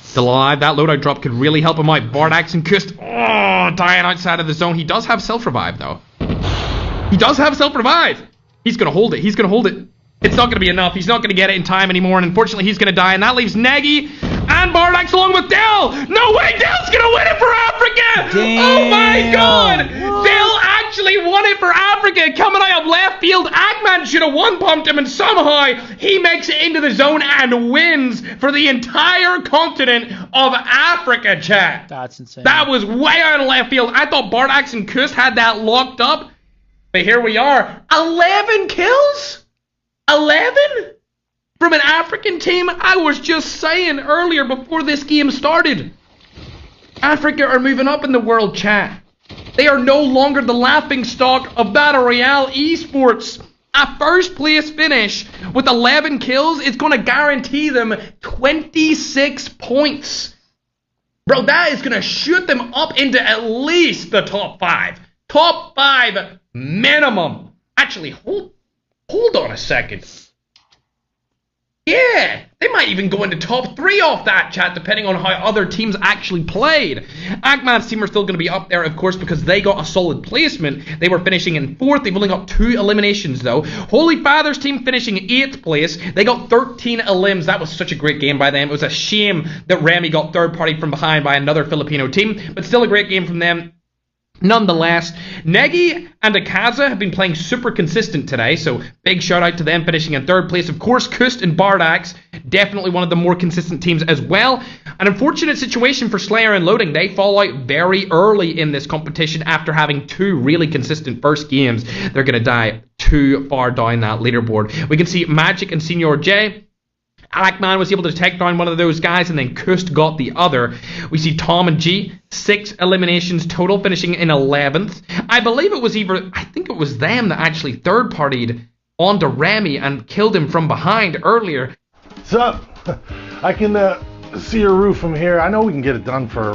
Still alive. That loadout drop could really help him out. Bardax and Kust, dying outside of the zone. He does have self-revive, though. He does have self-revive. He's going to hold it. He's going to hold it. It's not going to be enough. He's not going to get it in time anymore, and unfortunately, he's going to die, and that leaves Nagy and Bardax along with Dell. No way, Dell's going to win it for Africa. Damn. Oh, my God. Dell actually won it for Africa. Coming out of left field, Ackman should have one-pumped him, and somehow he makes it into the zone and wins for the entire continent of Africa, chat. That's insane. That was way out of left field. I thought Bardax and Kust had that locked up, but here we are. 11 kills? 11? From an African team? I was just saying earlier before this game started. Africa are moving up in the world, chat. They are no longer the laughing stock of Battle Royale esports. A first place finish with 11 kills is going to guarantee them 26 points. Bro, that is going to shoot them up into at least the top 5. Top 5 minimum. Actually, hold on a second. Yeah, they might even go into top 3 off that, chat, depending on how other teams actually played. Ackman's team are still going to be up there, of course, because they got a solid placement. They were finishing in 4th. They've only got 2 eliminations, though. Holy Father's team finishing 8th place. They got 13 elims. That was such a great game by them. It was a shame that Remy got third party from behind by another Filipino team, but still a great game from them. Nonetheless, Negi and Akaza have been playing super consistent today, so big shout out to them finishing in 3rd place. Of course, Kust and Bardax, definitely one of the more consistent teams as well. An unfortunate situation for Slayer and Loading. They fall out very early in this competition after having 2 really consistent first games. They're going to die too far down that leaderboard. We can see Magic and Senior J. Ackman was able to take down one of those guys, and then Kust got the other. We see Tom and G, 6 eliminations total, finishing in 11th. I believe it was I think it was them that actually third-partied onto Remy and killed him from behind earlier. What's up? I can see your roof from here. I know we can get it done for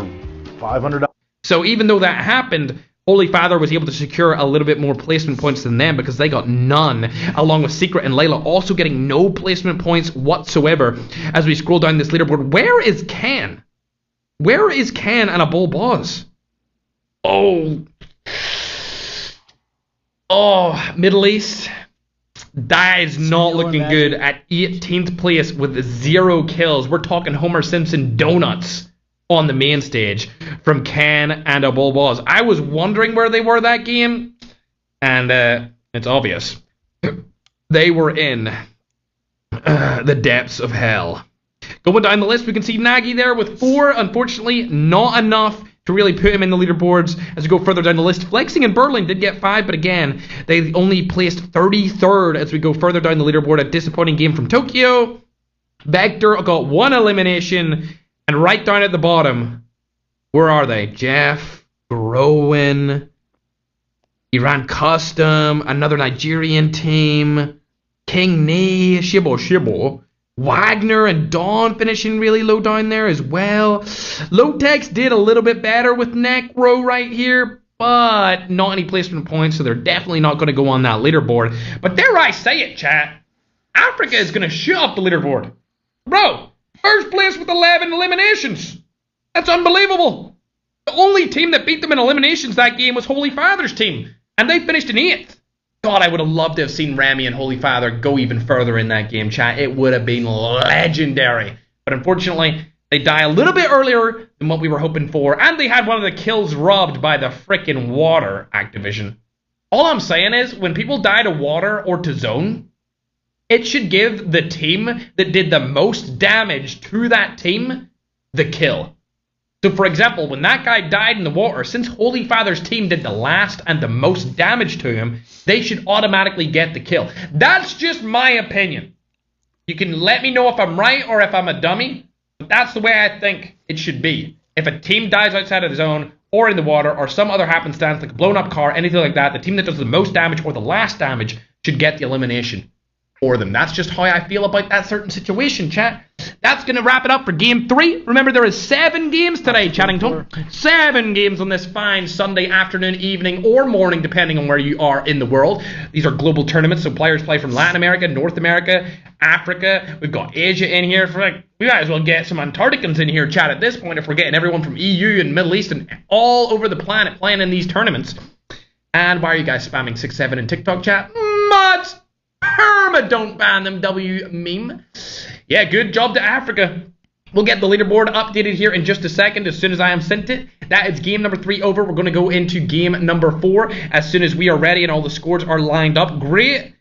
$500. So even though that happened, Holy Father was able to secure a little bit more placement points than them because they got none, along with Secret and Layla also getting no placement points whatsoever. As we scroll down this leaderboard, where is Ken? Where is Ken and a Bull Boss? Oh, Middle East. That is not looking good at 18th place with 0 kills. We're talking Homer Simpson donuts on the main stage from Ken and a Bull Boss. I was wondering where they were that game, and it's obvious. They were in the depths of hell. Going down the list, we can see Nagy there with 4. Unfortunately, not enough to really put him in the leaderboards. As we go further down the list, Flexing and Berlin did get 5, but again, they only placed 33rd as we go further down the leaderboard. A disappointing game from Tokyo. Vector got 1 elimination. And right down at the bottom, where are they? Jeff, Rowan, Iran Custom, another Nigerian team, King Nee, Shibo, Wagner and Dawn finishing really low down there as well. Lotex did a little bit better with Necro right here, but not any placement points, so they're definitely not going to go on that leaderboard. But dare I say it, chat, Africa is going to shoot up the leaderboard. Bro! First place with 11 eliminations. That's unbelievable. The only team that beat them in eliminations that game was Holy Father's team, and they finished in 8th. God, I would have loved to have seen Remy and Holy Father go even further in that game, chat. It would have been legendary. But unfortunately, they die a little bit earlier than what we were hoping for, and they had one of the kills robbed by the frickin' water, Activision. All I'm saying is, when people die to water or to zone, it should give the team that did the most damage to that team the kill. So, for example, when that guy died in the water, since Holy Father's team did the last and the most damage to him, they should automatically get the kill. That's just my opinion. You can let me know if I'm right or if I'm a dummy, but that's the way I think it should be. If a team dies outside of the zone or in the water or some other happenstance like a blown up car, anything like that, the team that does the most damage or the last damage should get the elimination for them. That's just how I feel about that certain situation, chat. That's going to wrap it up for Game 3. Remember, there is 7 games today, Chattington. 7 games on this fine Sunday afternoon, evening, or morning, depending on where you are in the world. These are global tournaments, so players play from Latin America, North America, Africa. We've got Asia in here. We might as well get some Antarcticans in here, chat, at this point, if we're getting everyone from EU and Middle East and all over the planet playing in these tournaments. And why are you guys spamming 6-7 in TikTok chat? Mods! Perma, don't ban them, W meme. Yeah, good job to Africa. We'll get the leaderboard updated here in just a second as soon as I am sent it. That is game number 3 over. We're going to go into game number 4 as soon as we are ready and all the scores are lined up. Great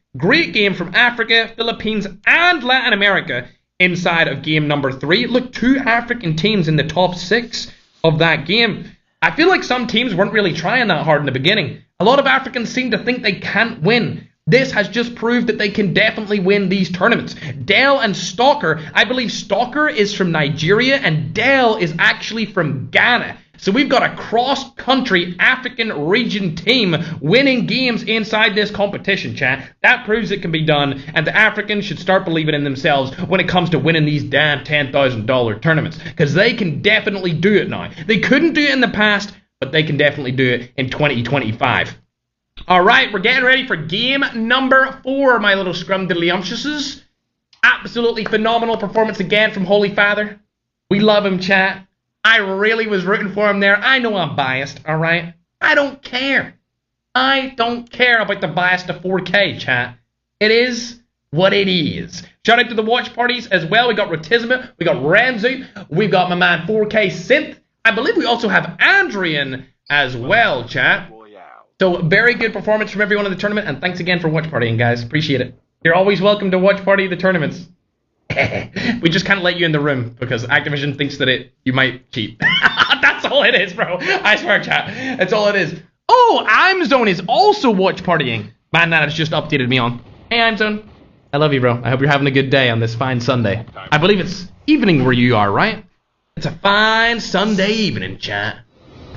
game from Africa, Philippines, and Latin America inside of game number 3. Look, 2 African teams in the top 6 of that game. I feel like some teams weren't really trying that hard in the beginning. A lot of Africans seem to think they can't win. This has just proved that they can definitely win these tournaments. Dell and Stalker, I believe Stalker is from Nigeria and Dell is actually from Ghana. So we've got a cross-country African region team winning games inside this competition, chat. That proves it can be done, and the Africans should start believing in themselves when it comes to winning these damn $10,000 tournaments, because they can definitely do it now. They couldn't do it in the past, but they can definitely do it in 2025. Alright, we're getting ready for game number 4, my little scrumdiddlyumptiouses. Absolutely phenomenal performance again from Holy Father. We love him, chat. I really was rooting for him there. I know I'm biased, alright? I don't care. I don't care about the bias to 4K, chat. It is what it is. Shout out to the watch parties as well. We got Rotisma, we got Ramsey, we've got my man 4K Synth. I believe we also have Andrian as well, chat. So, very good performance from everyone in the tournament, and thanks again for watch partying, guys. Appreciate it. You're always welcome to watch party the tournaments. We just can't let you in the room because Activision thinks that you might cheat. That's all it is, bro. I swear, chat. That's all it is. Oh, I'mZone is also watch partying. Man, that has just updated me on. Hey, I'mZone. I love you, bro. I hope you're having a good day on this fine Sunday. I believe it's evening where you are, right? It's a fine Sunday evening, chat.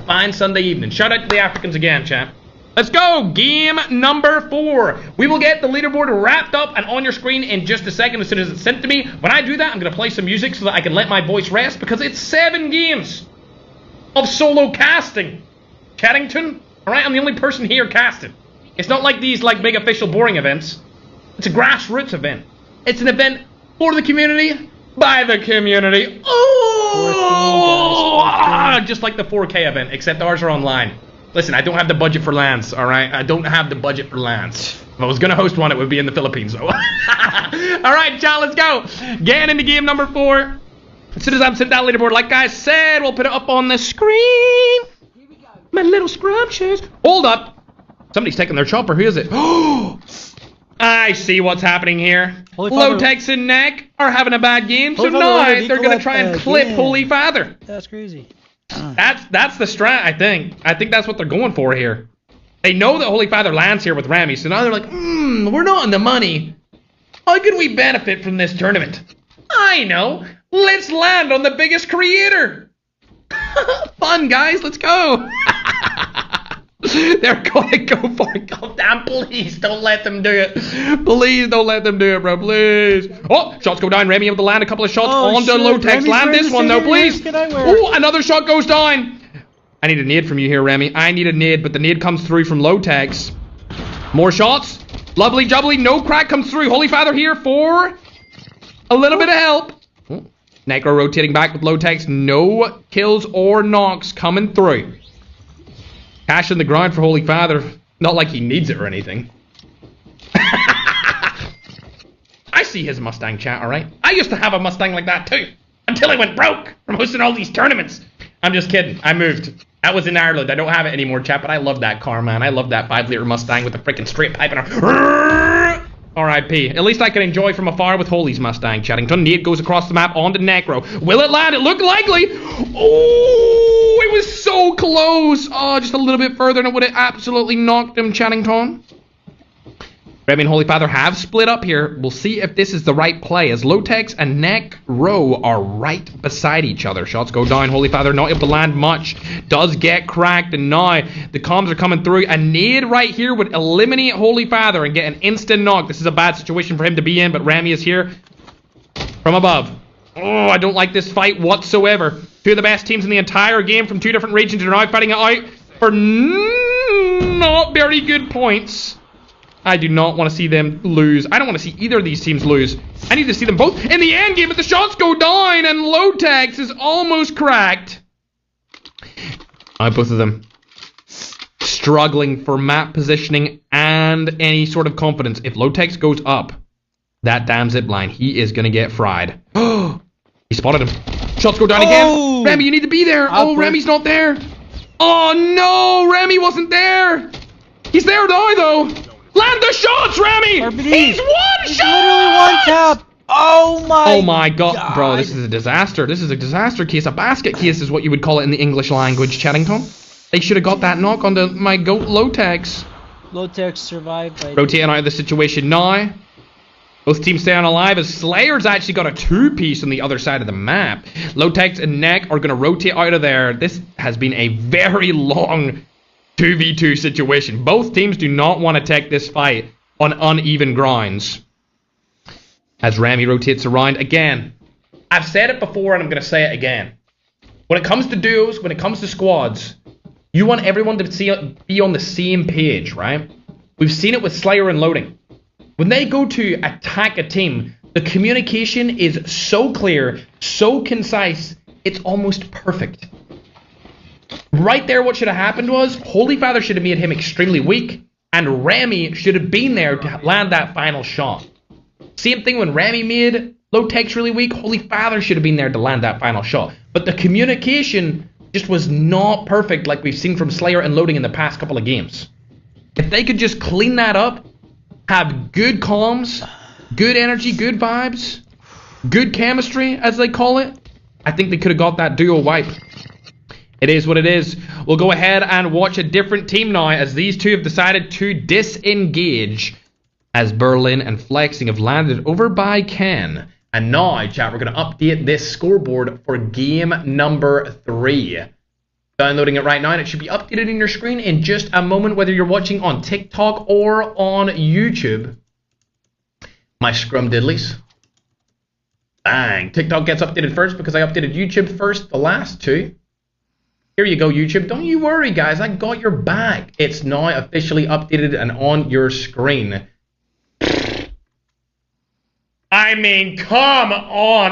Fine Sunday evening. Shout out to the Africans again, chat. Let's go! Game number 4. We will get the leaderboard wrapped up and on your screen in just a second as soon as it's sent to me. When I do that, I'm going to play some music so that I can let my voice rest because it's 7 games of solo casting. Chattington? Alright, I'm the only person here casting. It's not like these big official boring events. It's a grassroots event. It's an event for the community, by the community. Oh! Just like the 4K event, except ours are online. Listen, I don't have the budget for LANs, alright? I don't have the budget for LANs. If I was going to host one, it would be in the Philippines, though. Alright, chat, let's go. Getting into game number 4. As soon as I'm sent that leaderboard, like I said, we'll put it up on the screen. My little scrumptious. Hold up. Somebody's taking their chopper. Who is it? Oh, I see what's happening here. Low-Tex and Neck are having a bad game, so now they're going to try and clip Holy Father. That's crazy. That's the strat, I think. I think that's what they're going for here. They know that Holy Father lands here with Rami, so now they're like, we're not in the money. How can we benefit from this tournament? I know. Let's land on the biggest creator. Fun, guys. Let's go. They're going to go for it. God damn, please don't let them do it. Please don't let them do it, bro. Please. Oh, shots go down. Remy able to land a couple of shots onto Low-Tex. Land this one, though, please. Oh, another shot goes down. I need a nade from you here, Remy. I need a nade, but the nade comes through from Low-Tex. More shots. Lovely jubbly. No crack comes through. Holy Father here for a little bit of help. Oh. Necro rotating back with Low-Tex. No kills or knocks coming through. Cash in the ground for Holy Father. Not like he needs it or anything. I see his Mustang, chat, alright? I used to have a Mustang like that too. Until I went broke from hosting all these tournaments. I'm just kidding. I moved. That was in Ireland. I don't have it anymore, chat, but I love that car, man. I love that 5-liter Mustang with the freaking straight pipe and a... R.I.P. At least I can enjoy from afar with Holy's Mustang. Chattington. Nade goes across the map onto Necro. Will it land? It looked likely. Oh, it was so close. Oh, just a little bit further and it would have absolutely knocked him, Chattington. Remy and Holy Father have split up here. We'll see if this is the right play as Low-Tex and Necro are right beside each other. Shots go down. Holy Father not able to land much. Does get cracked, and now the comms are coming through. A nade right here would eliminate Holy Father and get an instant knock. This is a bad situation for him to be in, but Remy is here from above. Oh, I don't like this fight whatsoever. Two of the best teams in the entire game from two different regions are now fighting it out for not very good points. I do not want to see them lose. I don't want to see either of these teams lose. I need to see them both in the end game, but the shots go down, and Lotex is almost cracked. Both of them struggling for map positioning and any sort of confidence. If Lotex goes up that damn zip line, he is going to get fried. He spotted him. Shots go down again. Remy, you need to be there. Remy's not there. Oh, no. Remy wasn't there. He's there now, though. Land the shots, Remy. He's one shot. Literally one tap. Oh my god. Bro, this is a disaster. This is a disaster case. A basket case is what you would call it in the English language, Chattington. They should have got that knock onto my goat Lotex. Lotex survived by... Rotating out of the situation now. Both teams staying alive as Slayer's actually got a 2-piece on the other side of the map. Lotex and Neck are going to rotate out of there. This has been a very long 2v2 situation. Both teams do not want to take this fight on uneven grounds. As Remy rotates around again. I've said it before and I'm going to say it again. When it comes to duos, when it comes to squads, you want everyone to be on the same page, right? We've seen it with Slayer and Loading. When they go to attack a team, the communication is so clear, so concise, it's almost perfect. Right there, what should have happened was, Holy Father should have made him extremely weak, and Remy should have been there to land that final shot. Same thing when Remy made Lotex really weak, Holy Father should have been there to land that final shot. But the communication just was not perfect like we've seen from Slayer and Loading in the past couple of games. If they could just clean that up, have good comms, good energy, good vibes, good chemistry, as they call it, I think they could have got that duo wipe. It is what it is. We'll go ahead and watch a different team now as these two have decided to disengage as Berlin and Flexing have landed over by Ken. And now, chat, we're going to update this scoreboard for game number 3. Downloading it right now, and it should be updated in your screen in just a moment, whether you're watching on TikTok or on YouTube. My scrum diddlies. Bang. TikTok gets updated first because I updated YouTube first, the last two. Here you go, YouTube. Don't you worry, guys. I got your back. It's now officially updated and on your screen. I mean, come on.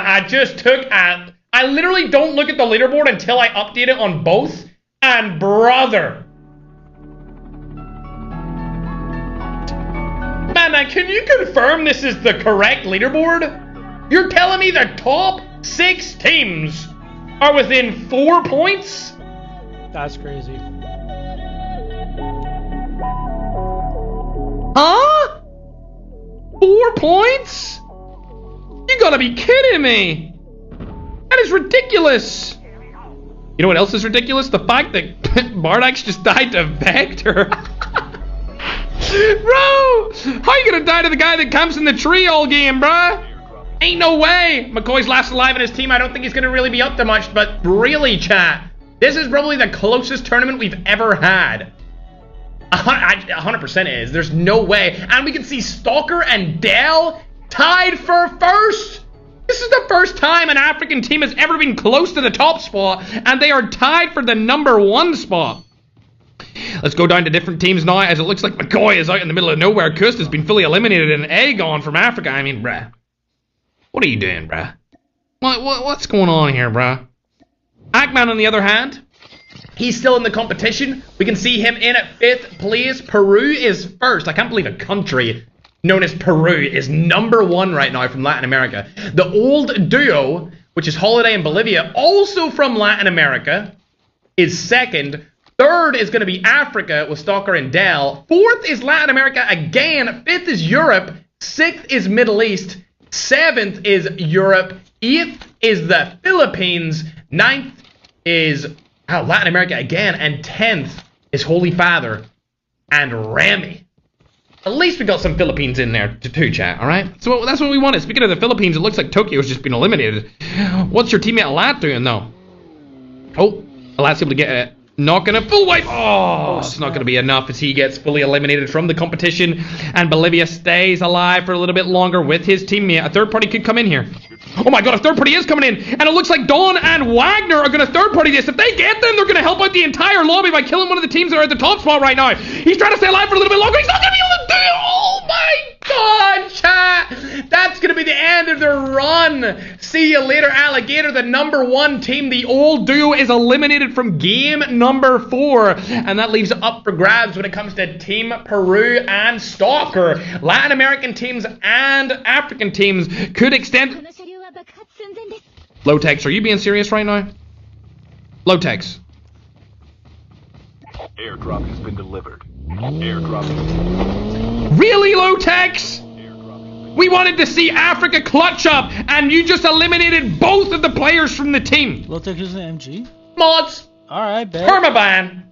I literally don't look at the leaderboard until I update it on both. And brother. Man, can you confirm this is the correct leaderboard? You're telling me the top 6 teams are within 4 points? That's crazy. Huh? 4 points? You gotta be kidding me. That is ridiculous. You know what else is ridiculous? The fact that Bardax just died to Vector. Bro, how are you gonna die to the guy that camps in the tree all game, bro? Ain't no way. McCoy's last alive in his team. I don't think he's gonna really be up to much, but really, chat, this is probably the closest tournament we've ever had. 100% is. There's no way. And we can see Stalker and Dell tied for first. This is the first time an African team has ever been close to the top spot, and they are tied for the #1 spot. Let's go down to different teams now, as it looks like McCoy is out in the middle of nowhere. Kust has been fully eliminated, and Aegon from Africa. I mean, bruh. What are you doing, bruh? What's going on here, bruh? Ackman, on the other hand, he's still in the competition. We can see him in at 5th place. Peru is first. I can't believe a country known as Peru is #1 right now from Latin America. The old duo, which is Holiday and Bolivia, also from Latin America, is 2nd. 3rd is going to be Africa with Stalker and Dell. 4th is Latin America again. 5th is Europe. 6th is Middle East. 7th is Europe. 8th is the Philippines. 9th is Latin America again. And 10th is Holy Father and Remy. At least we got some Philippines in there too, chat, alright? So that's what we wanted. Speaking of the Philippines, it looks like Tokyo's just been eliminated. What's your teammate Alat doing, though? Oh, Alat's able to get it. Not gonna full wipe. Oh, it's not gonna be enough as he gets fully eliminated from the competition. And Bolivia stays alive for a little bit longer with his teammate. A third party could come in here. Oh my god, a third party is coming in, and it looks like Dawn and Wagner are going to third party this. If they get them, they're going to help out the entire lobby by killing one of the teams that are at the top spot right now. He's trying to stay alive for a little bit longer. He's not going to be able to do it. Oh my god, chat. That's going to be the end of their run. See you later, Alligator. The number 1 team, the old duo, is eliminated from game number 4, and that leaves it up for grabs when it comes to Team Peru and Stalker. Latin American teams and African teams could extend... Low-Tex, are you being serious right now? Low-Tex. Airdrop has been delivered. Airdrop. Really, Low-Tex? We wanted to see Africa clutch up, and you just eliminated both of the players from the team. Low-Tech is an MG? Mods. Alright, bet. Permaban.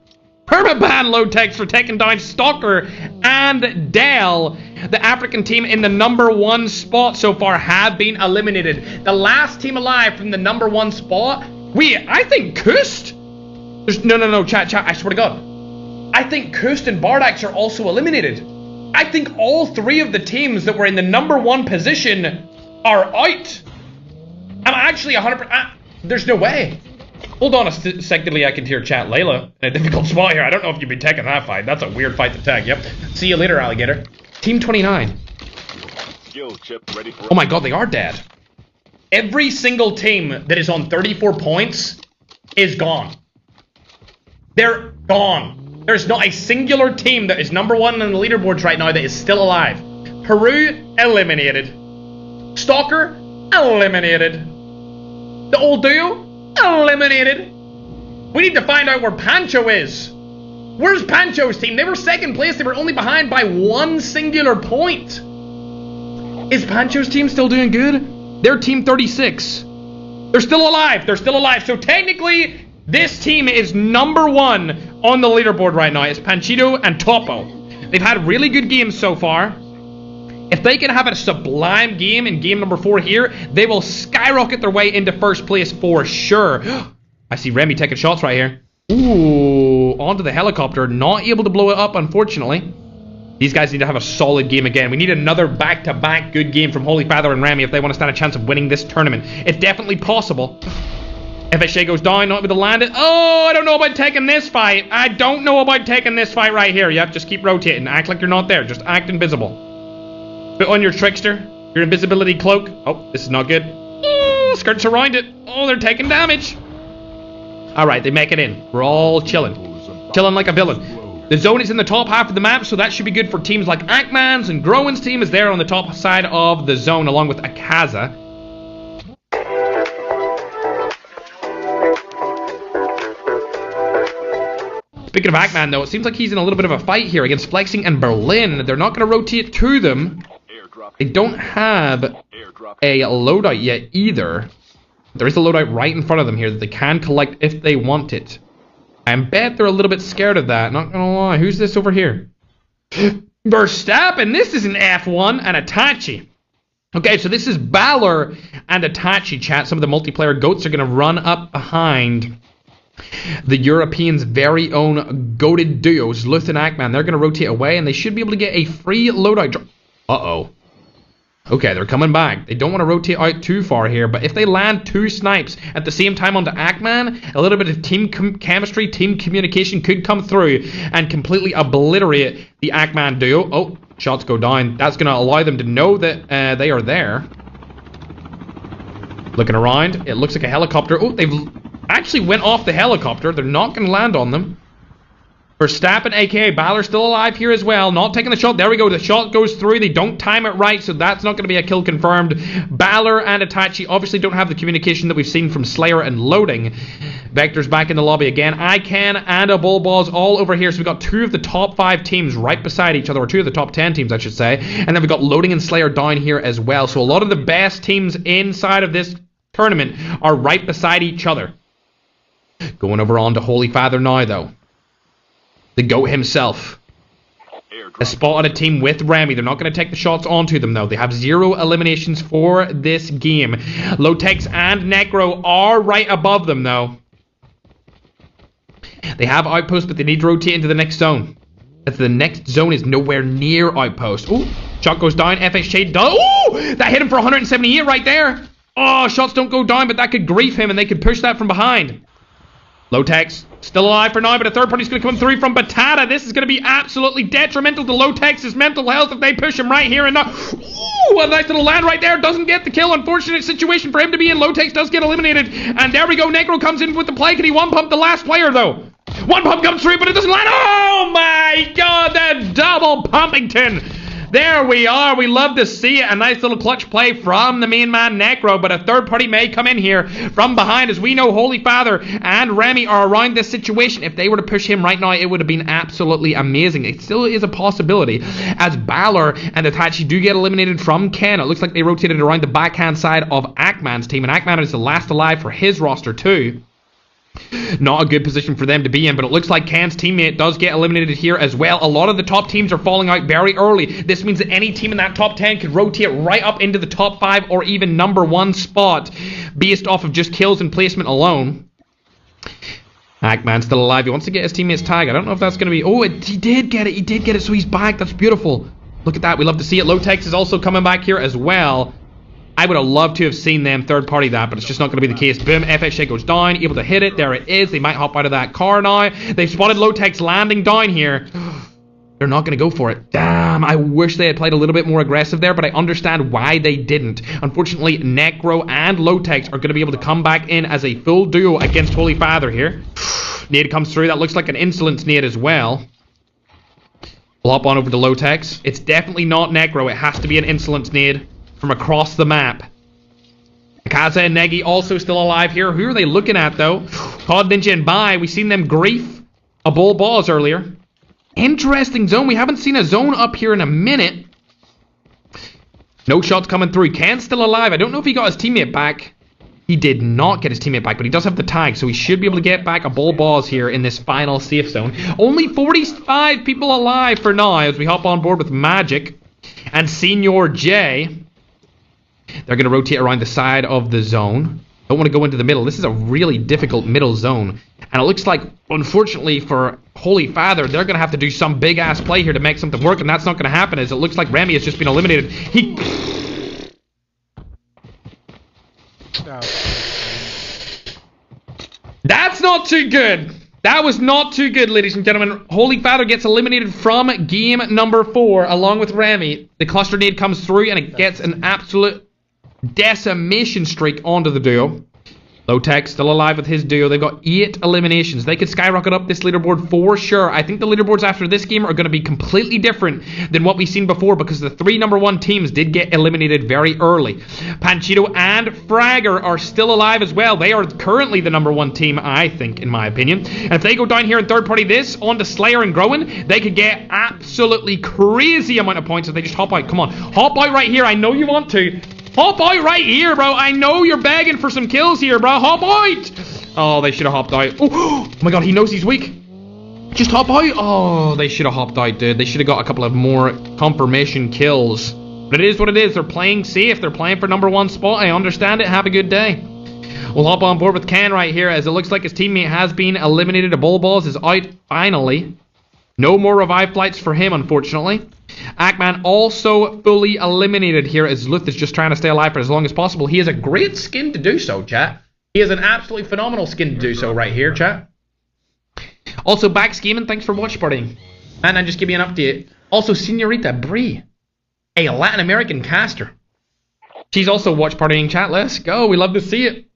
Permaban Low-Tex for taking down Stalker and Dell. The African team in the number 1 spot so far have been eliminated. The last team alive from the number 1 spot, I think Kust. No, chat, I swear to God. I think Kust and Bardax are also eliminated. I think all 3 of the teams that were in the number 1 position are out. I'm actually 100%. There's no way. Hold on a secondly, I can hear chat. Layla in a difficult spot here. I don't know if you've been taking that fight. That's a weird fight to tag. Yep. See you later, Alligator. Team 29. Skill chip ready for... Oh my god, they are dead. Every single team that is on 34 points is gone. They're gone. There's not a singular team that is number 1 on the leaderboards right now that is still alive. Peru, eliminated. Stalker, eliminated. The old duo, eliminated. We need to find out where Pancho is. Where's Pancho's team? They were second place. They were only behind by 1 singular point. Is Pancho's team still doing good? They're team 36. They're still alive. They're still alive. So technically, this team is number 1 on the leaderboard right now. It's Panchito and Topo. They've had really good games so far. If they can have a sublime game in game number 4 here, they will skyrocket their way into first place for sure. I see Remy taking shots right here. Ooh, onto the helicopter. Not able to blow it up, unfortunately. These guys need to have a solid game again. We need another back-to-back good game from Holy Father and Remy if they want to stand a chance of winning this tournament. It's definitely possible. FSA goes down, not able to land it. Oh, I don't know about taking this fight. I don't know about taking this fight right here. Yep, just keep rotating. Act like you're not there. Just act invisible. Put on your trickster, your invisibility cloak. Oh, this is not good. Oh, skirts around it. Oh, they're taking damage. Alright, they make it in. We're all chilling. Chilling like a villain. The zone is in the top half of the map, so that should be good for teams like Ackman's and Growen's team is there on the top side of the zone, along with Akaza. Speaking of Ackman, though, it seems like he's in a little bit of a fight here against Flexing and Berlin. They're not going to rotate to them. They don't have a loadout yet either. There is a loadout right in front of them here that they can collect if they want it. I bet they're a little bit scared of that, not gonna lie. Who's this over here? Verstappen, this is an F1 and Itachi. Okay, so this is Balor and Itachi, chat. Some of the multiplayer goats are gonna run up behind the Europeans' very own goated duos, Luth and Ackman. They're gonna rotate away and they should be able to get a free loadout drop. Uh-oh. Okay, they're coming back. They don't want to rotate out too far here, but if they land 2 snipes at the same time onto Ackman, a little bit of team chemistry, team communication could come through and completely obliterate the Ackman duo. Oh, shots go down. That's going to allow them to know that they are there. Looking around, it looks like a helicopter. Oh, they've actually went off the helicopter. They're not going to land on them. Verstappen, aka Balor, still alive here as well. Not taking the shot. There we go. The shot goes through. They don't time it right, so that's not going to be a kill confirmed. Balor and Itachi obviously don't have the communication that we've seen from Slayer and Loading. Vector's back in the lobby again. ICANN and a Bullballs all over here. So we've got 2 of the top 5 teams right beside each other, or 2 of the top 10 teams, I should say. And then we've got Loading and Slayer down here as well. So a lot of the best teams inside of this tournament are right beside each other. Going over on to Holy Father now, though. The GOAT himself has spotted a team with Remy. They're not going to take the shots onto them, though. They have 0 eliminations for this game. Lotex and Necro are right above them, though. They have Outpost, but they need to rotate into the next zone. As the next zone is nowhere near Outpost. Ooh, shot goes down. FHJ does. Ooh, that hit him for 178 right there. Oh, shots don't go down, but that could grief him, and they could push that from behind. Low-Tech's still alive for now, but a third party's going to come through from Batata. This is going to be absolutely detrimental to Low-Tech's mental health if they push him right here and now. Ooh, a nice little land right there. Doesn't get the kill. Unfortunate situation for him to be in. Low-Tech's does get eliminated. And there we go. Necro comes in with the play. Can he one-pump the last player, though? One pump comes through, but it doesn't land. Oh, my God. The double Pumpington. There we are. We love to see it. A nice little clutch play from the main man, Necro, but a third party may come in here from behind. As we know, Holy Father and Remy are around this situation. If they were to push him right now, it would have been absolutely amazing. It still is a possibility, as Balor and Itachi do get eliminated from Ken. It looks like they rotated around the backhand side of Ackman's team, and Ackman is the last alive for his roster too. Not a good position for them to be in, but it looks like Ken's teammate does get eliminated here as well. A lot of the top teams are falling out very early. This means that any team in that top 10 could rotate right up into the top 5 or even number 1 spot based off of just kills and placement alone. Ackman's still alive. He wants to get his teammate's tag. I don't know if that's going to be... Oh, he did get it. He did get it, so he's back. That's beautiful. Look at that. We love to see it. Low-Tech's is also coming back here as well. I would have loved to have seen them third party that, but it's just not going to be the case. Boom, FHA goes down, able to hit it. There it is. They might hop out of that car now. They've spotted Low-Tech's landing down here. They're not going to go for it. Damn, I wish they had played a little bit more aggressive there, but I understand why they didn't. Unfortunately, Necro and Low-Tech's are going to be able to come back in as a full duo against Holy Father here. Nade comes through. That looks like an insolence nade as well. We'll hop on over to Low-Tech's. It's definitely not Necro. It has to be an insolence nade from across the map. Kaza and Negi also still alive here. Who are they looking at, though? Cod Ninja and Bai. We've seen them grief a bull balls earlier. Interesting zone. We haven't seen a zone up here in a minute. No shots coming through. Ken's still alive. I don't know if he got his teammate back. He did not get his teammate back, but he does have the tag, so he should be able to get back a bull balls here in this final safe zone. Only 45 people alive for now as we hop on board with Magic and Senior J. They're going to rotate around the side of the zone. Don't want to go into the middle. This is a really difficult middle zone. And it looks like, unfortunately for Holy Father, they're going to have to do some big-ass play here to make something work, and that's not going to happen, as it looks like Remy has just been eliminated. That's not too good. That was not too good, ladies and gentlemen. Holy Father gets eliminated from game number 4, along with Remy. The cluster nade comes through, and it gets an absolute decimation streak onto the duo. Low-Tech still alive with his duo. They've got 8 eliminations. They could skyrocket up this leaderboard for sure. I think the leaderboards after this game are going to be completely different than what we've seen before, because the 3 number 1 teams did get eliminated very early. Panchito and Fragger are still alive as well. They are currently the number 1 team, I think, in my opinion. And if they go down here in third party this, on to Slayer and Groen, they could get absolutely crazy amount of points if they just hop out. Come on, hop out right here. I know you want to. Hop out right here, bro. I know you're begging for some kills here, bro. Hop out. Oh, they should have hopped out. Oh my god, he knows he's weak. Just hop out. Oh, they should have hopped out, dude. They should have got a couple of more confirmation kills. But it is what it is. They're playing safe. They're playing for number 1 spot. I understand it. Have a good day. We'll hop on board with Ken right here, as it looks like his teammate has been eliminated. A bull balls is out finally. No more revive flights for him, unfortunately. Ackman also fully eliminated here, as Luth is just trying to stay alive for as long as possible. He has a great skin to do so, chat. He has an absolutely phenomenal skin to do so right here, chat. Also, back scheming, thanks for watch partying. And then just give me an update. Also, Senorita Brie, a Latin American caster. She's also watch partying, chat. Let's go. We love to see it.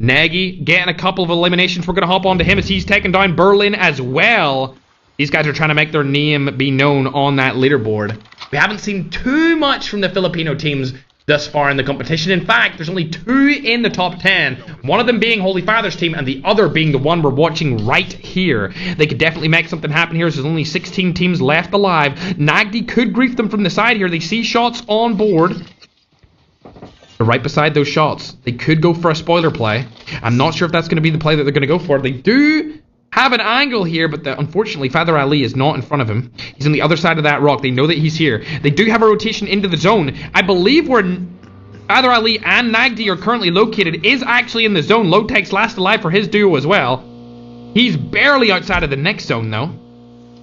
Nagy getting a couple of eliminations. We're going to hop on to him as he's taking down Berlin as well. These guys are trying to make their name be known on that leaderboard. We haven't seen too much from the Filipino teams thus far in the competition. In fact, there's only 2 in the top 10. One of them being Holy Father's team, and the other being the one we're watching right here. They could definitely make something happen here. There's only 16 teams left alive. Nagdi could grief them from the side here. They see shots on board. They're right beside those shots. They could go for a spoiler play. I'm not sure if that's going to be the play that they're going to go for. They do have an angle here, but unfortunately Father Ali is not in front of him. He's on the other side of that rock. They know that he's here. They do have a rotation into the zone. I believe where Father Ali and Nagdi are currently located is actually in the zone. Low-Tech's last alive for his duo as well. He's barely outside of the next zone, though.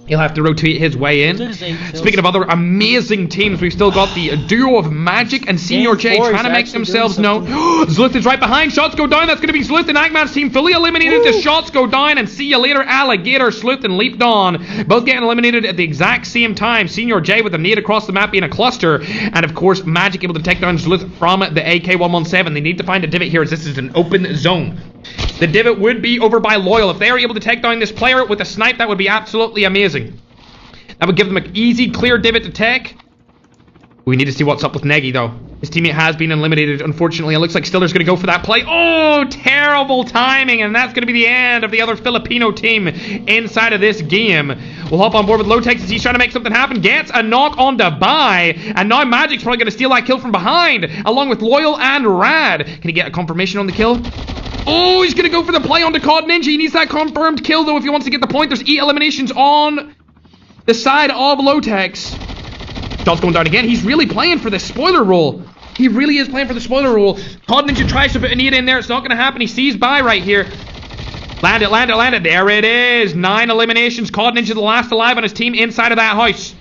He'll have to rotate his way in. Speaking of other amazing teams, we've still got the duo of Magic and Senior J trying to make themselves known. Zluth is right behind. Shots go down. That's going to be Zluth and Ackman's team fully eliminated. The shots go down, and see you later, Alligator, Zluth, and Leap Dawn. Both getting eliminated at the exact same time. Senior J with a nade across the map being a cluster. And of course, Magic able to take down Zluth from the AK-117. They need to find a divot here as this is an open zone. The divot would be over by Loyal. If they are able to take down this player with a snipe, that would be absolutely amazing. That would give them an easy, clear divot to take. We need to see what's up with Negi, though. His teammate has been eliminated, unfortunately. It looks like Stiller's going to go for that play. Oh, terrible timing, and that's going to be the end of the other Filipino team inside of this game. We'll hop on board with Lotex as he's trying to make something happen. Gets a knock on the buy, and now Magic's probably going to steal that kill from behind, along with Loyal and Rad. Can he get a confirmation on the kill? Oh, he's going to go for the play on the COD Ninja. He needs that confirmed kill, though, if he wants to get the point. There's 8 eliminations on the side of Lotex. Shots going down again. He's really playing for the spoiler role. He really is playing for the spoiler role. COD Ninja tries to put a need in there. It's not going to happen. He sees by right here. Land it, land it, land it. There it is. 9 eliminations. COD Ninja the last alive on his team inside of that house.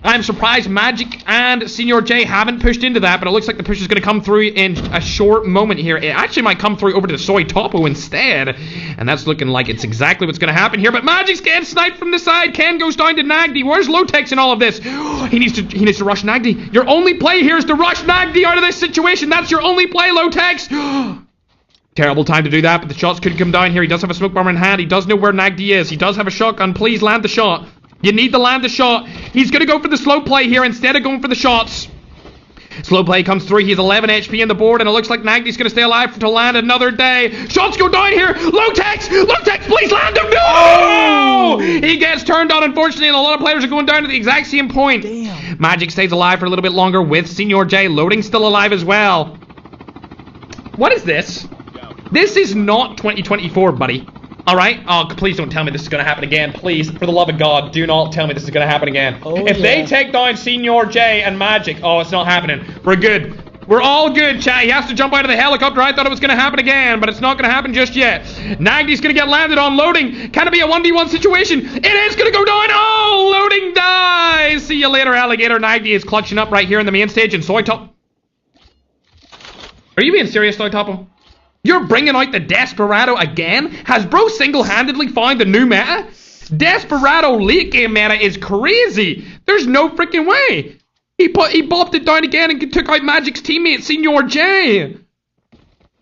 I'm surprised Magic and Senior J haven't pushed into that, but it looks like the push is going to come through in a short moment here. It actually might come through over to Soy Topo instead, and that's looking like it's exactly what's going to happen here. But Magic's getting sniped from the side. Ken goes down to Nagdi. Where's Lotex in all of this? He needs to rush Nagdi. Your only play here is to rush Nagdi out of this situation. That's your only play, Lotex. Terrible time to do that, but the shots could come down here. He does have a smoke bomber in hand. He does know where Nagdi is. He does have a shotgun. Please land the shot. You need to land the shot. He's going to go for the slow play here instead of going for the shots. Slow play comes through. He's 11 HP in the board, and it looks like Nagdi's going to stay alive to land another day. Shots go down here. Lotex! Lotex, please land him. No! Oh! He gets turned on, unfortunately, and a lot of players are going down to the exact same point. Damn. Magic stays alive for a little bit longer with Senior J. Loading still alive as well. What is this? This is not 2024, buddy. Alright? Oh, please don't tell me this is going to happen again. Please, for the love of God, do not tell me this is going to happen again. If they take down Senior J and Magic, oh, it's not happening. We're good. We're all good, chat. He has to jump out of the helicopter. I thought it was going to happen again, but it's not going to happen just yet. Nagdi's going to get landed on loading. Can it be a 1v1 situation? It is going to go down. Oh, loading dies. See you later, Alligator. Nagdi is clutching up right here in the main stage, and Soy Top. Are you being serious, Soy Topo? You're bringing out the Desperado again? Has bro single-handedly found the new meta? Desperado late game meta is crazy. There's no freaking way. He bopped it down again and took out Magic's teammate, Senior J.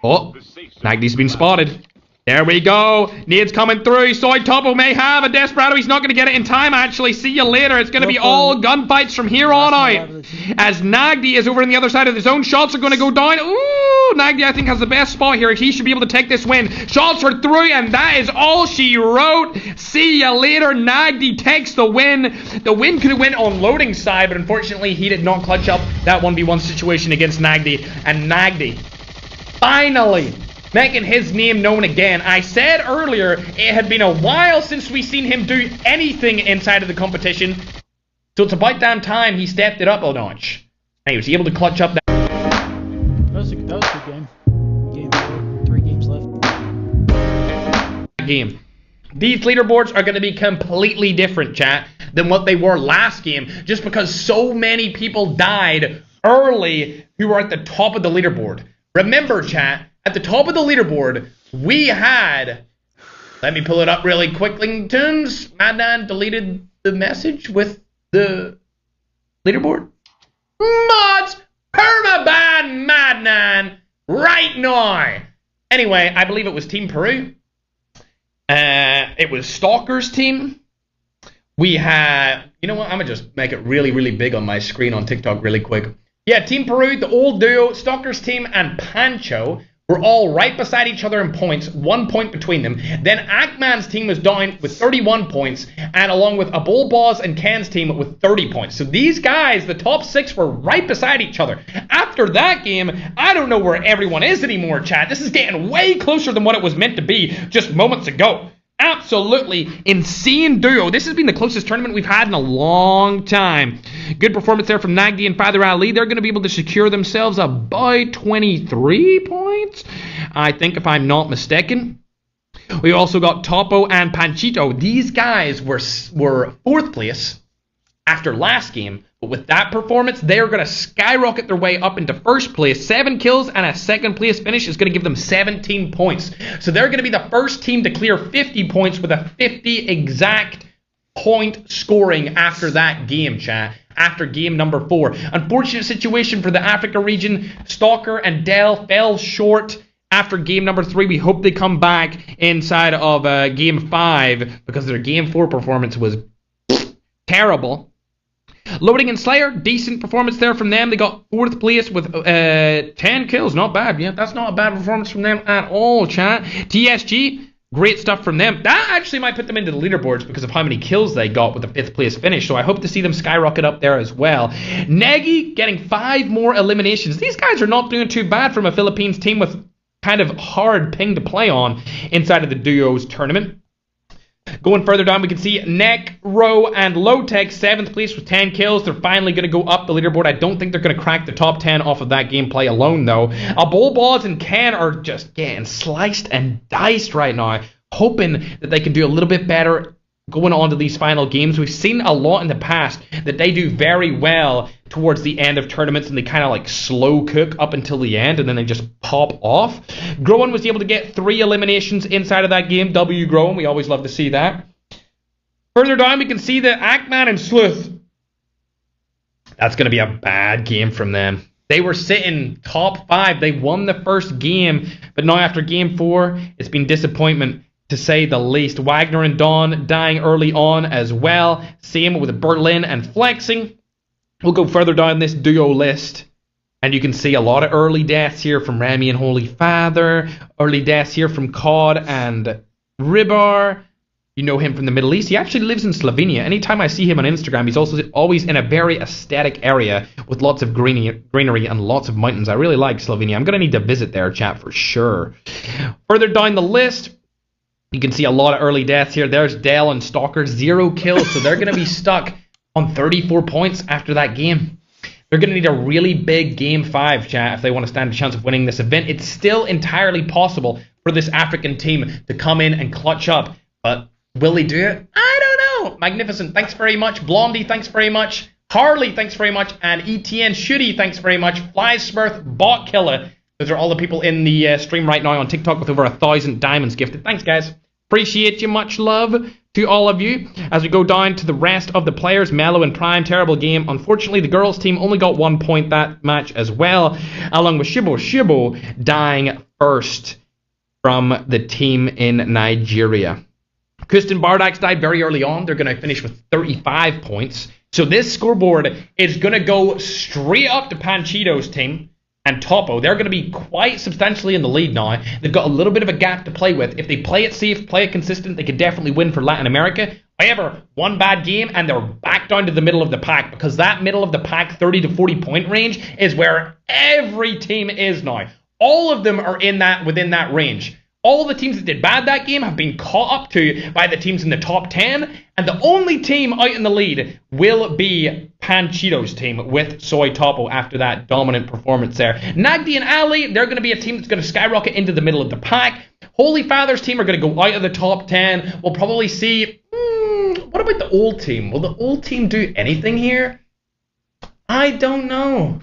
Oh, Nagdi's been spotted. There we go. Nade's coming through. Soy Topo may have a Desperado. He's not going to get it in time, actually. See you later. It's going to be all gunfights from here on out. As Nagdi is over on the other side of the zone. Shots are going to go down. Ooh, Nagdi, I think, has the best spot here. He should be able to take this win. Shots are through, and that is all she wrote. See you later. Nagdi takes the win. The win could have went on loading side, but unfortunately, he did not clutch up that 1v1 situation against Nagdi. And Nagdi, finally, making his name known again. I said earlier it had been a while since we seen him do anything inside of the competition, so it's about damn time he stepped it up a notch. And he was able to clutch up that. That was a good game. Game 4, 3 games left. Game. These leaderboards are going to be completely different, chat, than what they were last game, just because so many people died early who were at the top of the leaderboard. Remember, chat, at the top of the leaderboard, we had... Let me pull it up really quickly. Madnan deleted the message with the leaderboard. Mods! Permaban Madnan! Right now! Anyway, I believe it was Team Peru. It was Stalker's team. We had... You know what? I'm going to just make it really, really big on my screen on TikTok really quick. Yeah, Team Peru, the old duo, Stalker's team, and Pancho were all right beside each other in points, 1 point between them. Then Ackman's team was down with 31 points, and along with Abulbaz and Ken's team with 30 points. So these guys, the top 6, were right beside each other. After that game, I don't know where everyone is anymore, chat. This is getting way closer than what it was meant to be just moments ago. Absolutely insane duo. This has been the closest tournament we've had in a long time. Good performance there from Nagdi and Father Ali. They're going to be able to secure themselves about 23 points, I think, if I'm not mistaken. We also got Topo and Panchito. These guys were 4th place after last game, but with that performance, they are going to skyrocket their way up into 1st place. 7 kills and a 2nd place finish is going to give them 17 points. So they're going to be the first team to clear 50 points with a 50 exact point scoring after that game, chat. After game number 4. Unfortunate situation for the Africa region. Stalker and Dell fell short after game number 3. We hope they come back inside of game 5 because their game 4 performance was terrible. Loading and Slayer, decent performance there from them. They got 4th place with 10 kills. Not bad. Yeah, that's not a bad performance from them at all, chat. TSG, great stuff from them. That actually might put them into the leaderboards because of how many kills they got with the 5th place finish. So I hope to see them skyrocket up there as well. Negi getting 5 more eliminations. These guys are not doing too bad from a Philippines team with kind of hard ping to play on inside of the duos tournament. Going further down, we can see Neck, Row, and Lowtech, 7th place with 10 kills. They're finally going to go up the leaderboard. I don't think they're going to crack the top 10 off of that gameplay alone, though. Bolbaz and Ken are just getting sliced and diced right now, hoping that they can do a little bit better going on to these final games. We've seen a lot in the past that they do very well towards the end of tournaments and they kind of like slow cook up until the end and then they just pop off. Groen was able to get 3 eliminations inside of that game. W Groen, we always love to see that. Further down we can see that Ackman and Sleuth. That's going to be a bad game from them. They were sitting top 5. They won the first game, but now after game 4, it's been disappointment, to say the least. Wagner and Dawn dying early on as well. Same with Berlin and Flexing. We'll go further down this duo list. And you can see a lot of early deaths here from Remy and Holy Father. Early deaths here from Cod and Ribar. You know him from the Middle East. He actually lives in Slovenia. Anytime I see him on Instagram, he's also always in a very aesthetic area with lots of greenery and lots of mountains. I really like Slovenia. I'm going to need to visit there, chat, for sure. Further down the list, you can see a lot of early deaths here. There's Dell and Stalker, 0 kills. So they're going to be stuck on 34 points after that game. They're going to need a really big game 5, chat, if they want to stand a chance of winning this event. It's still entirely possible for this African team to come in and clutch up. But will they do it? I don't know. Magnificent. Thanks very much. Blondie, thanks very much. Harley, thanks very much. And ETN Shooty, thanks very much. Flysmurf, Bot Killer. Those are all the people in the stream right now on TikTok with over 1,000 diamonds gifted. Thanks, guys. Appreciate you. Much love to all of you. As we go down to the rest of the players, Mellow and Prime, terrible game. Unfortunately, the girls' team only got 1 point that match as well, along with Shibo dying first from the team in Nigeria. Kristen Bardax died very early on. They're going to finish with 35 points. So this scoreboard is going to go straight up to Panchito's team and Topo. They're going to be quite substantially in the lead now. They've got a little bit of a gap to play with. If they play it safe, play it consistent, they could definitely win for Latin America. However, one bad game and they're back down to the middle of the pack, because that middle of the pack 30 to 40 point range is where every team is now. All of them are within that range. All the teams that did bad that game have been caught up to by the teams in the top 10, and the only team out in the lead will be Panchito's team with Soy Topo after that dominant performance there. Nagdi and Ali, they're going to be a team that's going to skyrocket into the middle of the pack. Holy Father's team are going to go out of the top 10. We'll probably see... what about the old team? Will the old team do anything here? I don't know.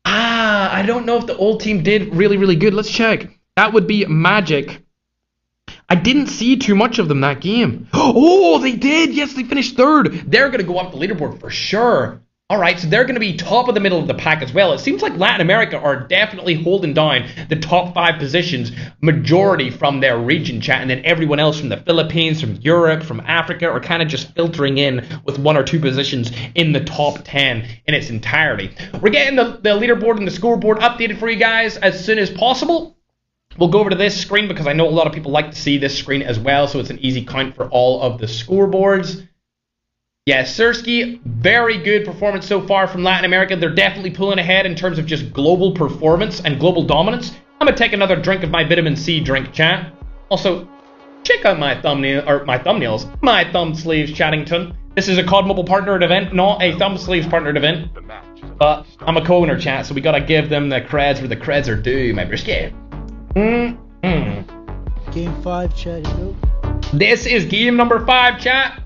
I don't know if the old team did really, really good. Let's check. That would be Magic. I didn't see too much of them that game. Oh, they did. Yes, they finished 3rd. They're going to go up the leaderboard for sure. All right, so they're going to be top of the middle of the pack as well. It seems like Latin America are definitely holding down the top 5 positions, majority from their region, chat, and then everyone else from the Philippines, from Europe, from Africa are kind of just filtering in with 1 or 2 positions in the top 10 in its entirety. We're getting the leaderboard and the scoreboard updated for you guys as soon as possible. We'll go over to this screen because I know a lot of people like to see this screen as well, so it's an easy count for all of the scoreboards. Yeah, Sersky, very good performance so far from Latin America. They're definitely pulling ahead in terms of just global performance and global dominance. I'm going to take another drink of my vitamin C drink, chat. Also, check out my thumb sleeves, Chattington. This is a COD Mobile partnered event, not a thumb sleeves partnered event. But I'm a co-owner, chat, so we got to give them the creds where the creds are due, my brisket. Game 5, chat. Here we go. This is game number 5, chat.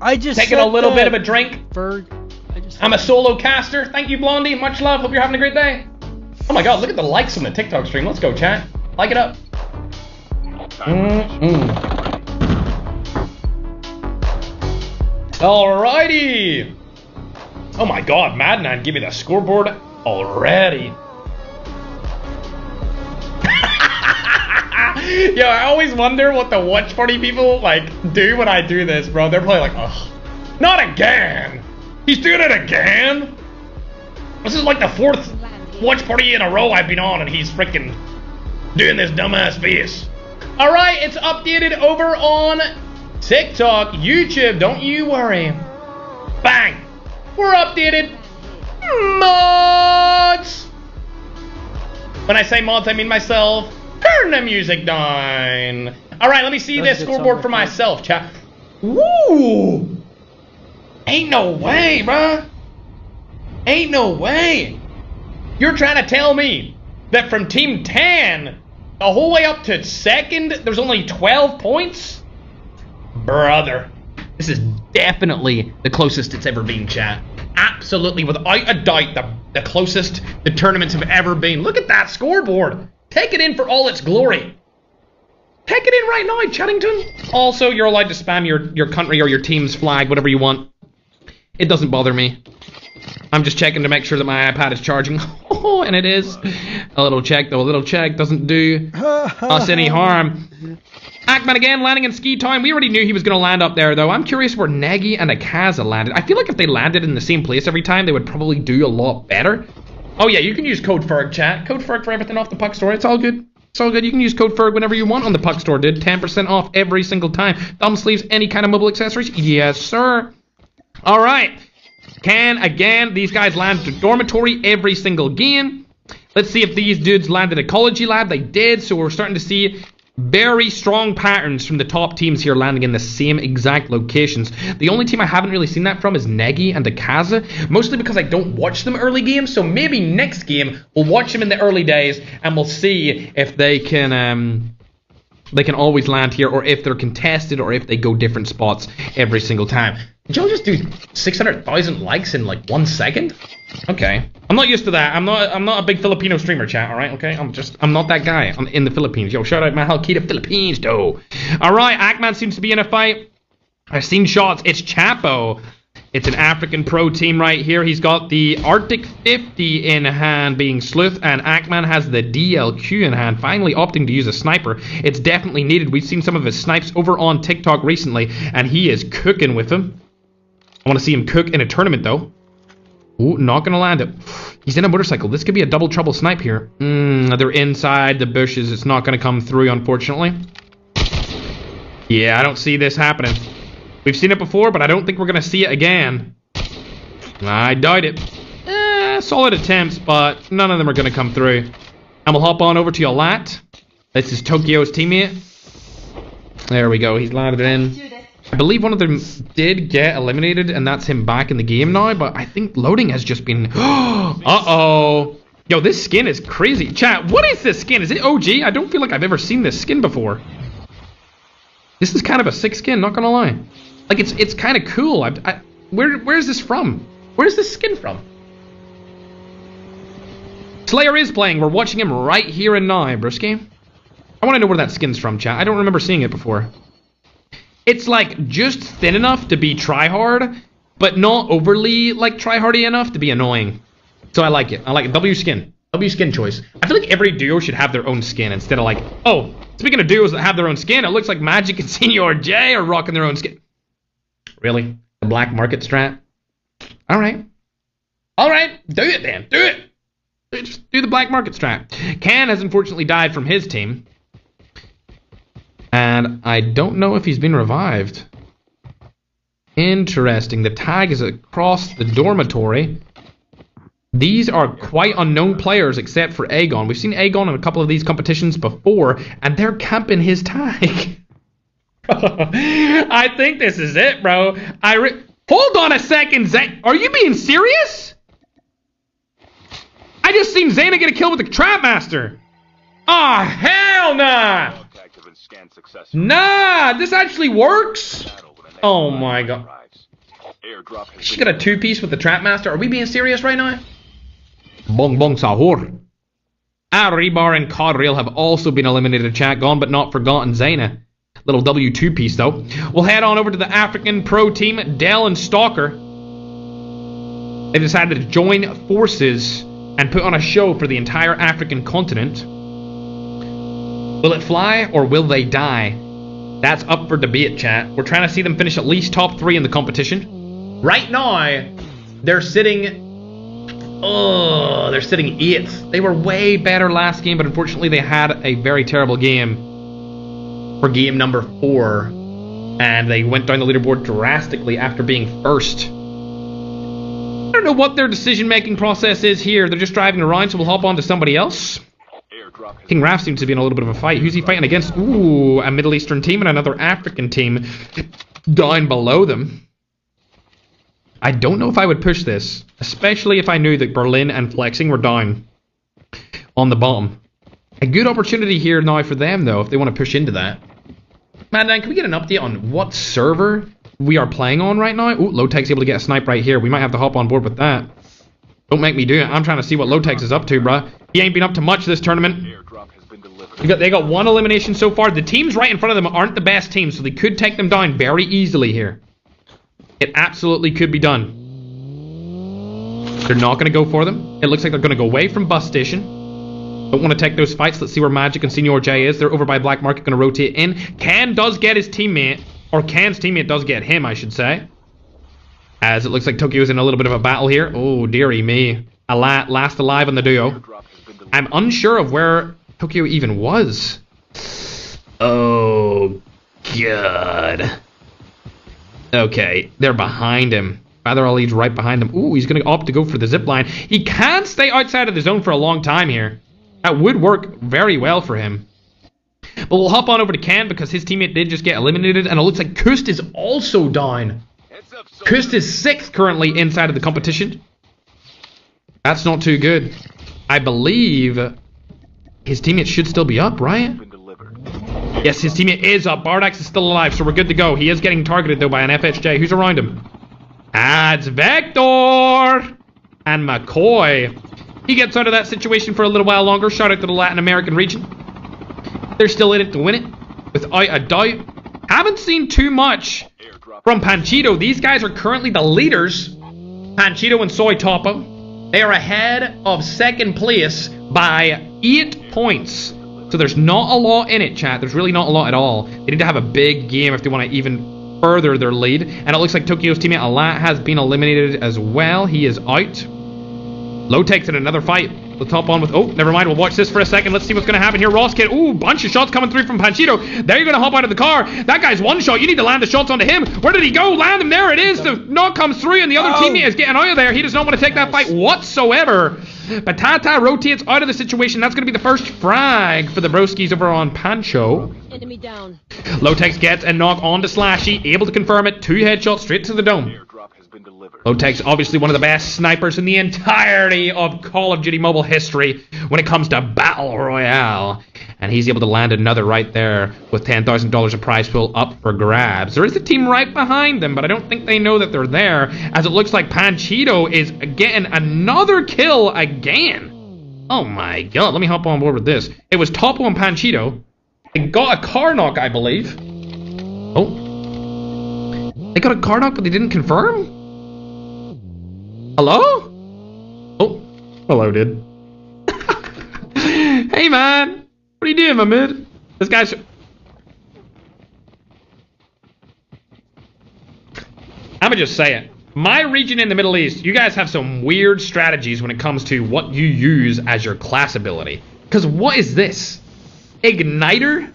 I just taking a little bit of a drink. Ferg. I'm a solo caster. Thank you, Blondie. Much love. Hope you're having a great day. Oh my god, look at the likes on the TikTok stream. Let's go, chat. Like it up. Alrighty. Oh my god, Madman, give me the scoreboard already. Yo, I always wonder what the watch party people like do when I do this, bro. They're probably like, oh, not again. He's doing it again. This is like the 4th watch party in a row I've been on, and he's freaking doing this dumbass face. All right, it's updated over on TikTok, YouTube. Don't you worry. Bang. We're updated. Mods. When I say mods, I mean myself. Turn the music down. All right, let me see this scoreboard for myself, chat. Woo! Ain't no way, bruh. Ain't no way. You're trying to tell me that from Team 10, the whole way up to 2nd, there's only 12 points? Brother, this is definitely the closest it's ever been, chat. Absolutely, without a doubt, the closest the tournaments have ever been. Look at that scoreboard. Take it in for all its glory. Take it in right now, Chattington. Also, you're allowed to spam your country or your team's flag, whatever you want. It doesn't bother me. I'm just checking to make sure that my iPad is charging. Oh, and it is. A little check, though. A little check doesn't do us any harm. Ackman again, landing in Ski Town. We already knew he was going to land up there, though. I'm curious where Nagy and Akaza landed. I feel like if they landed in the same place every time, they would probably do a lot better. Oh yeah, you can use code FERG, chat. Code FERG for everything off the Puck Store. It's all good. It's all good. You can use code FERG whenever you want on the Puck Store, dude. 10% off every single time. Thumb sleeves, any kind of mobile accessories. Yes, sir. All right. Again, these guys landed to dormitory every single game. Let's see if these dudes landed ecology lab. They did, so we're starting to see very strong patterns from the top teams here landing in the same exact locations. The only team I haven't really seen that from is Nagy and Akaza, mostly because I don't watch them early games, so maybe next game we'll watch them in the early days and we'll see if they can always land here, or if they're contested, or if they go different spots every single time. Did y'all just do 600,000 likes in like 1 second? Okay. I'm not used to that. I'm not a big Filipino streamer, chat, alright? Okay? I'm not that guy. I'm in the Philippines. Yo, shout out Mahal Kita Philippines, though. Alright, Ackman seems to be in a fight. I've seen shots. It's Chapo. It's an African pro team right here. He's got the Arctic 50 in hand being Sleuth, and Ackman has the DLQ in hand, finally opting to use a sniper. It's definitely needed. We've seen some of his snipes over on TikTok recently, and he is cooking with them. I want to see him cook in a tournament, though. Ooh, not going to land it. He's in a motorcycle. This could be a double trouble snipe here. They're inside the bushes. It's not going to come through, unfortunately. Yeah, I don't see this happening. We've seen it before, but I don't think we're going to see it again. I doubt it. Solid attempts, but none of them are going to come through. And we'll hop on over to Yolat. This is Tokyo's teammate. There we go. He's landed in. I believe one of them did get eliminated, and that's him back in the game now, but I think loading has just been... Uh-oh. Yo, this skin is crazy. Chat, what is this skin? Is it OG? I don't feel like I've ever seen this skin before. This is kind of a sick skin, not gonna lie. Like, it's kind of cool. Where's this from? Where's this skin from? Slayer is playing. We're watching him right here and now, Bruski. I want to know where that skin's from, chat. I don't remember seeing it before. It's like just thin enough to be tryhard, but not overly like tryhardy enough to be annoying. So I like it. I like it. W skin choice. I feel like every duo should have their own skin instead of like, oh, speaking of duos that have their own skin, it looks like Magic and Senior J are rocking their own skin. Really? The black market strat? All right. Do it then. Do it. Just do the black market strat. Can has unfortunately died from his team. And I don't know if he's been revived. Interesting. The tag is across the dormitory. These are quite unknown players except for Aegon. We've seen Aegon in a couple of these competitions before, and they're camping his tag. I think this is it, bro. Hold on a second, Zane. Are you being serious? I just seen Zayna get a kill with the Trapmaster. Ah, hell nah. Scan successful. Nah, this actually works. Oh my god. Airdrop has She got a two-piece with the Trapmaster. Are we being serious right now? Bong bong sahur. Rebar and Codrail have also been eliminated, chat. Gone but not forgotten. Zaina. Little W2 piece though. We'll head on over to the African pro team, Dell and Stalker. They've decided to join forces and put on a show for the entire African continent. Will it fly or will they die? That's up for debate, chat. We're trying to see them finish at least top 3 in the competition. Right now, they're sitting 8th. They were way better last game, but unfortunately they had a very terrible game for game number 4. And they went down the leaderboard drastically after being first. I don't know what their decision-making process is here. They're just driving around, so we'll hop on to somebody else. King Raf seems to be in a little bit of a fight. Who's he fighting against? Ooh, a Middle Eastern team and another African team down below them. I don't know if I would push this, especially if I knew that Berlin and Flexing were down on the bottom. A good opportunity here now for them, though, if they want to push into that. Mad Dan, can we get an update on what server we are playing on right now? Ooh, Lowtech's able to get a snipe right here. We might have to hop on board with that. Don't make me do it. I'm trying to see what Lowtex is up to, bruh. He ain't been up to much this tournament. They got one elimination so far. The teams right in front of them aren't the best teams, so they could take them down very easily here. It absolutely could be done. They're not going to go for them. It looks like they're going to go away from bus station. Don't want to take those fights. Let's see where Magic and Senior J is. They're over by Black Market, going to rotate in. Can does get his teammate, or Can's teammate does get him, I should say. As it looks like Tokyo's in a little bit of a battle here. Oh, dearie me. Last alive on the duo. I'm unsure of where Tokyo even was. Oh, God. Okay, they're behind him. Father Ali's right behind him. Ooh, he's going to opt to go for the zip line. He can't stay outside of the zone for a long time here. That would work very well for him. But we'll hop on over to Can because his teammate did just get eliminated. And it looks like Kust is also down. Kust is 6th currently inside of the competition. That's not too good. I believe his teammate should still be up, right? Yes, his teammate is up. Bardax is still alive, so we're good to go. He is getting targeted, though, by an FHJ. Who's around him? It's Vector! And McCoy. He gets out of that situation for a little while longer. Shout out to the Latin American region. They're still in it to win it, without a doubt. Haven't seen too much from Panchito. These guys are currently the leaders. Panchito and Soy Topo. They are ahead of 2nd place by 8 points. So there's not a lot in it, chat. There's really not a lot at all. They need to have a big game if they want to even further their lead. And it looks like Tokyo's teammate Alat has been eliminated as well. He is out. Low takes in another fight. Let's hop on with... Oh, never mind. We'll watch this for a second. Let's see what's going to happen here. Ross Kid. Ooh, bunch of shots coming through from Panchito. They're going to hop out of the car. That guy's one shot. You need to land the shots onto him. Where did he go? Land him. There it is. The knock comes through, and the other teammate is getting out of there. He does not want to take that fight whatsoever. But Tata rotates out of the situation. That's going to be the first frag for the broskies over on Pancho. Enemy down. Lowtex gets a knock onto Slashy. Able to confirm it. 2 headshots straight to the dome. Lowtex, obviously one of the best snipers in the entirety of Call of Duty Mobile history when it comes to Battle Royale. And he's able to land another right there with $10,000 of prize pool up for grabs. There is a team right behind them, but I don't think they know that they're there, as it looks like Panchito is getting another kill again. Oh my god, let me hop on board with this. It was Topo and Panchito. They got a car knock, I believe. Oh. They got a car knock, but they didn't confirm? Hello? Oh, hello, dude. Hey, man. What are you doing, my mid? This guy's... I'ma just say it. My region in the Middle East, you guys have some weird strategies when it comes to what you use as your class ability. Because what is this? Igniter?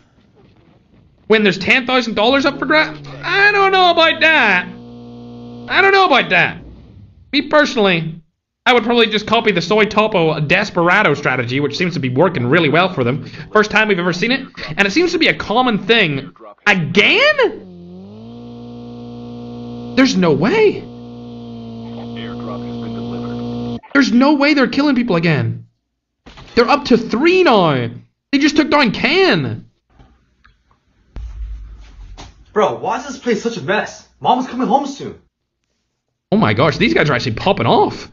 When there's $10,000 up for grabs? I don't know about that. I don't know about that. Me personally, I would probably just copy the Soy Topo Desperado strategy, which seems to be working really well for them. First time we've ever seen it, and it seems to be a common thing. Again? There's no way. There's no way they're killing people again. They're up to 3 now. They just took down Can. Bro, why is this place such a mess? Mama's coming home soon. Oh my gosh, these guys are actually popping off.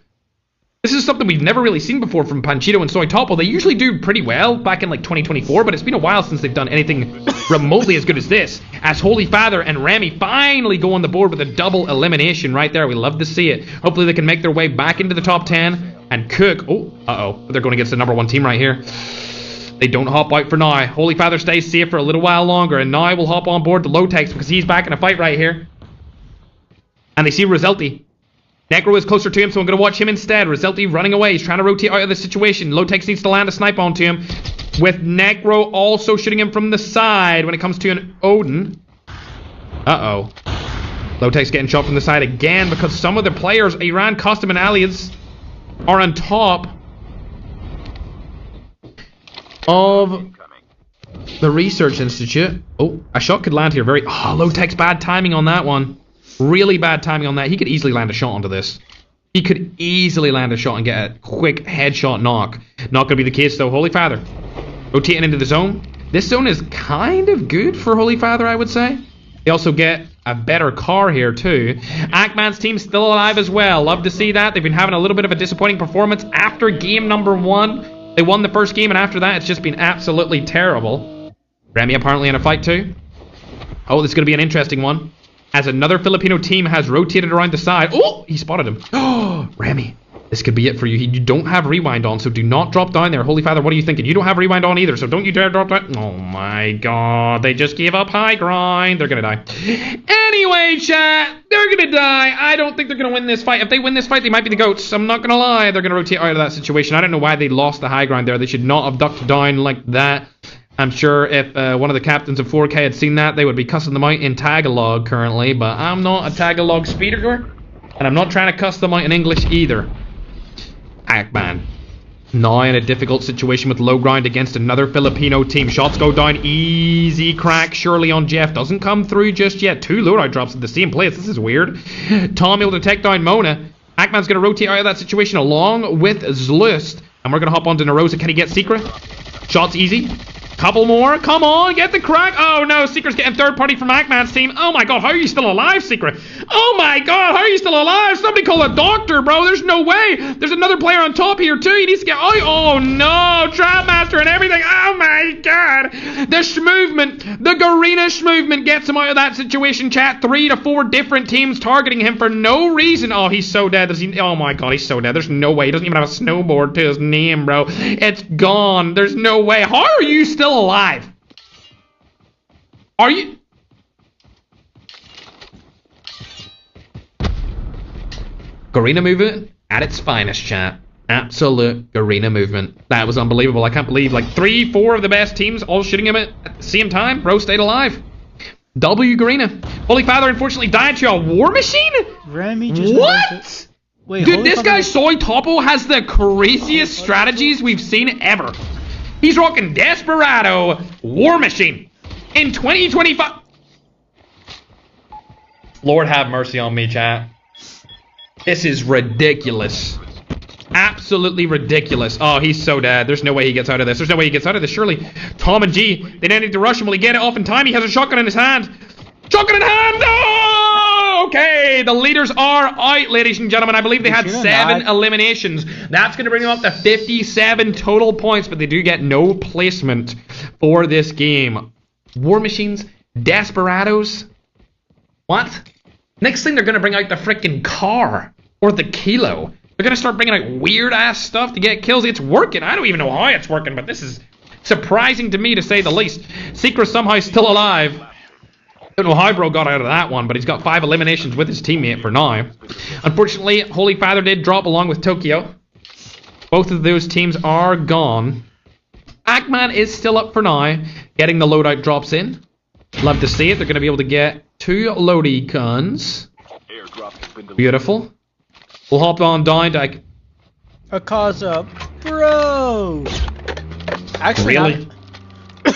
This is something we've never really seen before from Panchito and Soy Topo. They usually do pretty well back in like 2024, but it's been a while since they've done anything remotely as good as this. As Holy Father and Remy finally go on the board with a double elimination right there. We love to see it. Hopefully they can make their way back into the top 10 and cook. Oh, uh-oh. They're going against the number 1 team right here. They don't hop out for now. Holy Father stays safe for a little while longer, and now will hop on board the Lotex because he's back in a fight right here. And they see Roselti. Necro is closer to him, so I'm going to watch him instead. Roselti running away. He's trying to rotate out of the situation. Lotex needs to land a snipe onto him, with Necro also shooting him from the side when it comes to an Odin. Uh-oh. Lotex getting shot from the side again because some of the players, Iran, Custom, and Alias, are on top of the Research Institute. Oh, a shot could land here. Lotex, bad timing on that one. Really bad timing on that. He could easily land a shot onto this. He could easily land a shot and get a quick headshot knock. Not going to be the case, though. Holy Father rotating into the zone. This zone is kind of good for Holy Father, I would say. They also get a better car here, too. Ackman's team still alive as well. Love to see that. They've been having a little bit of a disappointing performance after game number 1. They won the first game, and after that, it's just been absolutely terrible. Remy apparently in a fight, too. Oh, this is going to be an interesting one. As another Filipino team has rotated around the side. Oh, he spotted him. Oh, Remy, this could be it for you. You don't have rewind on, so do not drop down there. Holy Father, what are you thinking? You don't have rewind on either, so don't you dare drop down. Oh my god, they just gave up high grind. They're gonna die. Anyway, chat, they're gonna die. I don't think they're gonna win this fight. If they win this fight, they might be the GOATs. I'm not gonna lie. They're gonna rotate out of that situation. I don't know why they lost the high ground there. They should not have ducked down like that. I'm sure if one of the captains of 4K had seen that, they would be cussing them out in Tagalog currently, but I'm not a Tagalog speaker, and I'm not trying to cuss them out in English either. Ackman, now in a difficult situation with low ground against another Filipino team. Shots go down, easy crack surely on Jeff. Doesn't come through just yet. 2 loadout drops at the same place. This is weird. Tom able to take down Mona. Ackman's going to rotate out of that situation along with Zlust, and we're going to hop onto Narosa. Can he get Secret? Shots easy. Couple more. Come on, get the crack. Oh no, Secret's getting third party from Ackman's team. Oh my god, how are you still alive, Secret? Oh my god, how are you still alive? Somebody call a doctor, bro. There's no way. There's another player on top here too. He needs to get... Oh no, Trapmaster and everything. Oh my god. The Schmovement, the Garena Schmovement gets him out of that situation, chat. 3 to 4 different teams targeting him for no reason. Oh, he's so dead. Oh my god, he's so dead. There's no way. He doesn't even have a snowboard to his name, bro. It's gone. There's no way. How are you still alive? Are you? Garena movement at its finest, chat. Absolute Garena movement. That was unbelievable. I can't believe like 3, 4 of the best teams all shooting him at the same time. Bro stayed alive. W Garena. Holy Father unfortunately died to a war machine? Remy just what? Wait, dude, this guy Soy Topo has the craziest strategies we've seen ever. He's rocking Desperado War Machine in 2025. Lord have mercy on me, chat. This is ridiculous. Absolutely ridiculous. Oh, he's so dead. There's no way he gets out of this. There's no way he gets out of this, surely. Tom and G, they don't need to rush him. Will he get it off in time? He has a shotgun in his hand. Shotgun in hand! Oh! Okay, the leaders are out, ladies and gentlemen. I believe they had 7 eliminations. That's going to bring them up to 57 total points, but they do get no placement for this game. War Machines, Desperados. What? Next thing, they're going to bring out the freaking car or the Kilo. They're going to start bringing out weird-ass stuff to get kills. It's working. I don't even know how it's working, but this is surprising to me, to say the least. Secret's somehow still alive. Don't know how bro got out of that one, but he's got 5 eliminations with his teammate for now. Unfortunately, Holy Father did drop along with Tokyo. Both of those teams are gone. Ackman is still up for now, getting the loadout drops in. Love to see it. They're going to be able to get 2 loady guns. Beautiful. We'll hop on down to... Akaza, bro! Actually, really?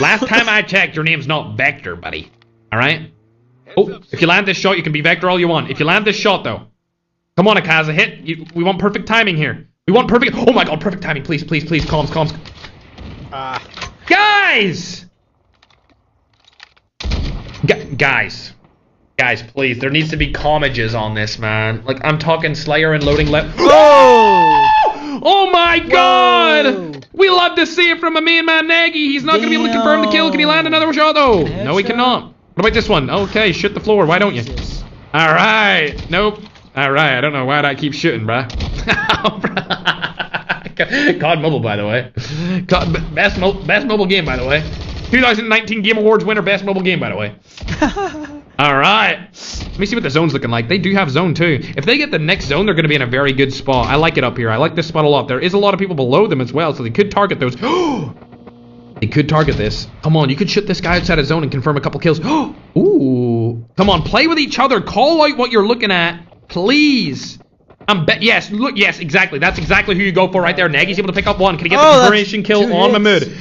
Last time I checked, your name's not Vector, buddy. Alright? Oh, if you land this shot, you can be Vector all you want. If you land this shot, though. Come on, Akaza, hit. We want perfect timing here. We want perfect... Oh my god, perfect timing. Please, please, please. Comms. Guys! Guys! Guys, please, there needs to be commages on this, man. Like, I'm talking Slayer and loading left. Oh my god! We love to see it from a main man, Nagy. He's not going to be able to confirm the kill. Can he land another shot, though? No, he cannot. What about this one? Okay, shoot the floor. Why don't you? Alright. Nope. Alright, I don't know why I keep shooting, bruh. COD Mobile, by the way. Best mobile game, by the way. 2019 Game Awards winner, best mobile game, by the way. Alright. Let me see what the zone's looking like. They do have zone, too. If they get the next zone, they're going to be in a very good spot. I like it up here. I like this spot a lot. There is a lot of people below them as well, so they could target those. They could target this. Come on, you could shoot this guy outside of zone and confirm a couple kills. Ooh. Come on, play with each other. Call out what you're looking at. Please. Yes, look, yes, exactly. That's exactly who you go for right there. Nagy's able to pick up one. Can he get the confirmation kill on Mahmoud?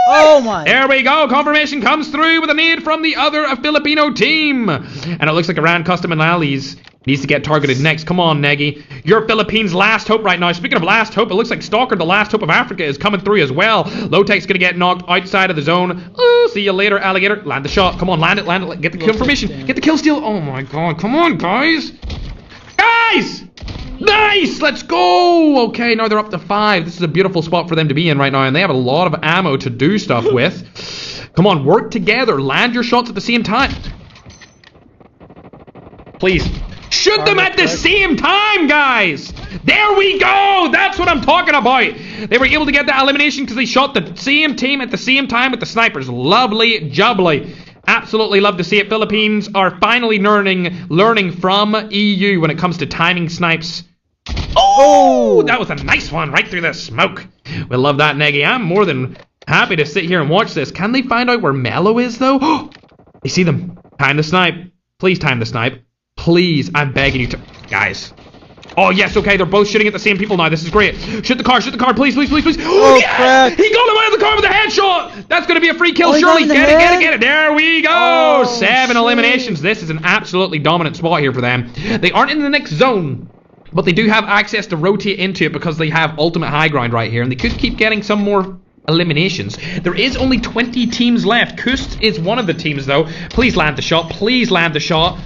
Oh my. There we go. Confirmation comes through with a nade from the other Filipino team. And it looks like Iran Custom and Lali's needs to get targeted next. Come on, Nagy. You're Philippines' last hope right now. Speaking of last hope, it looks like Stalker, the last hope of Africa, is coming through as well. Lowtech's going to get knocked outside of the zone. Oh, see you later, alligator. Land the shot. Come on, land it, land it. Get the confirmation. Get the kill steal. Oh my god. Come on, guys. Guys! Nice! Let's go! Okay, now they're up to 5. This is a beautiful spot for them to be in right now, and they have a lot of ammo to do stuff with. Come on, work together. Land your shots at the same time. Please. Shoot them at the same time, guys! There we go! That's what I'm talking about! They were able to get that elimination because they shot the same team at the same time with the snipers. Lovely jubbly. Absolutely love to see it. Philippines are finally learning from EU when it comes to timing snipes. Oh, that was a nice one right through the smoke. We love that, Nagy. I'm more than happy to sit here and watch this. Can they find out where Mello is, though? They see them. Time the snipe. Please time the snipe. Please, I'm begging you to... Guys. Oh, yes, okay, they're both shooting at the same people now. This is great. Shoot the car, please, please, please, please. Oh, yes! Crap. He got him out of the car with a headshot. That's going to be a free kill, surely. Get it. There we go. 7 eliminations. This is an absolutely dominant spot here for them. They aren't in the next zone, but they do have access to rotate into it because they have ultimate high ground right here, and they could keep getting some more eliminations. There is only 20 teams left. Kust is one of the teams, though. Please land the shot. Please land the shot.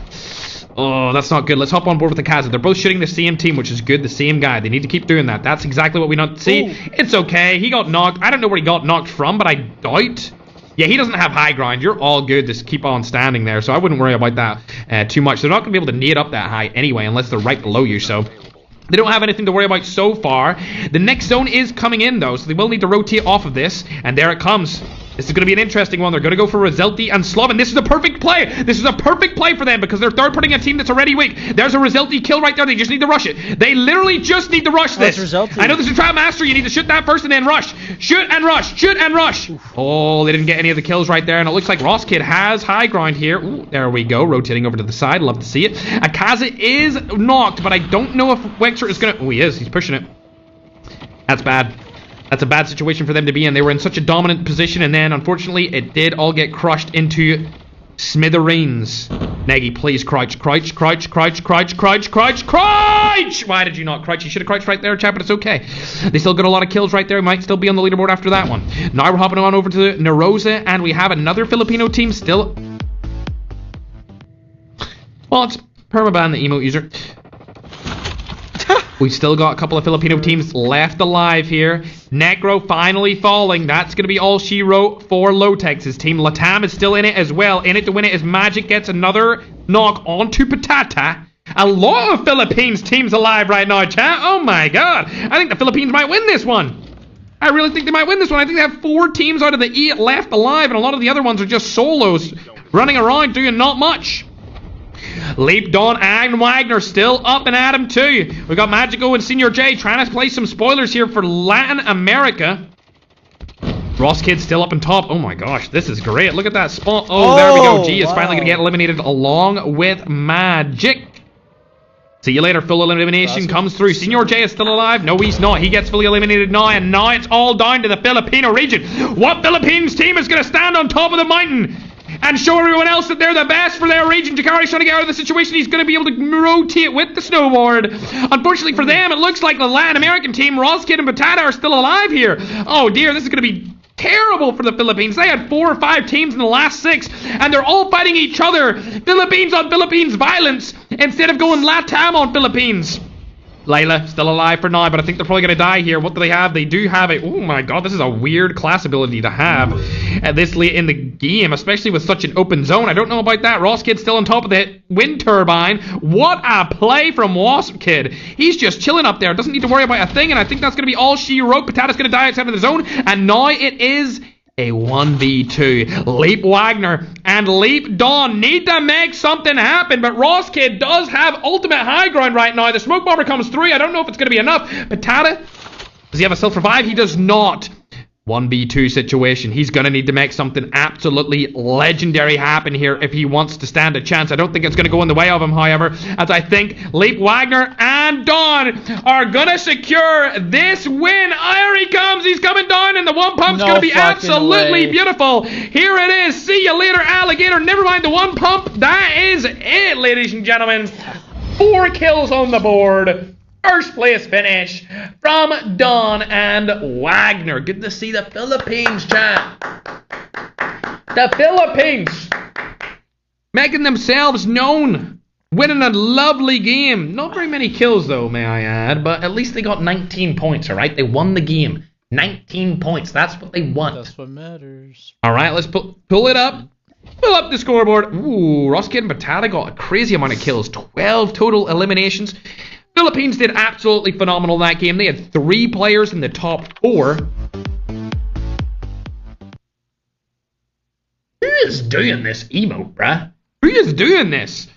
Oh, that's not good. Let's hop on board with the Kaza. They're both shooting the same team, which is good. The same guy. They need to keep doing that. That's exactly what we want to see. Ooh. It's okay. He got knocked. I don't know where he got knocked from, but I doubt. Yeah, he doesn't have high ground. You're all good. Just keep on standing there. So I wouldn't worry about that too much. They're not going to be able to nade up that high anyway, unless they're right below you. So they don't have anything to worry about so far. The next zone is coming in, though, so they will need to rotate off of this. And there it comes. This is going to be an interesting one. They're going to go for Rizalti and Slovin. This is a perfect play. This is a perfect play for them because they're third-parting a team that's already weak. There's a Rizalti kill right there. They just need to rush it. They literally just need to rush this. I know this is Trap Master. You need to shoot that first and then rush. Shoot and rush. Shoot and rush. Oh, they didn't get any of the kills right there. And it looks like Ross Kid has high ground here. Ooh, there we go. Rotating over to the side. Love to see it. Akaza is knocked, but I don't know if Wexer is going to... Oh, he is. He's pushing it. That's bad. That's a bad situation for them to be in. They were in such a dominant position, and then, unfortunately, it did all get crushed into smithereens. Nagy, please crouch, crouch, crouch, crouch, crouch, crouch, crouch, crouch! Why did you not crouch? You should have crouched right there, chap, but it's okay. They still got a lot of kills right there. Might still be on the leaderboard after that one. Now we're hopping on over to Narosa, and we have another Filipino team still... Well, it's permaban, the emote user. We've still got a couple of Filipino teams left alive here. Necro finally falling. That's going to be all she wrote for Lowtech's team. Latam is still in it as well. In it to win it as Magic gets another knock onto Patata. A lot of Philippines teams alive right now, chat. Oh my god. I think the Philippines might win this one. I really think they might win this one. I think they have 4 teams out of the 8 left alive, and a lot of the other ones are just solos running around doing not much. Leap, Dawn, and Wagner still up and at him too. We got Magico and Senior J trying to play some spoilers here for Latin America. Ross Kid still up on top. Oh my gosh, this is great. Look at that spot. Oh, there we go. G is finally going to get eliminated along with Magic. See you later. Full elimination comes through. Senior J is still alive. No, he's not. He gets fully eliminated now, and now it's all down to the Filipino region. What Philippines team is going to stand on top of the mountain and show everyone else that they're the best for their region? Jakari's trying to get out of the situation. He's going to be able to rotate with the snowboard. Unfortunately for them, it looks like the Latin American team, Ross Kid and Patata, are still alive here. Oh dear, this is going to be terrible for the Philippines. They had 4 or 5 teams in the last 6, and they're all fighting each other. Philippines on Philippines violence instead of going Latam on Philippines. Layla, still alive for now, but I think they're probably going to die here. What do they have? They do have a... Oh my god, this is a weird class ability to have at this late in the game, especially with such an open zone. I don't know about that. Ross Kid still on top of the wind turbine. What a play from Wasp Kid. He's just chilling up there. Doesn't need to worry about a thing, and I think that's going to be all she wrote. Potato's going to die outside of the zone, and now it is... a 1v2. Leap Wagner and Leap Dawn need to make something happen, but Ross Kid does have ultimate high ground right now. The smoke bomber comes through. I don't know if it's going to be enough. Patata, does he have a self-revive? He does not. 1v2 situation. He's going to need to make something absolutely legendary happen here if he wants to stand a chance. I don't think it's going to go in the way of him, however, as I think Leap Wagner and Dawn are going to secure this win. Here he comes. He's coming down, and the one pump's going to be absolutely beautiful. Here it is. See you later, alligator. Never mind the one pump. That is it, ladies and gentlemen. 4 kills on the board. First place finish from Dawn and Wagner. Good to see the Philippines, chat. The Philippines making themselves known. Winning a lovely game. Not very many kills, though, may I add. But at least they got 19 points, all right? They won the game. 19 points. That's what they want. That's what matters. All right, let's pull it up. Pull up the scoreboard. Ooh, Ross Kid and Batata got a crazy amount of kills. 12 total eliminations. Philippines did absolutely phenomenal in that game. They had 3 players in the top 4. Who is doing this emote, bruh? Who is doing this?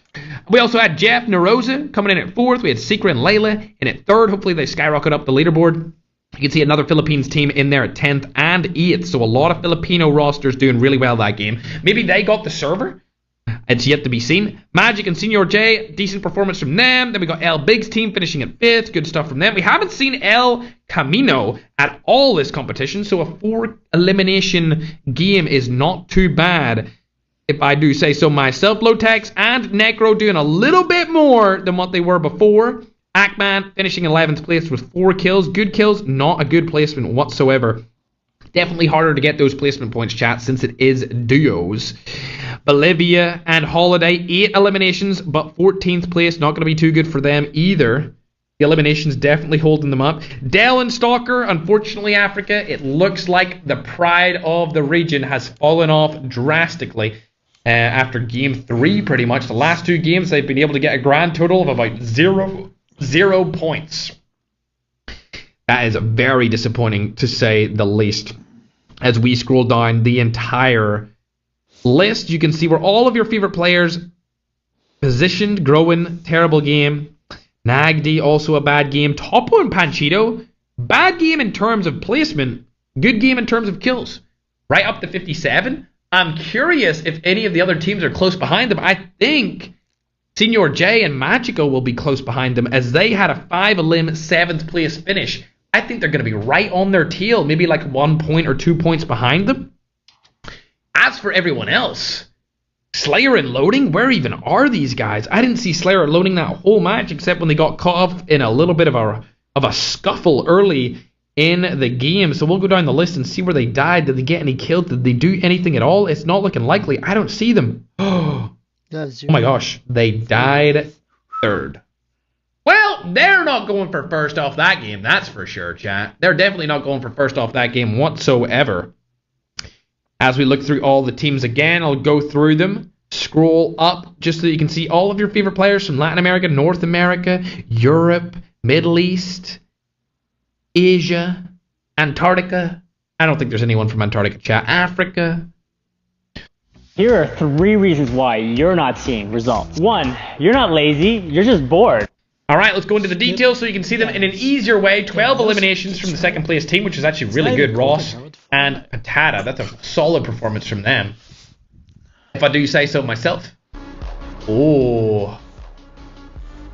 We also had Jeff Narosa coming in at 4th. We had Secret and Layla in at 3rd. Hopefully they skyrocket up the leaderboard. You can see another Philippines team in there at 10th and 8th. So a lot of Filipino rosters doing really well that game. Maybe they got the server. It's yet to be seen. Magic and Senior J, decent performance from them. Then we got El Big's team finishing at 5th. Good stuff from them. We haven't seen El Camino at all this competition, so a 4-elimination game is not too bad, if I do say so myself. Lotex and Necro doing a little bit more than what they were before. Ackman finishing 11th place with 4 kills. Good kills, not a good placement whatsoever. Definitely harder to get those placement points, chat, since it is duos. Bolivia and Holiday, 8 eliminations, but 14th place. Not going to be too good for them either. The eliminations definitely holding them up. Dell and Stalker, unfortunately, Africa, it looks like the pride of the region has fallen off drastically after Game 3, pretty much. The last 2 games, they've been able to get a grand total of about 0 points. That is very disappointing, to say the least. As we scroll down the entire list, you can see where all of your favorite players positioned. Growing, terrible game. Nagdi, also a bad game. Topo and Panchito, bad game in terms of placement, good game in terms of kills. Right up to 57. I'm curious if any of the other teams are close behind them. I think Senior J and Magico will be close behind them, as they had a 5-elim 7th place finish. I think they're going to be right on their tail, maybe like 1 point or 2 points behind them. As for everyone else, Slayer and Loading, where even are these guys? I didn't see Slayer and Loading that whole match, except when they got caught up in a little bit of a scuffle early in the game. So we'll go down the list and see where they died. Did they get any kills? Did they do anything at all? It's not looking likely. I don't see them. Oh my gosh, they died 3rd. Well, they're not going for first off that game, that's for sure, chat. They're definitely not going for first off that game whatsoever. As we look through all the teams again, I'll go through them, scroll up, just so that you can see all of your favorite players from Latin America, North America, Europe, Middle East, Asia, Antarctica. I don't think there's anyone from Antarctica, chat. Africa. Here are 3 reasons why you're not seeing results. 1, you're not lazy, you're just bored. All right, let's go into the details so you can see them in an easier way. 12 eliminations from the 2nd place team, which is actually really good. Ross and Patata. That's a solid performance from them, if I do say so myself. Oh.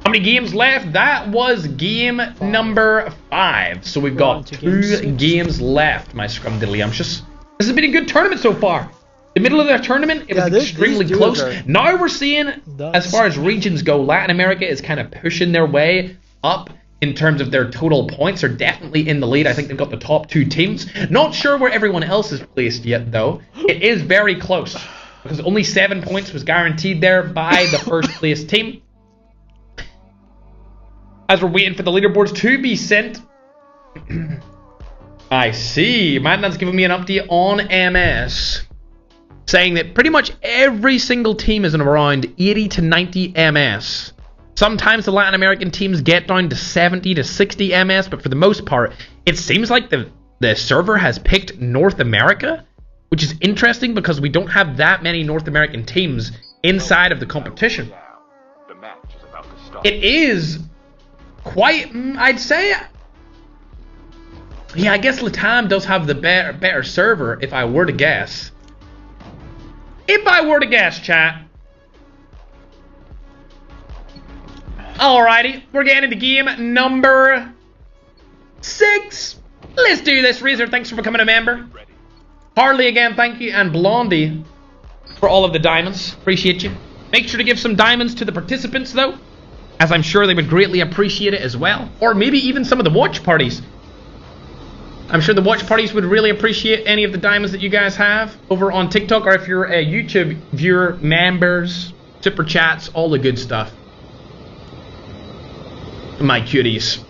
How many games left? That was game number 5. So we've got 2 games left, my scrumdiddlyumptious. This has been a good tournament so far. The middle of the tournament, it was extremely close. Now we're seeing, as far as regions go, Latin America is kind of pushing their way up in terms of their total points, are definitely in the lead. I think they've got the top 2 teams. Not sure where everyone else is placed yet, though. It is very close, because only 7 points was guaranteed there by the first place team. As we're waiting for the leaderboards to be sent. I see. Madman's giving me an update on MS, saying that pretty much every single team is in around 80 to 90 MS. Sometimes the Latin American teams get down to 70 to 60 MS, but for the most part, it seems like the server has picked North America, which is interesting because we don't have that many North American teams inside of the competition. It is quite, I'd say, yeah, I guess Latam does have the better server, if I were to guess. If I were to guess, chat. Alrighty, we're getting into game number 6. Let's do this. Razor, thanks for becoming a member. Harley again, thank you. And Blondie for all of the diamonds. Appreciate you. Make sure to give some diamonds to the participants, though, as I'm sure they would greatly appreciate it as well. Or maybe even some of the watch parties. I'm sure the watch parties would really appreciate any of the diamonds that you guys have over on TikTok, or if you're a YouTube viewer, members, super chats, all the good stuff. My cuties.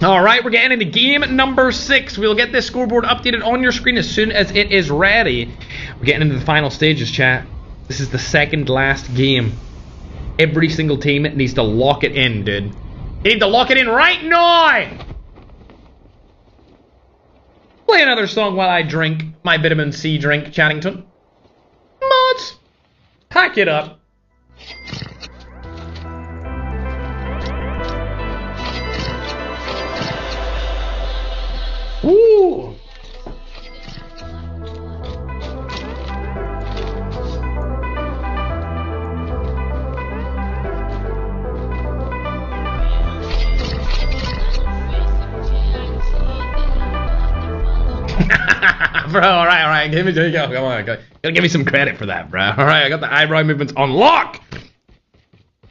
Alright, we're getting into game number 6. We'll get this scoreboard updated on your screen as soon as it is ready. We're getting into the final stages, chat. This is the second last game. Every single team needs to lock it in, dude. They need to lock it in right now! Play another song while I drink my vitamin C drink, Chattington. Mods, pack it up. Ooh. Bro, alright, give me, come on, gotta give me some credit for that, bro. Alright, I got the eyebrow movements on lock.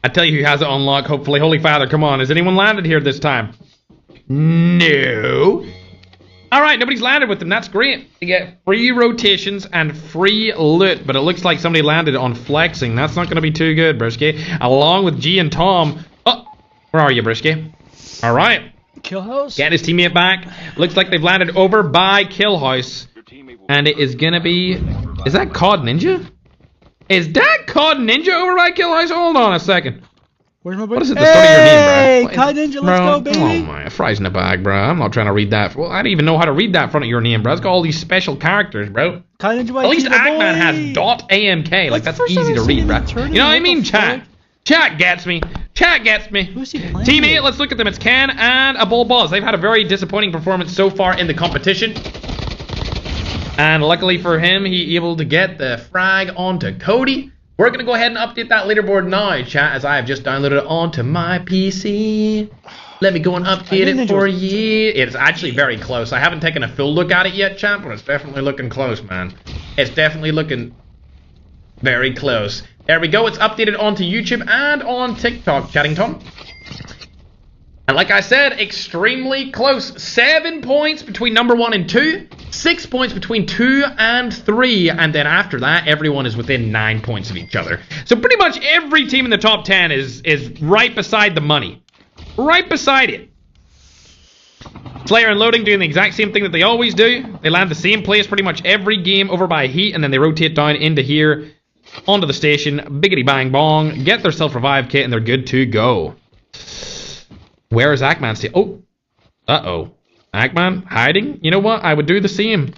I tell you who has it on lock, hopefully. Holy Father, come on, has anyone landed here this time? No. Alright, nobody's landed with them, that's great. You get free rotations and free loot, but it looks like somebody landed on flexing. That's not gonna be too good, Brisky. Along with G and Tom. Oh, where are you, Brisky? Alright. Killhouse? Get his teammate back. Looks like they've landed over by Killhouse. And it is gonna be... Is that COD Ninja? Is that COD Ninja over by Killhouse? Hold on a second. Where's my boy? What is it the start of your name, bro? Hey, COD Ninja, let's go, baby. Oh my, fries in the bag, bro. I'm not trying to read that. Well, I don't even know how to read that front of your name, bro. It's got all these special characters, bro. COD Ninja, at least Ackman has .amk. Like, that's easy to read, bro. You know what I mean, chat? Chat gets me. Chat gets me. Who's he playing? Teammate, let's look at them. It's Ken and a Bull Buzz. They've had a very disappointing performance so far in the competition. And luckily for him, he able to get the frag onto Cody. We're going to go ahead and update that leaderboard now, chat, as I have just downloaded it onto my PC. Let me go and update it for you. It's actually very close. I haven't taken a full look at it yet, chat, but it's definitely looking close, man. It's definitely looking very close. There we go. It's updated onto YouTube and on TikTok, Chattington. And like I said, extremely close. 7 points between number 1 and 2. 6 points between 2 and 3. And then after that, everyone is within 9 points of each other. So pretty much every team in the top 10 is right beside the money. Right beside it. Slayer and Loading doing the exact same thing that they always do. They land the same place pretty much every game over by Heat. And then they rotate down into here, onto the station. Biggity bang bong. Get their self-revive kit and they're good to go. Where is Ackman still? Oh. Uh-oh. Ackman hiding? You know what? I would do the same.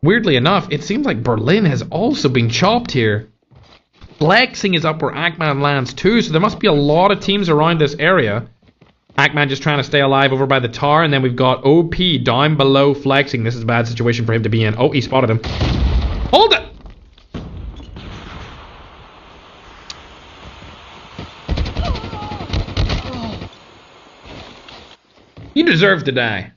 Weirdly enough, it seems like Berlin has also been chopped here. Flexing is up where Ackman lands too, so there must be a lot of teams around this area. Ackman just trying to stay alive over by the tower, and then we've got OP down below Flexing. This is a bad situation for him to be in. Oh, he spotted him. Hold it! You deserve to die.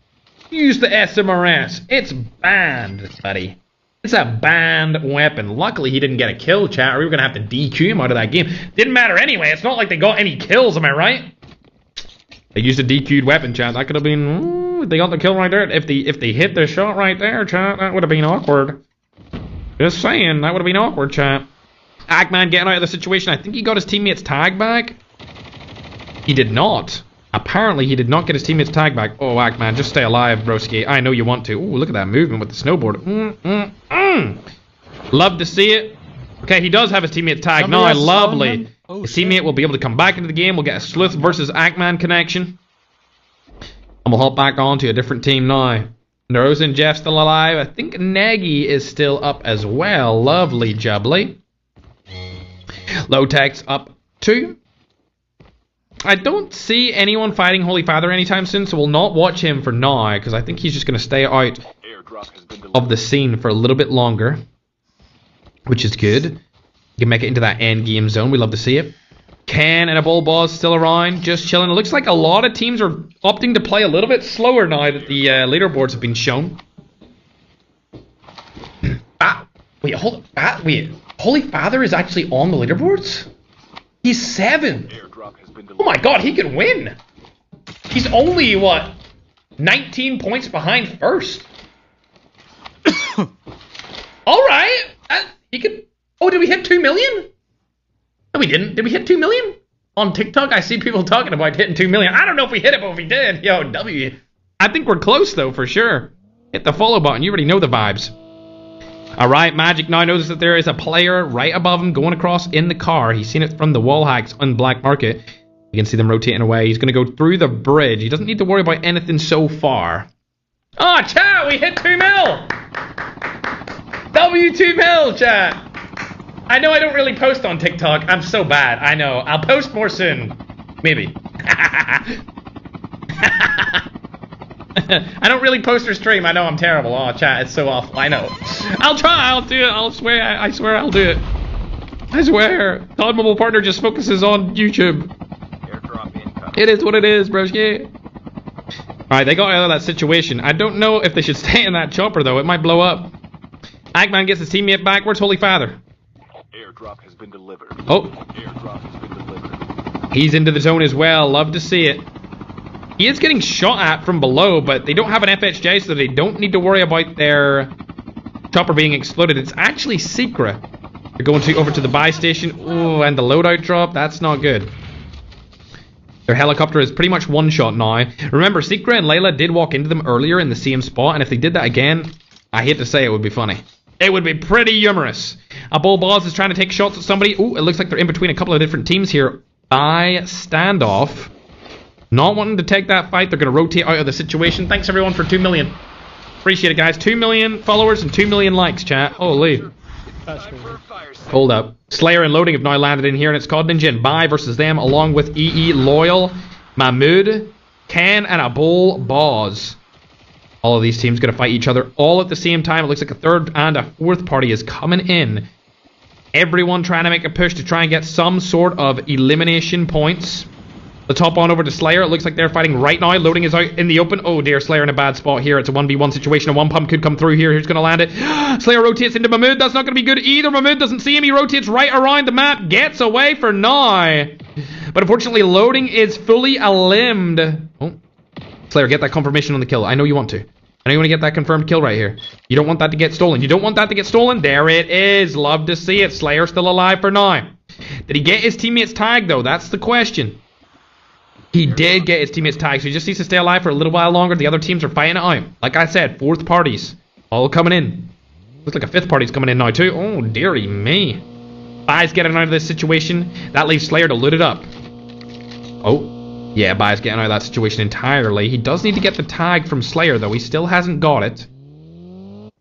Use the SMRS. It's banned, buddy. It's a banned weapon. Luckily, he didn't get a kill, chat, or we were going to have to DQ him out of that game. Didn't matter anyway. It's not like they got any kills, am I right? They used a DQ'd weapon, chat. That could have been... they got the kill right there. If they hit the shot right there, chat, that would have been awkward. Just saying, that would have been awkward, chat. Ackman getting out of the situation. I think he got his teammate's tag back. He did not. Apparently, he did not get his teammate's tag back. Oh, Ackman, just stay alive, broski. I know you want to. Ooh, look at that movement with the snowboard. Love to see it. Okay, he does have his teammate's tag now. Lovely. His teammate will be able to come back into the game. We'll get a Sleuth versus Ackman connection. And we'll hop back on to a different team now. Nose and Jeff still alive. I think Nagy is still up as well. Lovely jubbly. Low Tech's up too. I don't see anyone fighting Holy Father anytime soon, so we'll not watch him for now, because I think he's just going to stay out of the scene for a little bit longer, which is good. You can make it into that end game zone. We love to see it. Ken and a Bull Boss still around, just chilling. It looks like a lot of teams are opting to play a little bit slower now that the leaderboards have been shown. Wait, Holy Father is actually on the leaderboards? He's 7. Oh my god, he could win. He's only, what, 19 points behind first. Alright. He could... Oh, did we hit 2 million? No, we didn't. Did we hit 2 million? On TikTok, I see people talking about hitting 2 million. I don't know if we hit it, but if we did, yo, W. I think we're close, though, for sure. Hit the follow button. You already know the vibes. Alright, Magic now notices that there is a player right above him going across in the car. He's seen it from the wall hacks on Black Market. You can see them rotating away. He's going to go through the bridge. He doesn't need to worry about anything so far. Oh, chat, we hit 2 mil! W2 mil, chat! I know I don't really post on TikTok. I'm so bad. I know. I'll post more soon. Maybe. I don't really post or stream. I know I'm terrible. Oh, chat, it's so awful. I know. I'll try. I'll do it. I'll swear. I swear I'll do it. I swear. Todd Mobile Partner just focuses on YouTube. It is what it is, broski. Alright, they got out of that situation. I don't know if they should stay in that chopper, though. It might blow up. Ackman gets his teammate back. Where's Holy Father? Airdrop has been delivered. Oh. Airdrop has been delivered. He's into the zone as well. Love to see it. He is getting shot at from below, but they don't have an FHJ, so they don't need to worry about their chopper being exploded. It's actually Secret. They're going over to the buy station. Oh, and the loadout drop. That's not good. Their helicopter is pretty much one shot now. Remember, Secret and Layla did walk into them earlier in the same spot, and if they did that again, I hate to say it would be funny. It would be pretty humorous. A Bull Boss is trying to take shots at somebody. Ooh, it looks like they're in between a couple of different teams here. By standoff. Not wanting to take that fight. They're going to rotate out of the situation. Thanks, everyone, for 2 million. Appreciate it, guys. 2 million followers and 2 million likes, chat. Holy. Hold up. Slayer and Loading have now landed in here, and it's called Ninja and Bai versus them, along with EE, Loyal, Mahmood, Ken, and a Bull Boss. All of these teams going to fight each other all at the same time. It looks like a third and a fourth party is coming in. Everyone trying to make a push to try and get some sort of elimination points. Let's hop on over to Slayer. It looks like they're fighting right now. Loading is out in the open. Oh dear, Slayer in a bad spot here. It's a 1v1 situation. A one pump could come through here. Who's going to land it? Slayer rotates into Mahmood. That's not going to be good either. Mahmood doesn't see him. He rotates right around the map. Gets away for now. But unfortunately, Loading is fully elimed. Oh, Slayer, get that confirmation on the kill. I know you want to. I know you want to get that confirmed kill right here. You don't want that to get stolen. You don't want that to get stolen. There it is. Love to see it. Slayer still alive for now. Did he get his teammate's tag, though? That's the question. He did get his teammate's tag, so he just needs to stay alive for a little while longer. The other teams are fighting it out. Like I said, fourth parties. All coming in. Looks like a fifth party's coming in now, too. Oh, dearie me. Bai's getting out of this situation. That leaves Slayer to loot it up. Oh. Yeah, Bai's getting out of that situation entirely. He does need to get the tag from Slayer, though. He still hasn't got it.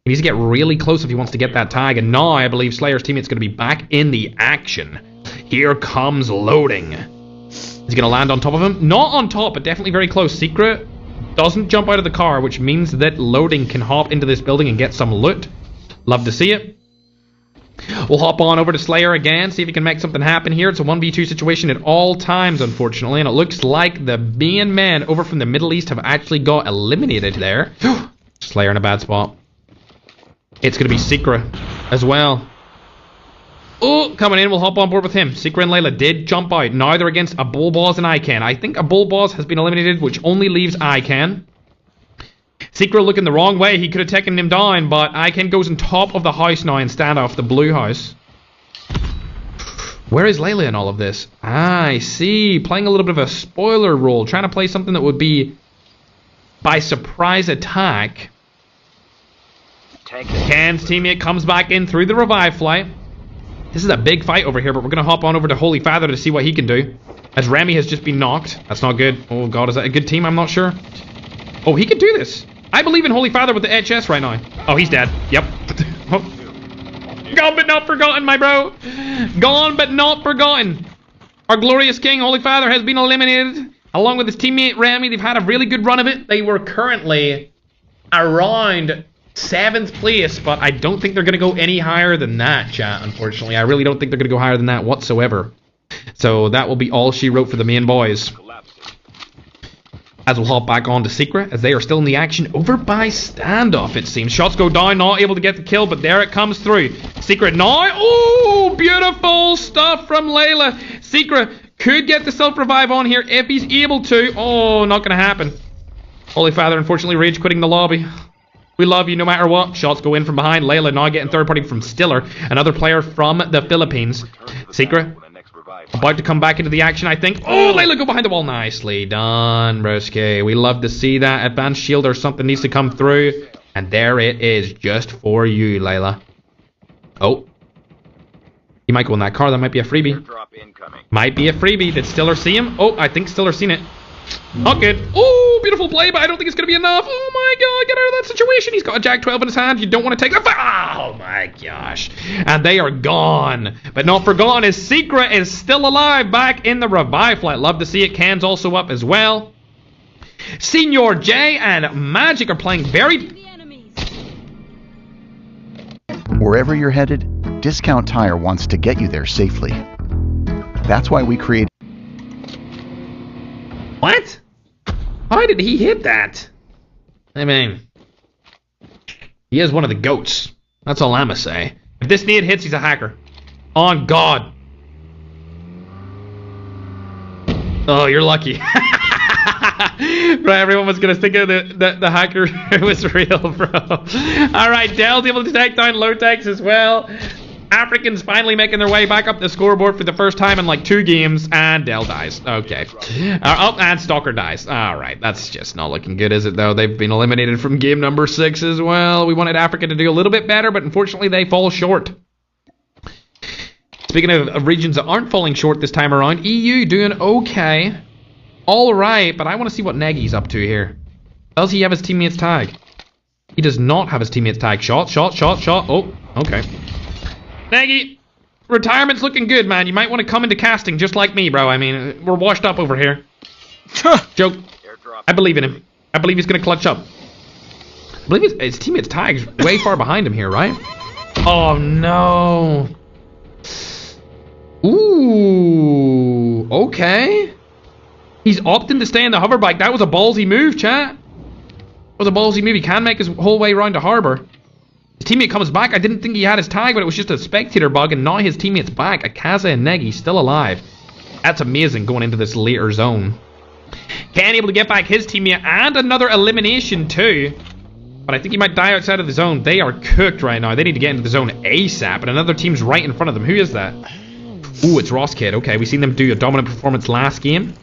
He needs to get really close if he wants to get that tag. And now I believe Slayer's teammate's going to be back in the action. Here comes Loading. Is he going to land on top of him? Not on top, but definitely very close. Secret doesn't jump out of the car, which means that Loading can hop into this building and get some loot. Love to see it. We'll hop on over to Slayer again, see if he can make something happen here. It's a 1v2 situation at all times, unfortunately, and it looks like the being men over from the Middle East have actually got eliminated there. Slayer in a bad spot. It's going to be Secret as well. Oh, coming in, we'll hop on board with him. Secret and Layla did jump out. Now they're against a Bull Boss and Ican. I think a Bull Boss has been eliminated, which only leaves Ican. Secret looking the wrong way. He could have taken him down, but Ican goes on top of the house now and stand off the blue house. Where is Layla in all of this? Ah, I see. Playing a little bit of a spoiler role. Trying to play something that would be by surprise attack. Can's teammate comes back in through the revive flight. This is a big fight over here, but we're going to hop on over to Holy Father to see what he can do. As Remy has just been knocked. That's not good. Oh god, is that a good team? I'm not sure. Oh, he can do this. I believe in Holy Father with the HS right now. Oh, he's dead. Yep. Oh. Gone but not forgotten, my bro. Gone but not forgotten. Our glorious king, Holy Father, has been eliminated. Along with his teammate Remy, they've had a really good run of it. They were currently around 7th place, but I don't think they're going to go any higher than that, chat, unfortunately. I really don't think they're going to go higher than that whatsoever. So that will be all she wrote for the main boys. As we'll hop back on to Secret, as they are still in the action over by Standoff, it seems. Shots go down, not able to get the kill, but there it comes through. Secret now. Oh, beautiful stuff from Layla. Secret could get the self-revive on here if he's able to. Oh, not going to happen. Holy Father, unfortunately, rage quitting the lobby. We love you no matter what. Shots go in from behind. Layla now getting third party from Stiller, another player from the Philippines. Secret about to come back into the action, I think. Oh, Layla go behind the wall. Nicely done, broski. We love to see that. Advanced shield or something needs to come through. And there it is, just for you, Layla. Oh. He might go in that car. That might be a freebie. Might be a freebie. Did Stiller see him? Oh, I think Stiller seen it. Not good. Oh, beautiful play, but I don't think it's going to be enough. Oh my god, get out of that situation. He's got a Jack 12 in his hand. You don't want to take that. Oh my gosh. And they are gone. But not forgotten, his Secret is still alive back in the revive flight. Love to see it. Can's also up as well. Senior J and Magic are playing very... Wherever you're headed, Discount Tire wants to get you there safely. That's why we created... What? Why did he hit that? I mean, he is one of the goats. That's all I'ma say. If this nade hits, he's a hacker. On God. Oh, you're lucky. Bro, everyone was gonna think of the hacker was real, bro. Alright, Dell's able to take down Lotex as well. Africans finally making their way back up the scoreboard for the first time in like 2 games, and Dell dies. Okay. Oh, and Stalker dies. Alright, that's just not looking good, is it, though? They've been eliminated from game number 6 as well. We wanted Africa to do a little bit better, but unfortunately they fall short. Speaking of regions that aren't falling short this time around, EU doing okay. Alright, but I want to see what Nagy's up to here. Does he have his teammate's tag? He does not have his teammate's tag. Shot. Oh, okay. Nagy, retirement's looking good, man. You might want to come into casting just like me, bro. I mean, we're washed up over here. Joke. I believe in him. I believe he's going to clutch up. I believe his teammate's tag's way far behind him here, right? Oh, no. Ooh, okay. He's opting to stay in the hoverbike. That was a ballsy move, chat. That was a ballsy move. He can make his whole way around to harbor. His teammate comes back. I didn't think he had his tag, but it was just a spectator bug, and now his teammate's back. Akaza and Negi still alive. That's amazing going into this later zone. Can able to get back his teammate and another elimination too. But I think he might die outside of the zone. They are cooked right now. They need to get into the zone ASAP, and another team's right in front of them. Who is that? Ooh, it's Ross Kid. Okay, we've seen them do a dominant performance last game.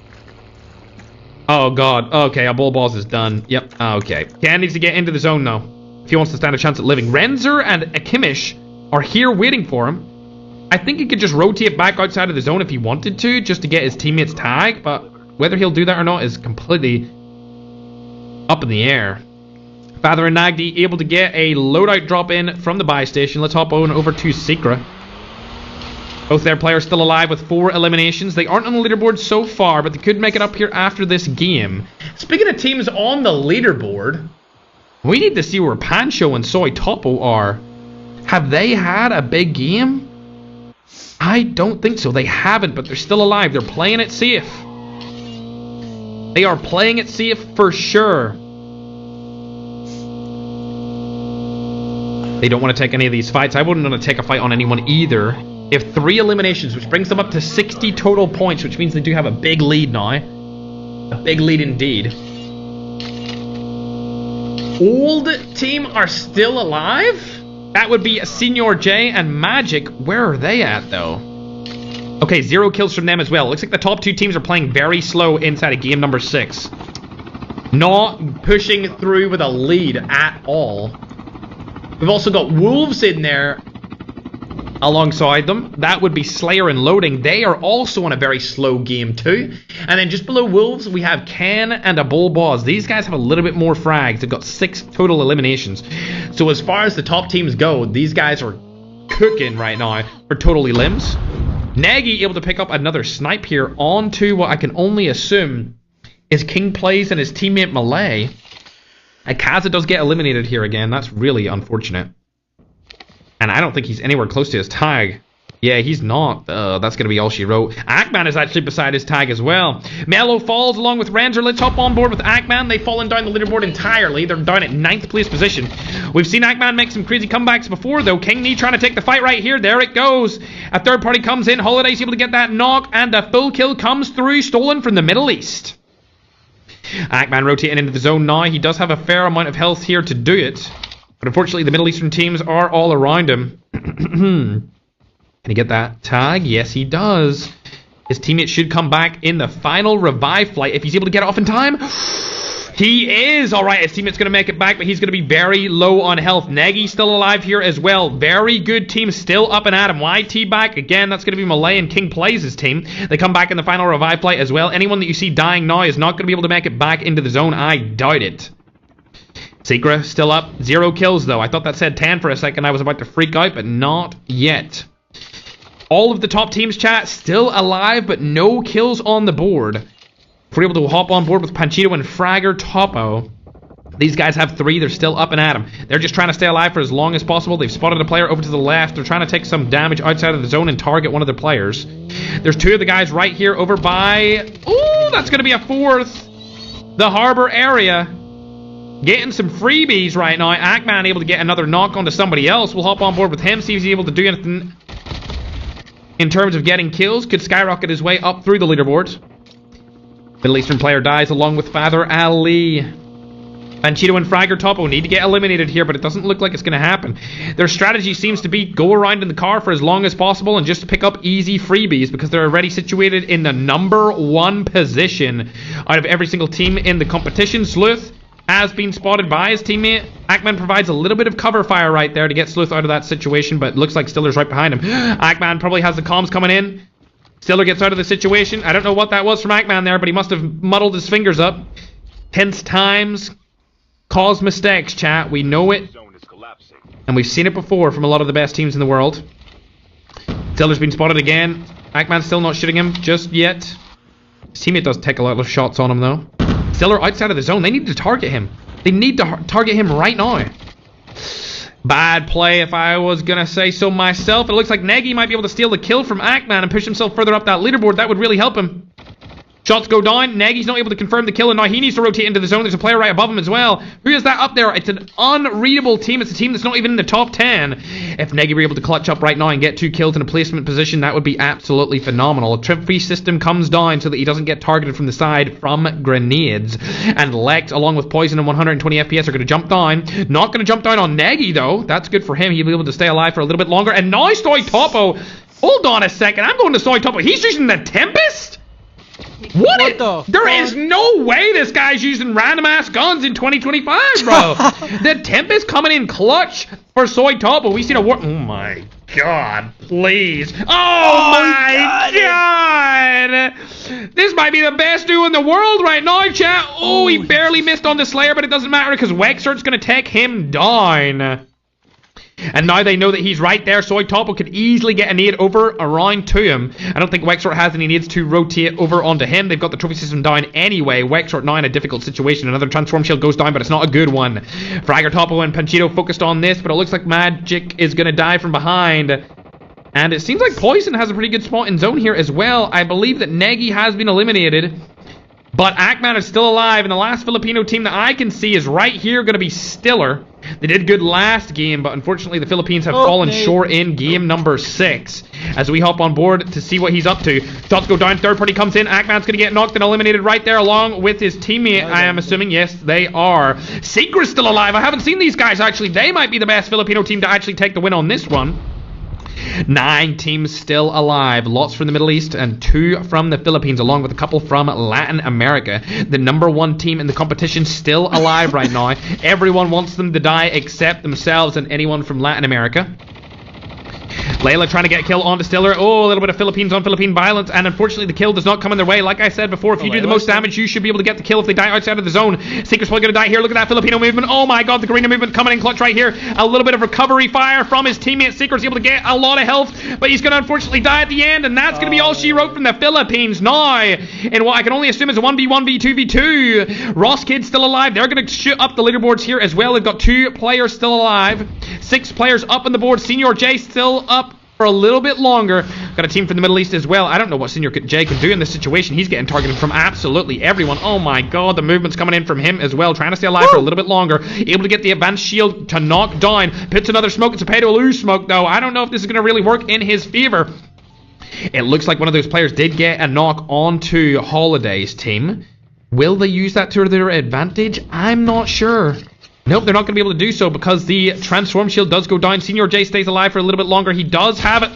Oh god. Okay, a bull balls is done. Yep. Okay. Can needs to get into the zone now if he wants to stand a chance at living. Renzer and Akimish are here waiting for him. I think he could just rotate back outside of the zone if he wanted to, just to get his teammate's tag, but whether he'll do that or not is completely up in the air. Father and Nagdi able to get a loadout drop in from the buy station. Let's hop on over to Secret. Both their players still alive with 4 eliminations. They aren't on the leaderboard so far, but they could make it up here after this game. Speaking of teams on the leaderboard, we need to see where Pancho and Soy Topo are. Have they had a big game? I don't think so. They haven't, but they're still alive. They're playing it safe. They are playing it safe for sure. They don't want to take any of these fights. I wouldn't want to take a fight on anyone either. They have 3 eliminations, which brings them up to 60 total points, which means they do have a big lead now. A big lead indeed. Old team are still alive? That would be Senior J and Magic. Where are they at, though? Okay, 0 kills from them as well. Looks like the top 2 teams are playing very slow inside of game number 6. Not pushing through with a lead at all. We've also got Wolves in there alongside them. That would be Slayer and Loading. They are also on a very slow game too. And then just below Wolves, we have Ken and a Bull Boss. These guys have a little bit more frags. They've got 6 total eliminations. So as far as the top teams go, these guys are cooking right now for total elims. Nagy able to pick up another snipe here onto what I can only assume is King Plays and his teammate Malay. Akaza does get eliminated here again. That's really unfortunate. And I don't think he's anywhere close to his tag. Yeah, he's not. That's going to be all she wrote. Ackman is actually beside his tag as well. Mello falls along with Ranzer. Let's hop on board with Ackman. They've fallen down the leaderboard entirely. They're down at 9th place position. We've seen Ackman make some crazy comebacks before, though. King Knee trying to take the fight right here. There it goes. A third party comes in. Holiday's able to get that knock, and a full kill comes through, stolen from the Middle East. Ackman rotating into the zone now. He does have a fair amount of health here to do it. But unfortunately, the Middle Eastern teams are all around him. Can he get that tag? Yes, he does. His teammate should come back in the final revive flight if he's able to get it off in time. He is! Alright, his teammate's going to make it back, but he's going to be very low on health. Nagy's still alive here as well. Very good team still up and at him. YT back. Again, that's going to be Malay and King Plays his team. They come back in the final revive flight as well. Anyone that you see dying now is not going to be able to make it back into the zone. I doubt it. Secra still up. 0 kills, though. I thought that said 10 for a second. I was about to freak out, but not yet. All of the top teams, chat, still alive, but no kills on the board. If we're able to hop on board with Panchito and Fragger Topo, these guys have 3. They're still up and at him. They're just trying to stay alive for as long as possible. They've spotted a player over to the left. They're trying to take some damage outside of the zone and target one of the players. There's 2 of the guys right here over by... Ooh, that's going to be a 4th. The harbor area. Getting some freebies right now. Ackman able to get another knock onto somebody else. We'll hop on board with him, see if he's able to do anything in terms of getting kills. Could skyrocket his way up through the leaderboard. Middle Eastern player dies along with Father Ali. Panchito and Fragger Topo need to get eliminated here, but it doesn't look like it's going to happen. Their strategy seems to be go around in the car for as long as possible and just pick up easy freebies because they're already situated in the number 1 position out of every single team in the competition. Sleuth has been spotted by his teammate. Ackman provides a little bit of cover fire right there to get Sleuth out of that situation, but looks like Stiller's right behind him. Ackman probably has the comms coming in. Stiller gets out of the situation. I don't know what that was from Ackman there, but he must have muddled his fingers up. Tense times cause mistakes, chat. We know it. And we've seen it before from a lot of the best teams in the world. Stiller's been spotted again. Ackman's still not shooting him just yet. His teammate does take a lot of shots on him, though. Stiller outside of the zone. They need to target him. They need to target him right now. Bad play if I was going to say so myself. It looks like Nagy might be able to steal the kill from Ackman and push himself further up that leaderboard. That would really help him. Shots go down. Nagy's not able to confirm the kill, and now he needs to rotate into the zone. There's a player right above him as well. Who is that up there? It's an unreadable team. It's a team that's not even in the top 10. If Nagy were able to clutch up right now and get 2 kills in a placement position, that would be absolutely phenomenal. A trophy system comes down so that he doesn't get targeted from the side from grenades. And Lex, along with Poison and 120 FPS, are going to jump down. Not going to jump down on Nagy, though. That's good for him. He'll be able to stay alive for a little bit longer. And now Soy Topo. Hold on a second. I'm going to Soy Topo. He's using the Tempest? There is no way this guy's using random ass guns in 2025, bro. The Tempest coming in clutch for Soy Topo. We've seen a war. Oh my god, please. Oh my god. This might be the best duo in the world right now, chat. Oh, he barely missed on the Slayer, but it doesn't matter because Wexert's going to take him down. And now they know that he's right there. Soy Topo could easily get a nade over around to him. I don't think Wexort has any nades to rotate over onto him. They've got the trophy system down anyway. Wexort now in a difficult situation. Another transform shield goes down, but it's not a good one. Fragger Topo and Panchito focused on this, but it looks like Magic is going to die from behind. And it seems like Poison has a pretty good spot in zone here as well. I believe that Nagy has been eliminated. But Ackman is still alive, and the last Filipino team that I can see is right here going to be Stiller. They did good last game, but unfortunately the Philippines have fallen short in game number 6. As we hop on board to see what he's up to. Dots go down, third party comes in. Ackman's going to get knocked and eliminated right there along with his teammate, I am assuming. Yes, they are. Secret's still alive. I haven't seen these guys, actually. They might be the best Filipino team to actually take the win on this one. 9 teams still alive, lots from the Middle East and 2 from the Philippines, along with a couple from Latin America. The number 1 team in the competition still alive right now. Everyone wants them to die except themselves and anyone from Latin America. Layla trying to get a kill onto Stiller. Oh, a little bit of Philippines on Philippine violence, and unfortunately the kill does not come in their way. Like I said before, if you do the most damage, you should be able to get the kill if they die outside of the zone. Secret's probably going to die here. Look at that Filipino movement. Oh my god, the Garena movement coming in clutch right here. A little bit of recovery fire from his teammate. Secret's able to get a lot of health, but he's going to unfortunately die at the end, and that's going to be all she wrote from the Philippines now. In what I can only assume is a 1v1 v2v2. Ross Kid's still alive. They're going to shoot up the leaderboards here as well. They've got 2 players still alive. 6 players up on the board. Senior J still up for a little bit longer. Got a team from the Middle East as well. I don't know what Senior J can do in this situation. He's getting targeted from absolutely everyone. Oh my god, the movement's coming in from him as well, trying to stay alive for a little bit longer. Able to get the advanced shield to knock down. Puts another smoke. It's a pay to lose smoke though. I don't know if this is going to really work in his favor. It looks like one of those players did get a knock onto Holiday's team. Will they use that to their advantage? I'm not sure. Nope, they're not going to be able to do so because the transform shield does go down. Senior J stays alive for a little bit longer. He does have it.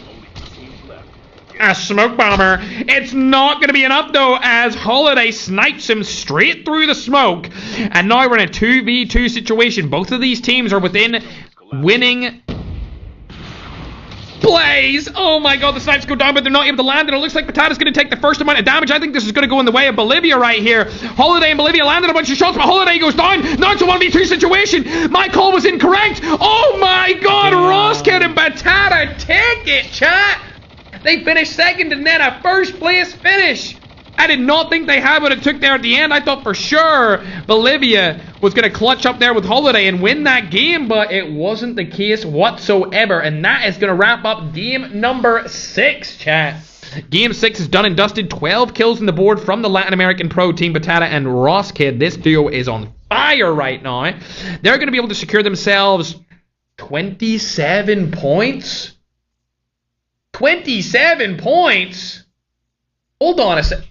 A smoke bomber. It's not going to be enough though, as Holiday snipes him straight through the smoke. And now we're in a 2v2 situation. Both of these teams are within winning plays. Oh my god, the snipes go down, but they're not able to land, and it looks like Patata's going to take the first amount of damage. I think this is going to go in the way of Bolivia right here. Holiday and Bolivia landed a bunch of shots, but Holiday goes down. Now it's a 1v2 situation. My call was incorrect. Oh my god, Roskid and Patata take it, chat. They finished second and then a first place finish. I did not think they had what it took there at the end. I thought for sure Bolivia was going to clutch up there with Holiday and win that game, but it wasn't the case whatsoever. And that is going to wrap up game number 6, chat. Game 6 is done and dusted. 12 kills on the board from the Latin American pro team, Patata and Roskid. This duo is on fire right now. They're going to be able to secure themselves 27 points. 27 points? Hold on a second.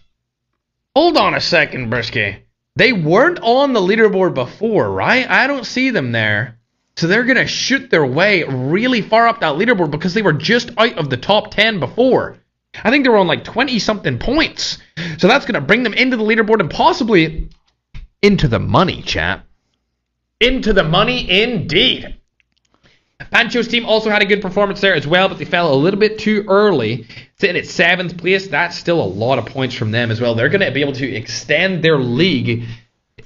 Hold on a second, Brisky. They weren't on the leaderboard before, right? I don't see them there. So they're going to shoot their way really far up that leaderboard because they were just out of the top 10 before. I think they were on like 20-something points. So that's going to bring them into the leaderboard and possibly into the money, chat. Into the money indeed. Pancho's team also had a good performance there as well, but they fell a little bit too early. Sitting at 7th place, that's still a lot of points from them as well. They're going to be able to extend their lead,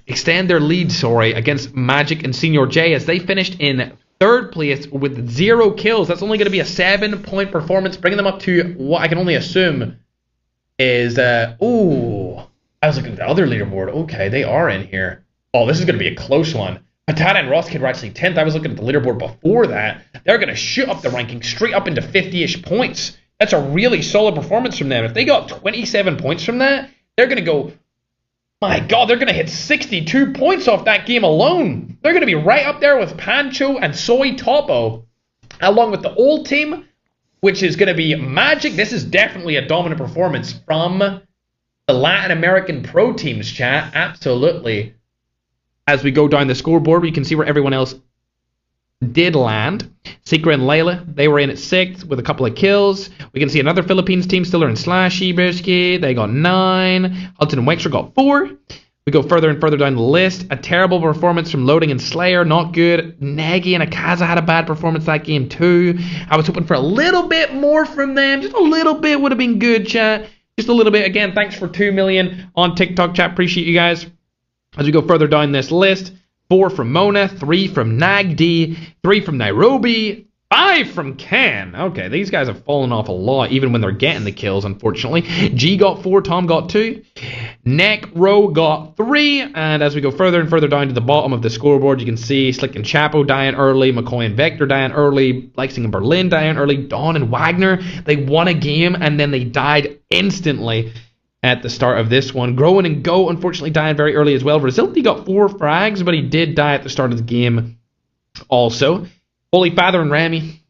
against Magic and Senior J, as they finished in 3rd place with 0 kills. That's only going to be a 7-point performance, bringing them up to what I can only assume is, I was looking at the other leaderboard. Okay, they are in here. Oh, this is going to be a close one. Patata and Roskid were actually 10th. I was looking at the leaderboard before that. They're going to shoot up the ranking straight up into 50-ish points. That's a really solid performance from them. If they got 27 points from that, they're going to go, my god, they're going to hit 62 points off that game alone. They're going to be right up there with Pancho and Soy Topo, along with the old team, which is going to be Magic. This is definitely a dominant performance from the Latin American pro teams, chat. Absolutely. As we go down the scoreboard, we can see where everyone else did land. Secret and Layla, they were in at 6th with a couple of kills. We can see another Philippines team, Stiller and Slashy Brisky. They got 9. Hudson and Wexter got 4. We go further and further down the list. A terrible performance from Loading and Slayer, not good. Negi and Akaza had a bad performance that game too. I was hoping for a little bit more from them. Just a little bit would have been good, chat. Just a little bit. Again, thanks for 2 million on TikTok, chat. Appreciate you guys. As we go further down this list, 4 from Mona, 3 from Nagdi, 3 from Nairobi, 5 from Ken. Okay, these guys have fallen off a lot, even when they're getting the kills, unfortunately. G got 4, Tom got 2, Necro got 3, and as we go further and further down to the bottom of the scoreboard, you can see Slick and Chapo dying early, McCoy and Vector dying early, Lexing and Berlin dying early, Dawn and Wagner, they won a game, and then they died instantly. at the start of this one. Grow and Go, unfortunately, dying very early as well. Resilty got 4 frags, but he did die at the start of the game also. Holy Father and Remy,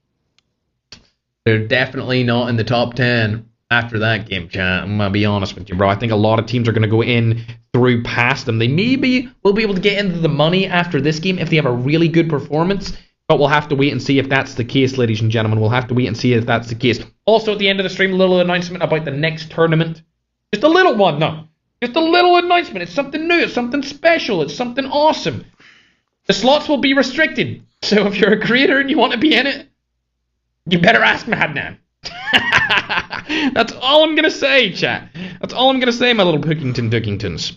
they're definitely not in the top 10 after that game, chat. I'm going to be honest with you, bro. I think a lot of teams are going to go in through past them. They maybe will be able to get into the money after this game if they have a really good performance, but we'll have to wait and see if that's the case, ladies and gentlemen. We'll have to wait and see if that's the case. Also, at the end of the stream, a little announcement about the next tournament. Just a little one, no. Just a little announcement. It's something new. It's something special. It's something awesome. The slots will be restricted. So if you're a creator and you want to be in it, you better ask Madman. That's all I'm going to say, chat. That's all I'm going to say, my little Hookingtons.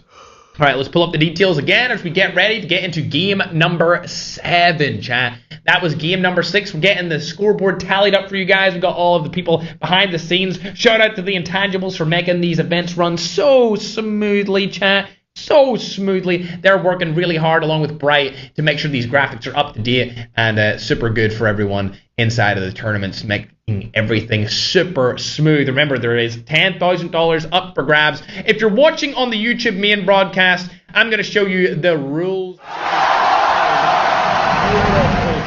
All right, let's pull up the details again as we get ready to get into game number 7, chat. That was game number 6. We're getting the scoreboard tallied up for you guys. We've got all of the people behind the scenes. Shout out to the Intangibles for making these events run so smoothly, chat. So smoothly. They're working really hard along with Bright to make sure these graphics are up to date and super good for everyone inside of the tournaments, making everything super smooth. Remember, there is $10,000 up for grabs. If you're watching on the YouTube main broadcast, I'm going to show you the rules.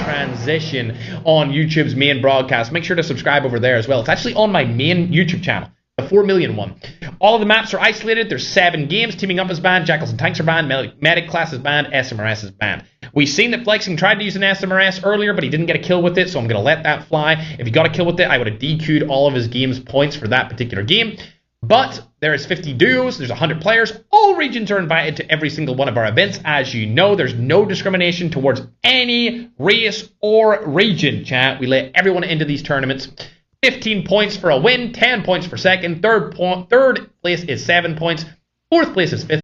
Transition on YouTube's main broadcast. Make sure to subscribe over there as well. It's actually on my main YouTube channel, the 4 million one. All of the maps are isolated. There's 7 games. Teaming Up is banned. Jackals and Tanks are banned. Medic class is banned. SMRS is banned. We've seen that Flexing tried to use an SMRS earlier, but he didn't get a kill with it, so I'm going to let that fly. If he got a kill with it, I would have DQ'd all of his game's points for that particular game. But there is 50 duos. There's 100 players. All regions are invited to every single one of our events. As you know, there's no discrimination towards any race or region, chat. We let everyone into these tournaments. 15 points for a win, 10 points for second, third place is 7 points, fourth place is 5th